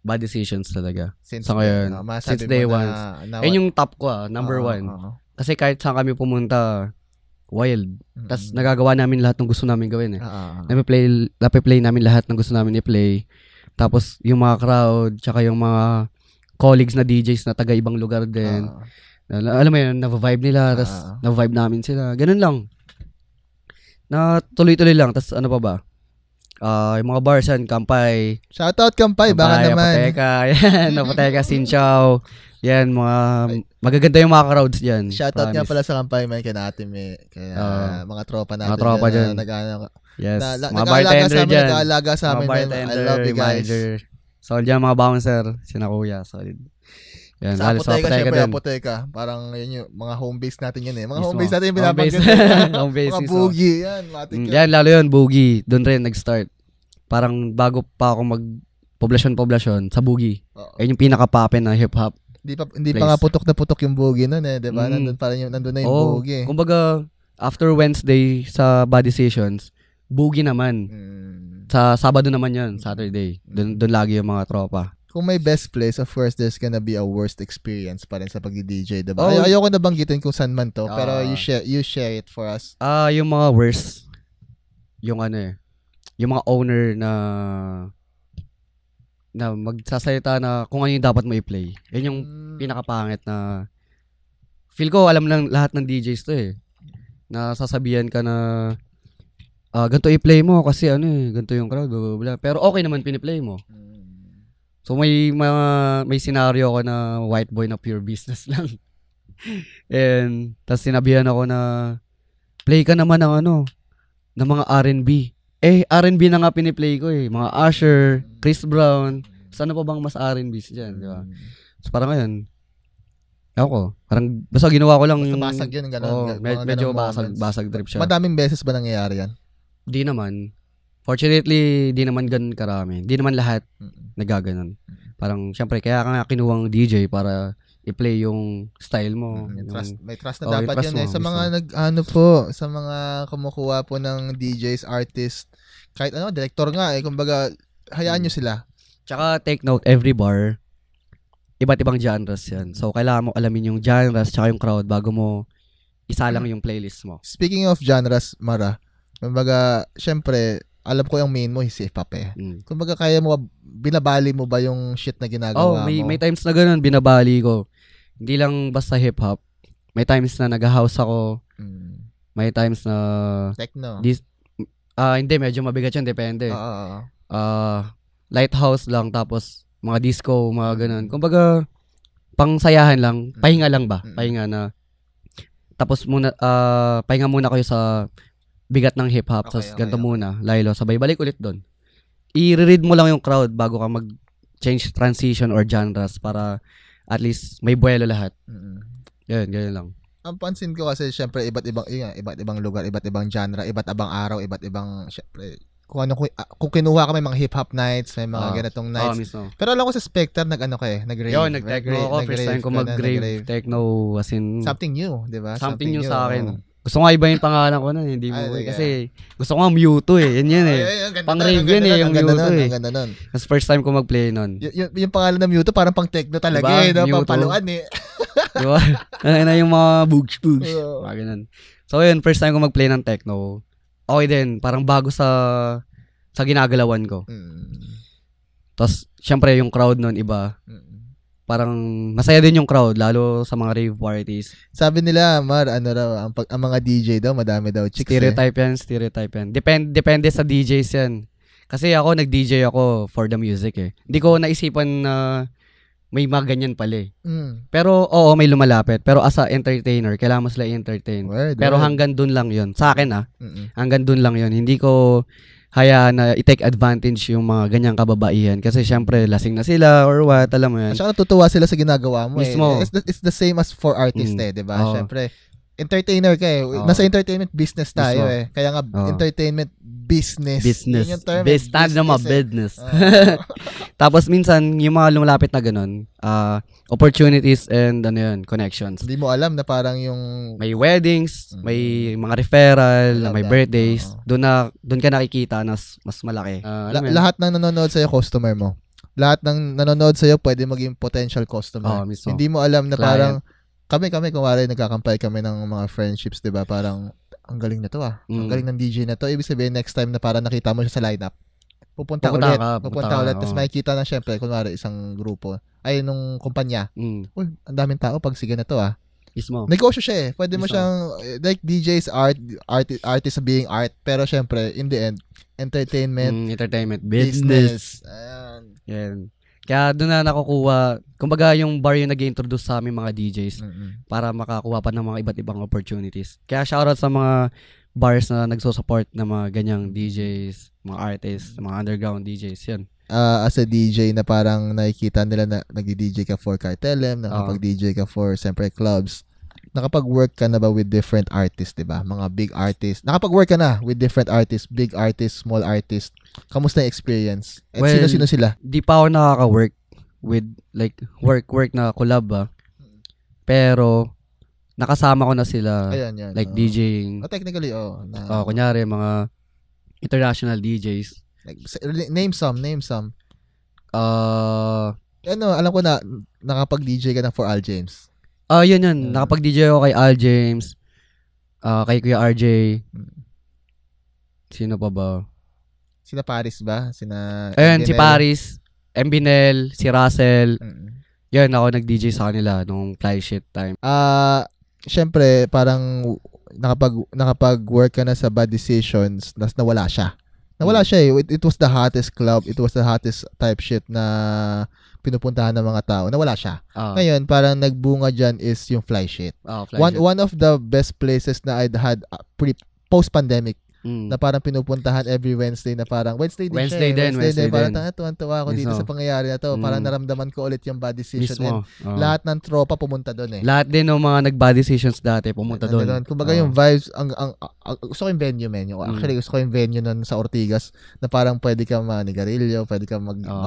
Bad Decisions talaga. Since day one. Ayun yung top ko, number one. Kasi kahit saan kami pumunta, wild. Tapos nagagawa namin lahat ng gusto namin gawin eh. Nape-play namin lahat ng gusto namin i-play. Tapos yung mga crowd, tsaka yung mga colleagues na DJs na taga ibang lugar din. Alam mo yun, na-vibe nila, tapos na-vibe namin sila. Ganun lang. Na tuloy-tuloy lang. Tapos ano pa ba? Yung mga bars yan, Kampay. Shoutout Kampay, baka naman. Apoteka, yan. Apoteka, Sinchaw. Yan, magaganda yung mga crowds dyan. Shoutout nga pala sa Kampay, man, kaya natin mga tropa natin. Mga tropa dyan. Yes, mga bartender dyan. Nag-aalaga sa amin. I love you guys. Solid yan, mga bouncer. Sina Kuya, solid. Yan, sa Apoteka, syempre Apoteka. Parang yun yung mga home base natin yun eh. Mga home base natin yung binabanggit. Mga boogie. Yan, matik yan. Yan, lalo yun, boogie. Doon rin nag-start. Parang bago pa ako mag-poblasyon sa boogie. Ayun yung pinaka-poppin na hip-hop. Hindi pa nga putok na putok yung boogie nun eh. Diba? Nandun na yung boogie. Kumbaga, after Wednesday sa Bad Decisions, Boogie naman. Sa Sabado naman yun, Saturday. Doon lagi yung mga tropa. Kung may best place, of course, there's gonna be a worst experience pa rin sa pag-DJ, diba? Oh. Ayoko na banggitin kung saan man to, pero you share it for us. Yung mga worst, yung yung mga owner na magsasalita na kung ano yung dapat mo i-play. Yan yung pinakapangit na feel ko alam lang lahat ng DJs to na sasabihan ka na ganito i-play mo kasi ganito yung crowd, blah, blah, blah. Pero okay naman piniplay mo. So may scenario ako na white boy na pure business lang. And tas sinabihan ako na play ka naman ng ng mga R&B. R&B na nga piniplay ko mga Usher, Chris Brown. Sana pa bang mas R&B diyan, di ba? So parang ngayon parang basta ginawa ko lang basta yung basag yun, ganun. medyo basag trip siya. Madaming beses ba nangyayari yan? Di naman. Fortunately, di naman ganun karami. Di naman lahat nagaganon. Parang, syempre, kaya ka nga kinuwang DJ para i-play yung style mo. May trust na dapat yun sa mga sa mga kumukuha po ng DJs, artist, kahit director nga kumbaga, hayaan nyo sila. Tsaka, take note, every bar, iba't ibang genres yan. So, kailangan mo alamin yung genres tsaka yung crowd bago mo isalang yung playlist mo. Speaking of genres, Mara, kumbaga, syempre, alam ko yung main mo, hip-hop Kumbaga, kaya mo, binabali mo ba yung shit na ginagawa mo? May times na ganun, binabali ko. Hindi lang basta hip-hop. May times na nag-house ako. May times na... Techno? Hindi, medyo mabigat yun, depende. Lighthouse lang, tapos mga disco, mga ganun. Kumbaga, pangsayahan lang, pahinga lang ba? Pahinga na. Tapos pahinga muna kayo sa bigat ng hip-hop, ganito muna, Lilo, sabay balik ulit doon. I-read mo lang yung crowd bago ka mag-change transition or genres para at least may buwelo lahat. Ganyan lang. Ang pansin ko kasi syempre iba't ibang lugar, iba't ibang genre, iba't ibang araw, iba't ibang syempre kung kinuha ka may mga hip-hop nights, may mga ganitong nights. Pero alam ko sa Spectre nag-rave. Nag-techno ako. First time ko mag-rave techno as in... Something new, di ba? Something new sa akin. Gusto ko nga iba yung pangalan ko na, hindi mo kasi gusto ko nga Mewtwo Yan pang-rave yun yung Mewtwo Ang ganda nun. Kasi first time ko mag-play nun. Yung pangalan ng Mewtwo parang pang-techno talaga pampaluan Diba? Na yung mga boogs. Mga ganun. So yun, first time ko mag-play ng techno. Okay din, parang bago sa ginagalawan ko. Tapos, syempre yung crowd nun iba. Parang masaya din yung crowd lalo sa mga rave parties. Sabi nila, Mar, ang mga DJ daw, madami daw chicks. Stereotype yan. Depende sa DJs yan. Kasi ako, nag-DJ ako for the music Hindi ko naisipan na may mga ganyan pala Pero, may lumalapit. Pero as a entertainer, kailangan mo sila i-entertain. Pero hanggang dun lang yun. Sa akin hanggang dun lang yun. Hindi ko hayaan na i-take advantage yung mga ganyang kababaihan. Kasi syempre, lasing na sila or what, alam mo yan. At saka natutuwa sila sa ginagawa mo Mismo. It's the same as for artists diba? Syempre, entertainer ka Nasa entertainment business tayo Mismo. Kaya nga, entertainment business. Business. Yun yung term. Business. Tapos minsan, yung mga lumalapit na ganun, opportunities and connections. Hindi mo alam na parang yung... May weddings, may mga referral, may birthdays. Doon ka nakikita na mas malaki. Lahat ng nanonood sa'yo, customer mo. Lahat ng nanonood sa'yo, pwede maging potential customer. Hindi mo alam na parang... Kami, kumari, nagkakampay kami ng mga friendships, diba? Parang, ang galing na to Ang galing ng DJ na to. Ibig sabihin, next time na parang nakita mo siya sa lineup, pupunta ulit. Tapos makikita na syempre, kunwari, isang grupo. Ay, nung kumpanya. Uy, ang daming tao pag sige na to Mismo. Negosyo siya Pwede mo siyang, like DJ's artist being art. Pero syempre, in the end, entertainment business. Yan. Kaya doon na nakukuha, kumbaga yung bar yung nag-introduce sa aming mga DJs para makakuha pa ng mga iba't ibang opportunities. Kaya shoutout sa mga bars na nagsusupport ng mga ganyang DJs, mga artists, mga underground DJs, yan. As a DJ na parang nakikita nila na nag-DJ ka for Cartelem, nakapag-DJ ka for siyempre clubs. Nakapag-work ka na ba with different artists, diba? Mga big artists. Nakapag-work ka na with different artists, big artists, small artists. Kamusta yung experience? At sino-sino sila? Di pa ako nakaka-work with like work na collab Pero nakasama ko na sila. Ayan. Like DJing. Technically, kunyari mga International DJs. Like, name some. Uh, Alam ko na nakapag-DJ ka na for Al James. yun. Nakapag-DJ ako kay Al James. Kay Kuya RJ. Sino pa ba? Sina Paris ba? Ayun, si Mbinel? Paris, Mbinel, si Russell. Mm. Yan, ako nag-DJ sa kanila nung fly shit time. Syempre, parang nakapag-work ka na sa Bad Decisions, nawala siya. Nawala siya eh. It was the hottest club. It was the hottest type shit na pinupuntahan ng mga tao. Nawala siya. Ngayon, parang nagbunga dyan is yung fly shit. Fly shit. One of the best places na I'd had post-pandemic na parang pinupuntahan every Wednesday na parang Wednesday din. Parang tuwan-tuwa ako dito sa pangyayari na to. Parang naramdaman ko ulit yung Bad Decision. Mismo. Lahat ng tropa pumunta doon eh. Lahat din ng mga nag-bad decisions dati pumunta doon. Kumbaga yung vibes, gusto ko yung venue, man. Actually, gusto ko yung venue nun sa Ortigas na parang pwede ka manigarilyo, pwede ka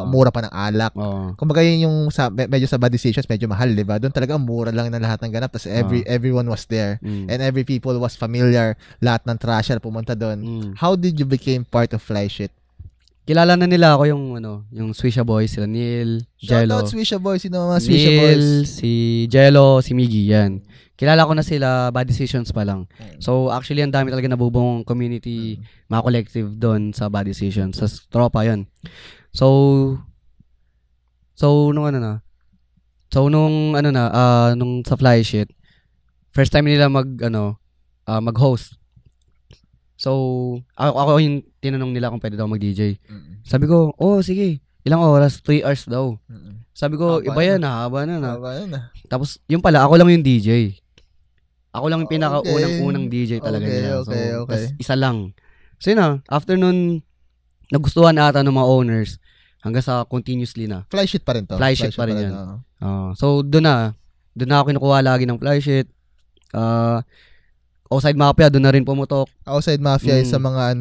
mura pa ng alak. Kumbaga yun yung medyo sa Bad Decisions, medyo mahal, diba? Doon talaga mura lang na lahat ng ganap. Tapos everyone was there. And every people was familiar. Lahat ng trasher pumunta doon. How did you became part of Fly Shit? Kilala na nila ako yung Swisha Boys, sila Neil, Jello. Shoutout Swisha Boys, sino mga Swisha Boys? Neil, si Jello, si Miggy, yan. Kilala ko na sila, Bad Decisions pa lang. So actually, ang dami talaga nabubong community, mga collective doon sa Bad Decisions, sa tropa yan. So nung sa Fly Shit, first time nila mag-host. So, ako yung tinanong nila kung pwede daw mag-DJ. Sabi ko, sige. Ilang oras? 3 hours daw. Sabi ko, iba yan na. Haba na. Tapos, yung pala, ako lang yung DJ. Ako lang yung pinaka-unang DJ talaga nila. So, Okay. Isa lang. So, yun na. After nun, nagustuhan ata ng mga owners hanggang sa continuously na. Fly Shit pa rin to. Fly Shit pa rin yan. So, doon na ako kinukuha lagi ng Fly Shit. Outside Mafia, doon na rin pumutok. Outside Mafia is sa mga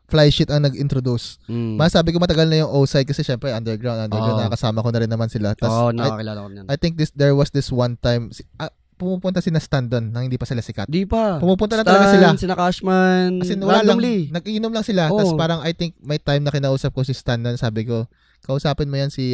Fly Shit ang nag-introduce. Masabi ko matagal na yung outside kasi syempre underground nakakasama ko na rin naman sila. Nakakilala ko niyan. I think there was this one time pumupunta sila Stan doon nang hindi pa sila sikat. Di pa. Pumupunta na talaga sila. Sina Cashman. Kasi nag-iinom lang sila. Tapos parang I think may time na kinausap ko si Stan doon. Sabi ko, kausapin mo yan si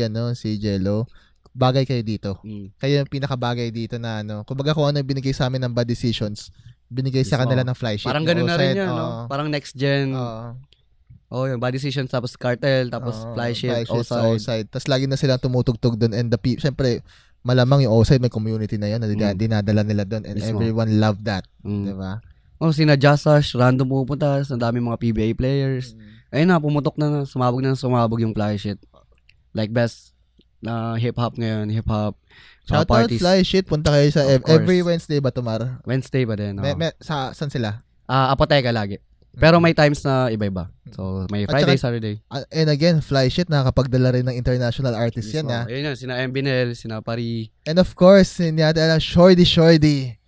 Jello. Bagay kayo dito. Kayo yung pinakabagay dito na kumbaga kung ano yung binigay sa amin ng Bad Decisions, binigay sa kanila ng Fly Shit. Parang ganun na rin yan, no? Parang next gen. Yung Bad Decisions, tapos Cartel, tapos Fly Shit, outside. Tapos lagi na silang tumutugtog doon and syempre, malamang yung outside may community na yun na dinadala nila doon and everyone loved that. Diba? Sina Jasash, random pupunta, ang dami mga PBA players. Ayun na, pumutok na, sumabog yung Fly Shit. Like best na hip-hop ngayon, hip-hop. Shoutout Fly Shit, punta kayo sa every Wednesday ba Tomar? Wednesday ba din? Saan sila? Apoteka lagi. Pero may times na iba-iba. So, may Friday, Saturday. And again, Fly Shit, nakakapagdala rin ng international artists yan, ha? Ayun yan, sina Mbinel, sina Pari. And of course, Shorty.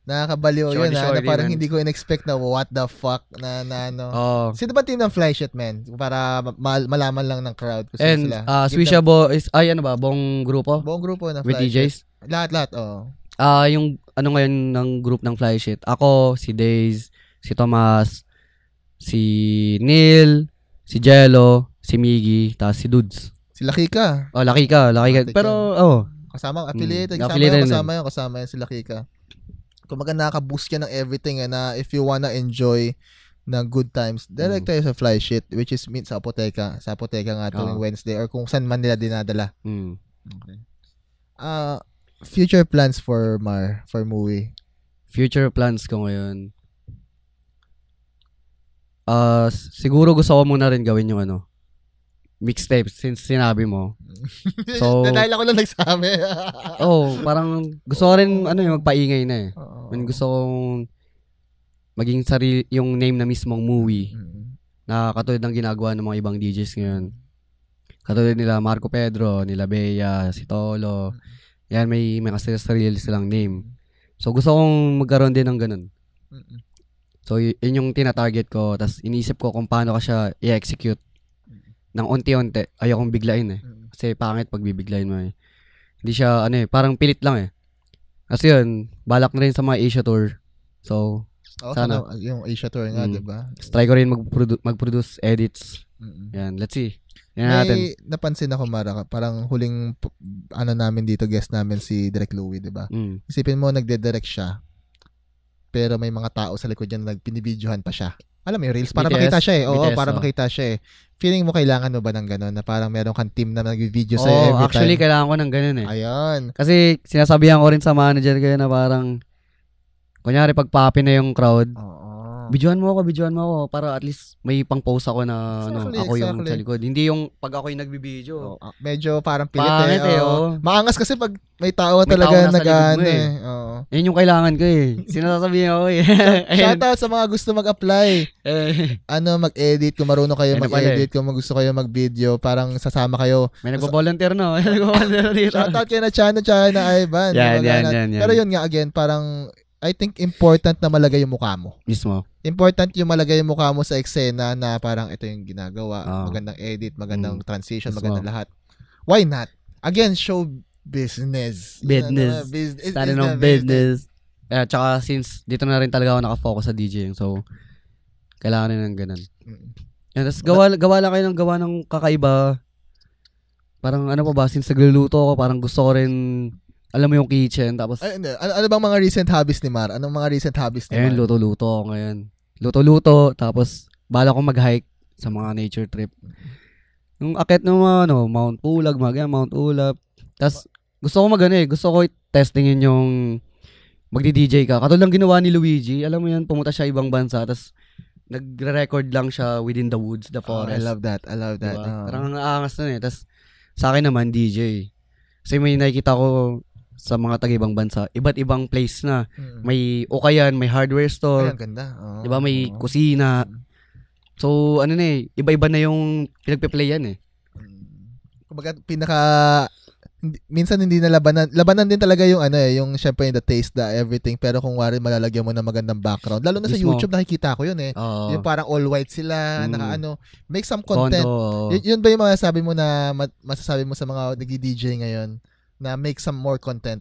Nakakabaliw yun, ha? Na parang hindi ko in-expect na what the fuck na Sino ba team ng Fly Shit, man? Para malaman lang ng crowd. And Swisha Boys, buong grupo? Buong grupo ng With Fly DJs? Shit. Lahat, Yung ngayon ng group ng Fly Shit, ako, si Daze, si Tomas, si Neil, si Jello, si Miggy, tapos si Dudes. Si Lakika. Lakika. Pero, kasama, affiliated. Kasama yan si Lakika. Kumaga nakaka-boost yan ng everything na if you wanna enjoy ng good times, direct tayo sa Fly Shit, which is meet sa Apoteka. Sa Apoteka nga tuwing Wednesday or kung saan man nila dinadala. Okay. Future plans for Mui? Future plans ko ngayon. Siguro gusto ko muna rin gawin yung mixtape since sinabi mo. So, dahil ako lang nagsabi. Parang gusto ko rin magpaingay na eh. Gusto kong maging yung name na mismong movie na katulad ng ginagawa ng mga ibang DJs ngayon. Katulad nila Marco Pedro, nila Bea, si Tolo. Yan, may sarili silang name. So gusto kong magkaroon din ng ganun. So yun yung tinatarget ko. Tapos iniisip ko kung paano ka siya i-execute ng unti-unti. Ayokong biglain eh. Kasi pangit pag bibiglain mo eh. Hindi siya, parang pilit lang eh. Kasi yun, balak na rin sa mga Asia tour. So, Sana. Yung Asia tour nga, Mm. diba? Try ko rin mag-produce edits. Mm-mm. Yan, let's see. Yan natin. May napansin ako, Mara, parang huling namin dito, guest namin si Direk Louie, diba? Mm. Isipin mo, nagde-direct siya, pero may mga tao sa likod niya na pinibidyohan pa siya. Alam mo yung reels, para BTS, makita siya eh. Oo, BTS, para oh. makita siya eh. Feeling mo kailangan mo ba ng gano'n na parang meron kang team na nag-video sa'yo every Actually, time? kailangan ko ng ganun eh. Ayun. Kasi sinasabihan ko rin sa manager ko yun na parang, kunyari pag papi na yung crowd, Oo. videoan mo ako para at least may pang-post ako na Exactly, ako yung exactly. sa likod. Hindi yung pag ako yung nagbibideo. Medyo parang pilit Pangit eh. Oo. oo. Maangas kasi pag may tao May talaga tao nasa likod nag-ano mo eh. eh. Oo. Yan yung kailangan ko eh. Sinasabihan ko eh. Ayun. Shoutout sa mga gusto mag-apply. Eh, Mag-edit, kung marunong kayo Ano pala mag-edit, kung gusto kayo mag-video, parang sasama kayo. may nagbo-volunteer no. May nagbo-volunteer dito. Shoutout kayo na Chano na Ivan. Yan, Diba, yan. Pero yun nga, again, parang I think important na malagay yung mukha mo. Mismo. Important yung malagay yung mukha mo sa eksena na parang ito yung ginagawa. Oo. Magandang edit, magandang transition, Mismo. magandang lahat. Why not? Again, show business. Business. Starting of business. Tsaka since dito na rin talaga ako nakafocus sa DJing. So, kailangan rin ng ganun. Yan, tapos gawa lang kayo ng gawa ng kakaiba. Parang ano pa ba, since nagluluto ako, parang gusto ko rin, alam mo yung kitchen. Tapos, Ay, hindi. Ano bang mga recent hobbies ni Mar? Anong mga recent hobbies ni Mar? ayun, luto-luto ako ngayon. Luto-luto, tapos bala ko mag-hike sa mga nature trip. Yung akit ng mga, Mount Pulag, Mount Ulap. Tapos, gusto ko gusto ko testingin yung magdi-DJ ka. Katulad lang ginawa ni Luigi. Alam mo yan, pumunta siya ibang bansa, tapos nagre-record lang siya within the woods, the Oh, forest. I love that. Diba? Oh. Parang ang aangas nun eh. Tapos, sa akin naman, DJ. Kasi may nakikita ko sa mga taga-ibang bansa, iba't ibang place na. May ukayan, may hardware Ay, store. ang ganda. Oh, 'Di ba may kusina. So ano na iba-iba na yung pinagpe-playan eh. Kumbaga minsan hindi na labanan din talaga yung yung syempre the taste, the everything, pero kung wari malalagyan mo ng magandang background, lalo na sa Mismo. YouTube nakikita ko yun eh. Oo. Yung parang all white sila, make some Kondo. content. Yun ba yung masasabi mo na masasabi mo sa mga nag-DJ ngayon na make some more content?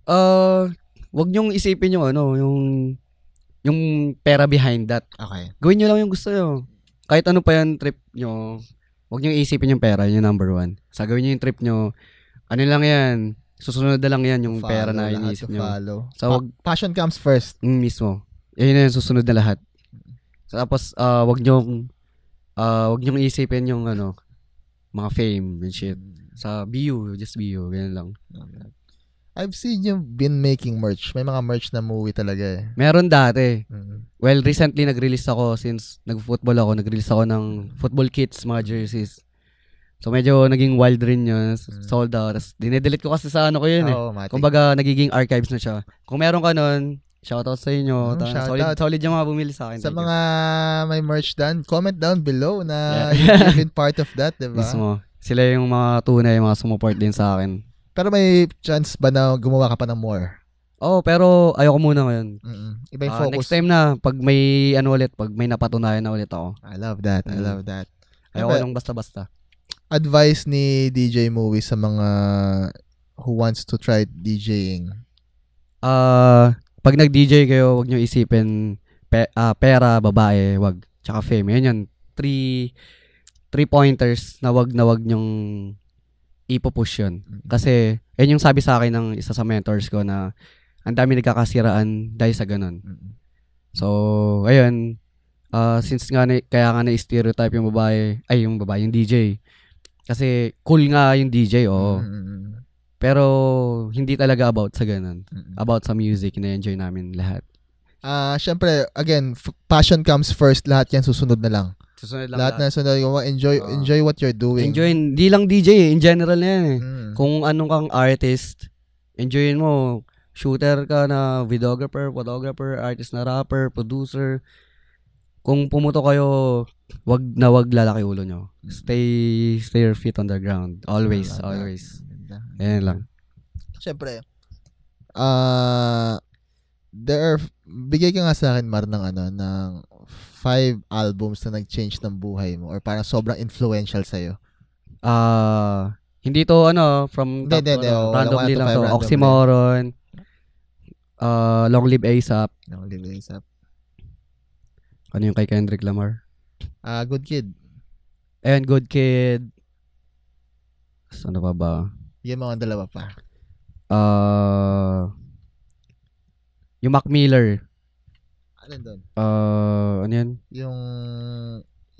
Wag niyong isipin yung yung pera behind that. Okay. Gawin niyo lang yung gusto niyo. Kahit ano pa yung trip niyo, wag niyong isipin yung pera, yun yung number one. Sa gawin niyo yung trip niyo, ano lang yan, susunod na lang yan yung pera na iniisip niyo. So, Passion comes first. Mismo. Yun na yung susunod na lahat. So, tapos, wag niyong isipin yung mga fame and shit. Sa just be you, ganyan lang. I've seen you been making merch. May mga merch na movie talaga eh. Meron dati. Mm. Well, recently nag-release ako since nag-football ako. Nag-release ako ng football kits, mga jerseys. So, medyo naging wild rin yun. Sold out. Tapos, dinedelete ko kasi sa ko yun eh. Matik. Kumbaga, nagiging archives na siya. Kung meron ka nun, shoutout sa inyo. Shoutout. Solid yung mga bumili sa akin. Sa Thank you. mga may merch done, comment down below na you've been part of that, diba? Mismo. Sila yung mga tunay, mga sumuport din sa akin. Pero may chance ba na gumawa ka pa ng more? Pero ayoko muna ngayon. Iba yung focus. Next time na, pag may pag may napatunayan na ulit ako. I love that. I love that. Ayoko lang basta-basta. Advice ni DJ Movie sa mga who wants to try DJing. Pag nag-DJ kayo, wag nyo isipin pera, babae, wag. Tsaka fame. Yan yan. Three pointers na wag nyong ipupush yun. Kasi, yun yung sabi sa akin ng isa sa mentors ko na ang dami nagkakasiraan dahil sa ganun. So, ayun. Since kaya nga na-stereotype yung babae, yung DJ. Kasi, cool nga yung DJ, oo. Pero, hindi talaga about sa ganun. About sa music na enjoy namin lahat. Syempre, again, passion comes first. Lahat yan susunod na lang. Susunod lang Lahat na sunod. Enjoy what you're doing. Enjoy, hindi lang DJ, in general na yan eh. Kung Kung anong kang artist, enjoyin mo. Shooter ka na, videographer, photographer, artist na rapper, producer. Kung pumuto kayo, wag lalaki ulo nyo. Stay your feet on the ground. Always. Ayan lang. syempre, bigay ka nga sa akin, Mar, ng 5 albums na nag-change ng buhay mo or parang sobrang influential sa'yo. Hindi to from top Hindi, randomly 1 to 5 lang to. randomly. Oxymoron, Long Live ASAP, Long Live ASAP. Ano yung kay Kendrick Lamar? Good Kid. And Good Kid. Ano pa ba? Yung mga dalawa pa. Yung Mac Miller. Ano doon? Ano yan?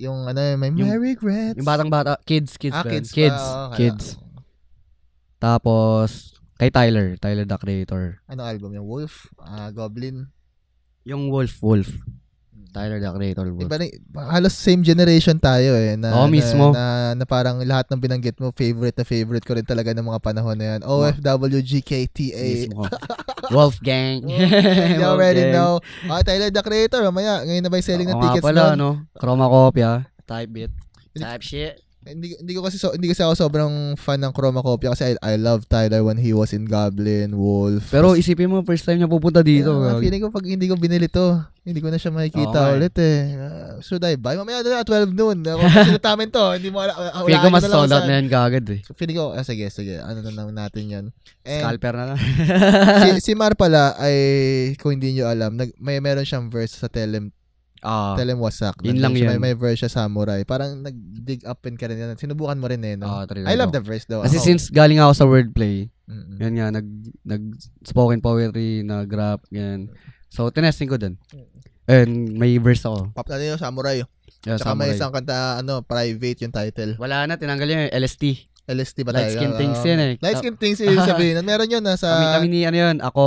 Yung may regrets. Yung batang-bata. Kids. Kids. Kids. Tapos, kay Tyler the Creator. Anong album? Yung Wolf? Goblin? Yung Wolf. Tyler the Creator. Wolf. Diba, halos same generation tayo eh. Mismo. Na parang lahat ng binanggit mo, favorite ko rin talaga ng mga panahon na yan. OFW, GKTA. Mismo. Wolfgang. You already know. Tyler the Creator. Mamaya, ngayon na ba yung selling ng tickets pala, nun? no? Chromacopia. Type beat. Type shit. Hindi kasi ako sobrang fan ng Chromacopia kasi I love Tyler when he was in Goblin, Wolf. Pero isipin mo, first time niya pupunta dito. Feeling ko pag hindi ko binili to, hindi ko na siya makikita ulit eh. Should I buy? Mamaya na 12 noon. Sinutamin to. Hindi mo feeling ko mas sold out na yan kagad eh. So, feeling ko, sige. Ano na lang natin yan. Scalper na lang. si Mar pala ay, kung hindi nyo alam, meron siyang verse sa Telem Wasak. Yun lang yun. May verse siya Samurai. Parang nag-dig up in ka rin yan. Sinubukan mo rin eh, no? I love the verse though. Kasi since galing ako sa wordplay, yan nga, nag-spoken poetry, nag-rap, yan. So, tinesting ko dun. And may verse ako. Pop na din yung Samurai. Yeah, Tsaka may Samurai. isang kanta, private yung title. Wala na, tinanggal yun. LST. LST ba tayo? Light Skin Things yun eh. Light Skin Things yung sabihin. Meron yun nasa... Kami ni ano yun, ako,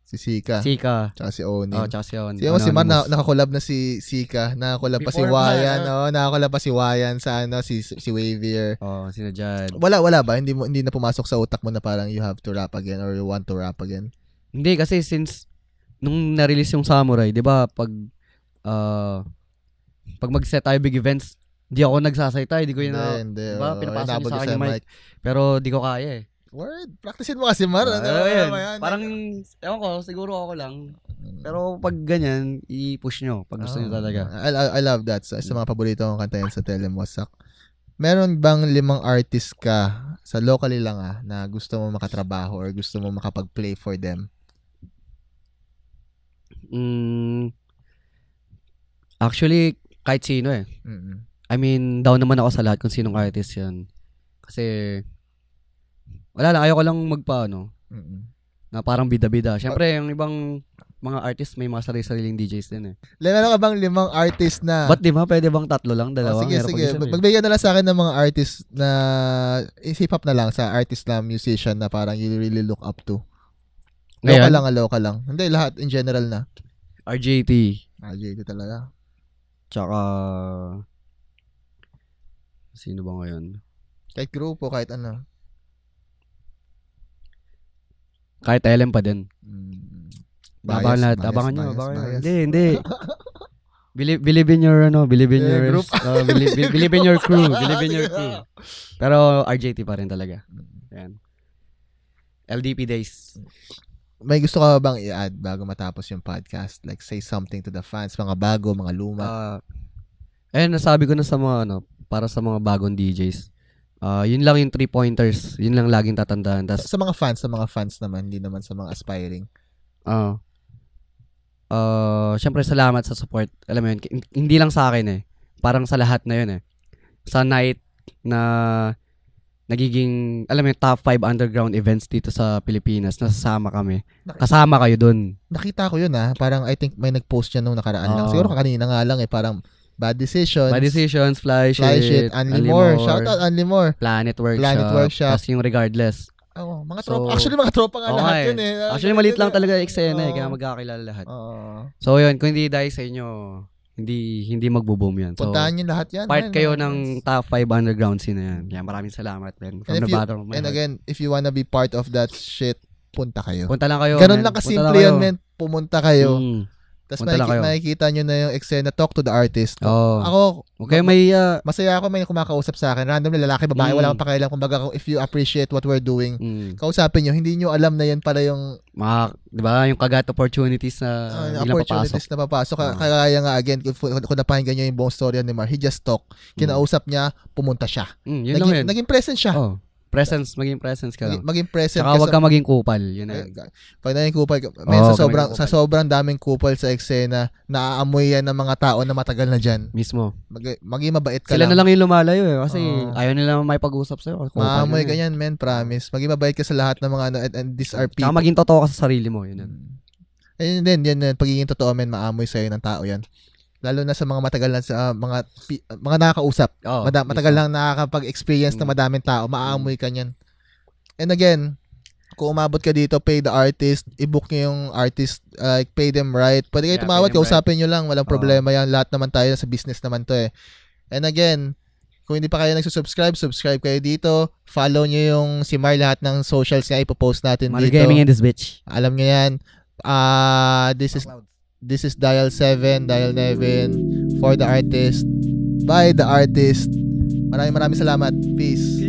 si Sika. Tsaka si Oni. tsaka si Oni. Si Man, nakakolab na si Sika. Nakakolab pa si Wayan. Nakakolab pa si Wayan sa si Wavier. sina Jad. Wala ba? Hindi na pumasok sa utak mo na parang you have to rap again or you want to rap again? Hindi, kasi since nung na-release yung Samurai, di ba, pag mag-set tayo big events, di ako nagsasayta, di ko yun Hindi. Diba? Pinapasa niyo sa akin yung mic. Pero di ko kaya eh. Word. Practicein mo kasi, Mar. Parang, ewan ko, siguro ako lang. Pero pag ganyan, i-push nyo pag gusto nyo talaga. I love that. Sa mga paborito kong kanta yan sa Telem Wasak. Meron bang 5 artist ka sa locally lang na gusto mo makatrabaho or gusto mo makapag-play for them? Actually, kahit sino eh. I mean, down naman ako sa lahat kung sinong artist yan. Kasi, wala lang, ayoko lang na parang bida-bida. Siyempre, yung ibang mga artist may mga sarili-sariling DJs din eh. Meron ka bang 5 artist na... Ba't di ba? Pwede bang 3 lang? 2? Sige. Magbigyan na lang sa akin ng mga artist na... Hip-hop na lang sa artist na musician na parang you really look up to. Local lang. Hindi, lahat in general na. RJT talaga. Tsaka... Sino ba ngayon? Kahit grupo, kahit ano. Kahit LM pa din. Abangan nyo. Hindi. Believe in your group. Believe in your crew. Believe in your crew. Pero RJT pa rin talaga. Yan. LDP days. May gusto ka bang i-add bago matapos yung podcast? Like say something to the fans, mga bago, mga luma. Nasabi ko na sa mga para sa mga bagong DJs. Yun lang yung 3 pointers. Yun lang laging tatandaan. Sa mga fans naman, hindi naman sa mga aspiring. Syempre salamat sa support. Alam mo yun, hindi lang sa akin eh. Parang sa lahat na yun eh. Sa night na nagiging, alam mo yun, top 5 underground events dito sa Pilipinas, nasasama kami. Kasama kayo dun. Nakita ko yun Parang I think may nag-post yan nung nakaraan lang. Siguro kanina nga lang parang Bad Decisions, Fly Shit, Unlimore. Shout out Unlimore. Planet Workshop. Tapos yung Regardless. Mga tropa. Actually, mga tropa nga lahat yun eh. Actually, maliit lang talaga eksena kaya magkakilala lahat. So, yun. Kung hindi dahil sa inyo, hindi magbo-boom yan. So, puntahan nyo lahat yan. Part kayo ng top 5 underground scene na yan. Kaya maraming salamat, man. From the bottom of my heart. And again, if you wanna be part of that shit, punta kayo. Punta lang kayo. Ganun lang kasimple yun, man. Pumunta kayo. Tapos Punta makikita nyo na yung eksena, talk to the artist. Ako, okay, masaya ako may kumakausap sa akin. Randomly, lalaki, babae, wala akong pakialam. Kumbaga, if you appreciate what we're doing, kausapin nyo, hindi nyo alam na yan pala yung diba, yung kagat opportunities na opportunities na papasok. Kaya nga, again, kung napahinggan nyo yung buong story ni Mar, he just talk. Kinausap niya, pumunta siya. Yun lang yun. Naging present siya. Maging presence ka lang. Maging present Tsaka ka wag ka maging kupal. Yun na. Pag naging kupal ka, Oo, sa sobrang daming kupal sa eksena, naaamoy yan ng mga tao na matagal na dyan. Mismo. Maging mabait ka Sila lang. na lang yung lumalayo eh. Kasi Oo. ayaw nila may pag-usap sa'yo. Maamoy ka yan, men, promise. Maging mabait ka sa lahat ng mga and these are Tsaka people. maging totoo ka sa sarili mo. Yun. Ayun din, yan, pagiging totoo, men, maamoy sa'yo ng tao yan. Lalo na sa mga matagal na sa mga nakakausap. Oh, Matagal lang nakakapag-experience ng madaming tao, maamoy ka niyan. And again, kung umabot ka dito, pay the artist, i-book nyo yung artist, pay them right. Pwede kayo tumawad, kausapin nyo lang, walang problema yan. Lahat naman tayo sa business naman to eh. And again, kung hindi pa kayo nagsusubscribe, subscribe kayo dito. Follow nyo yung si Mar, lahat ng socials nga ipopost natin Mar dito. Gaming in this bitch. Alam nyo yan. This is Dial 7, Dial 11, for the artist, by the artist. Maraming salamat. Peace.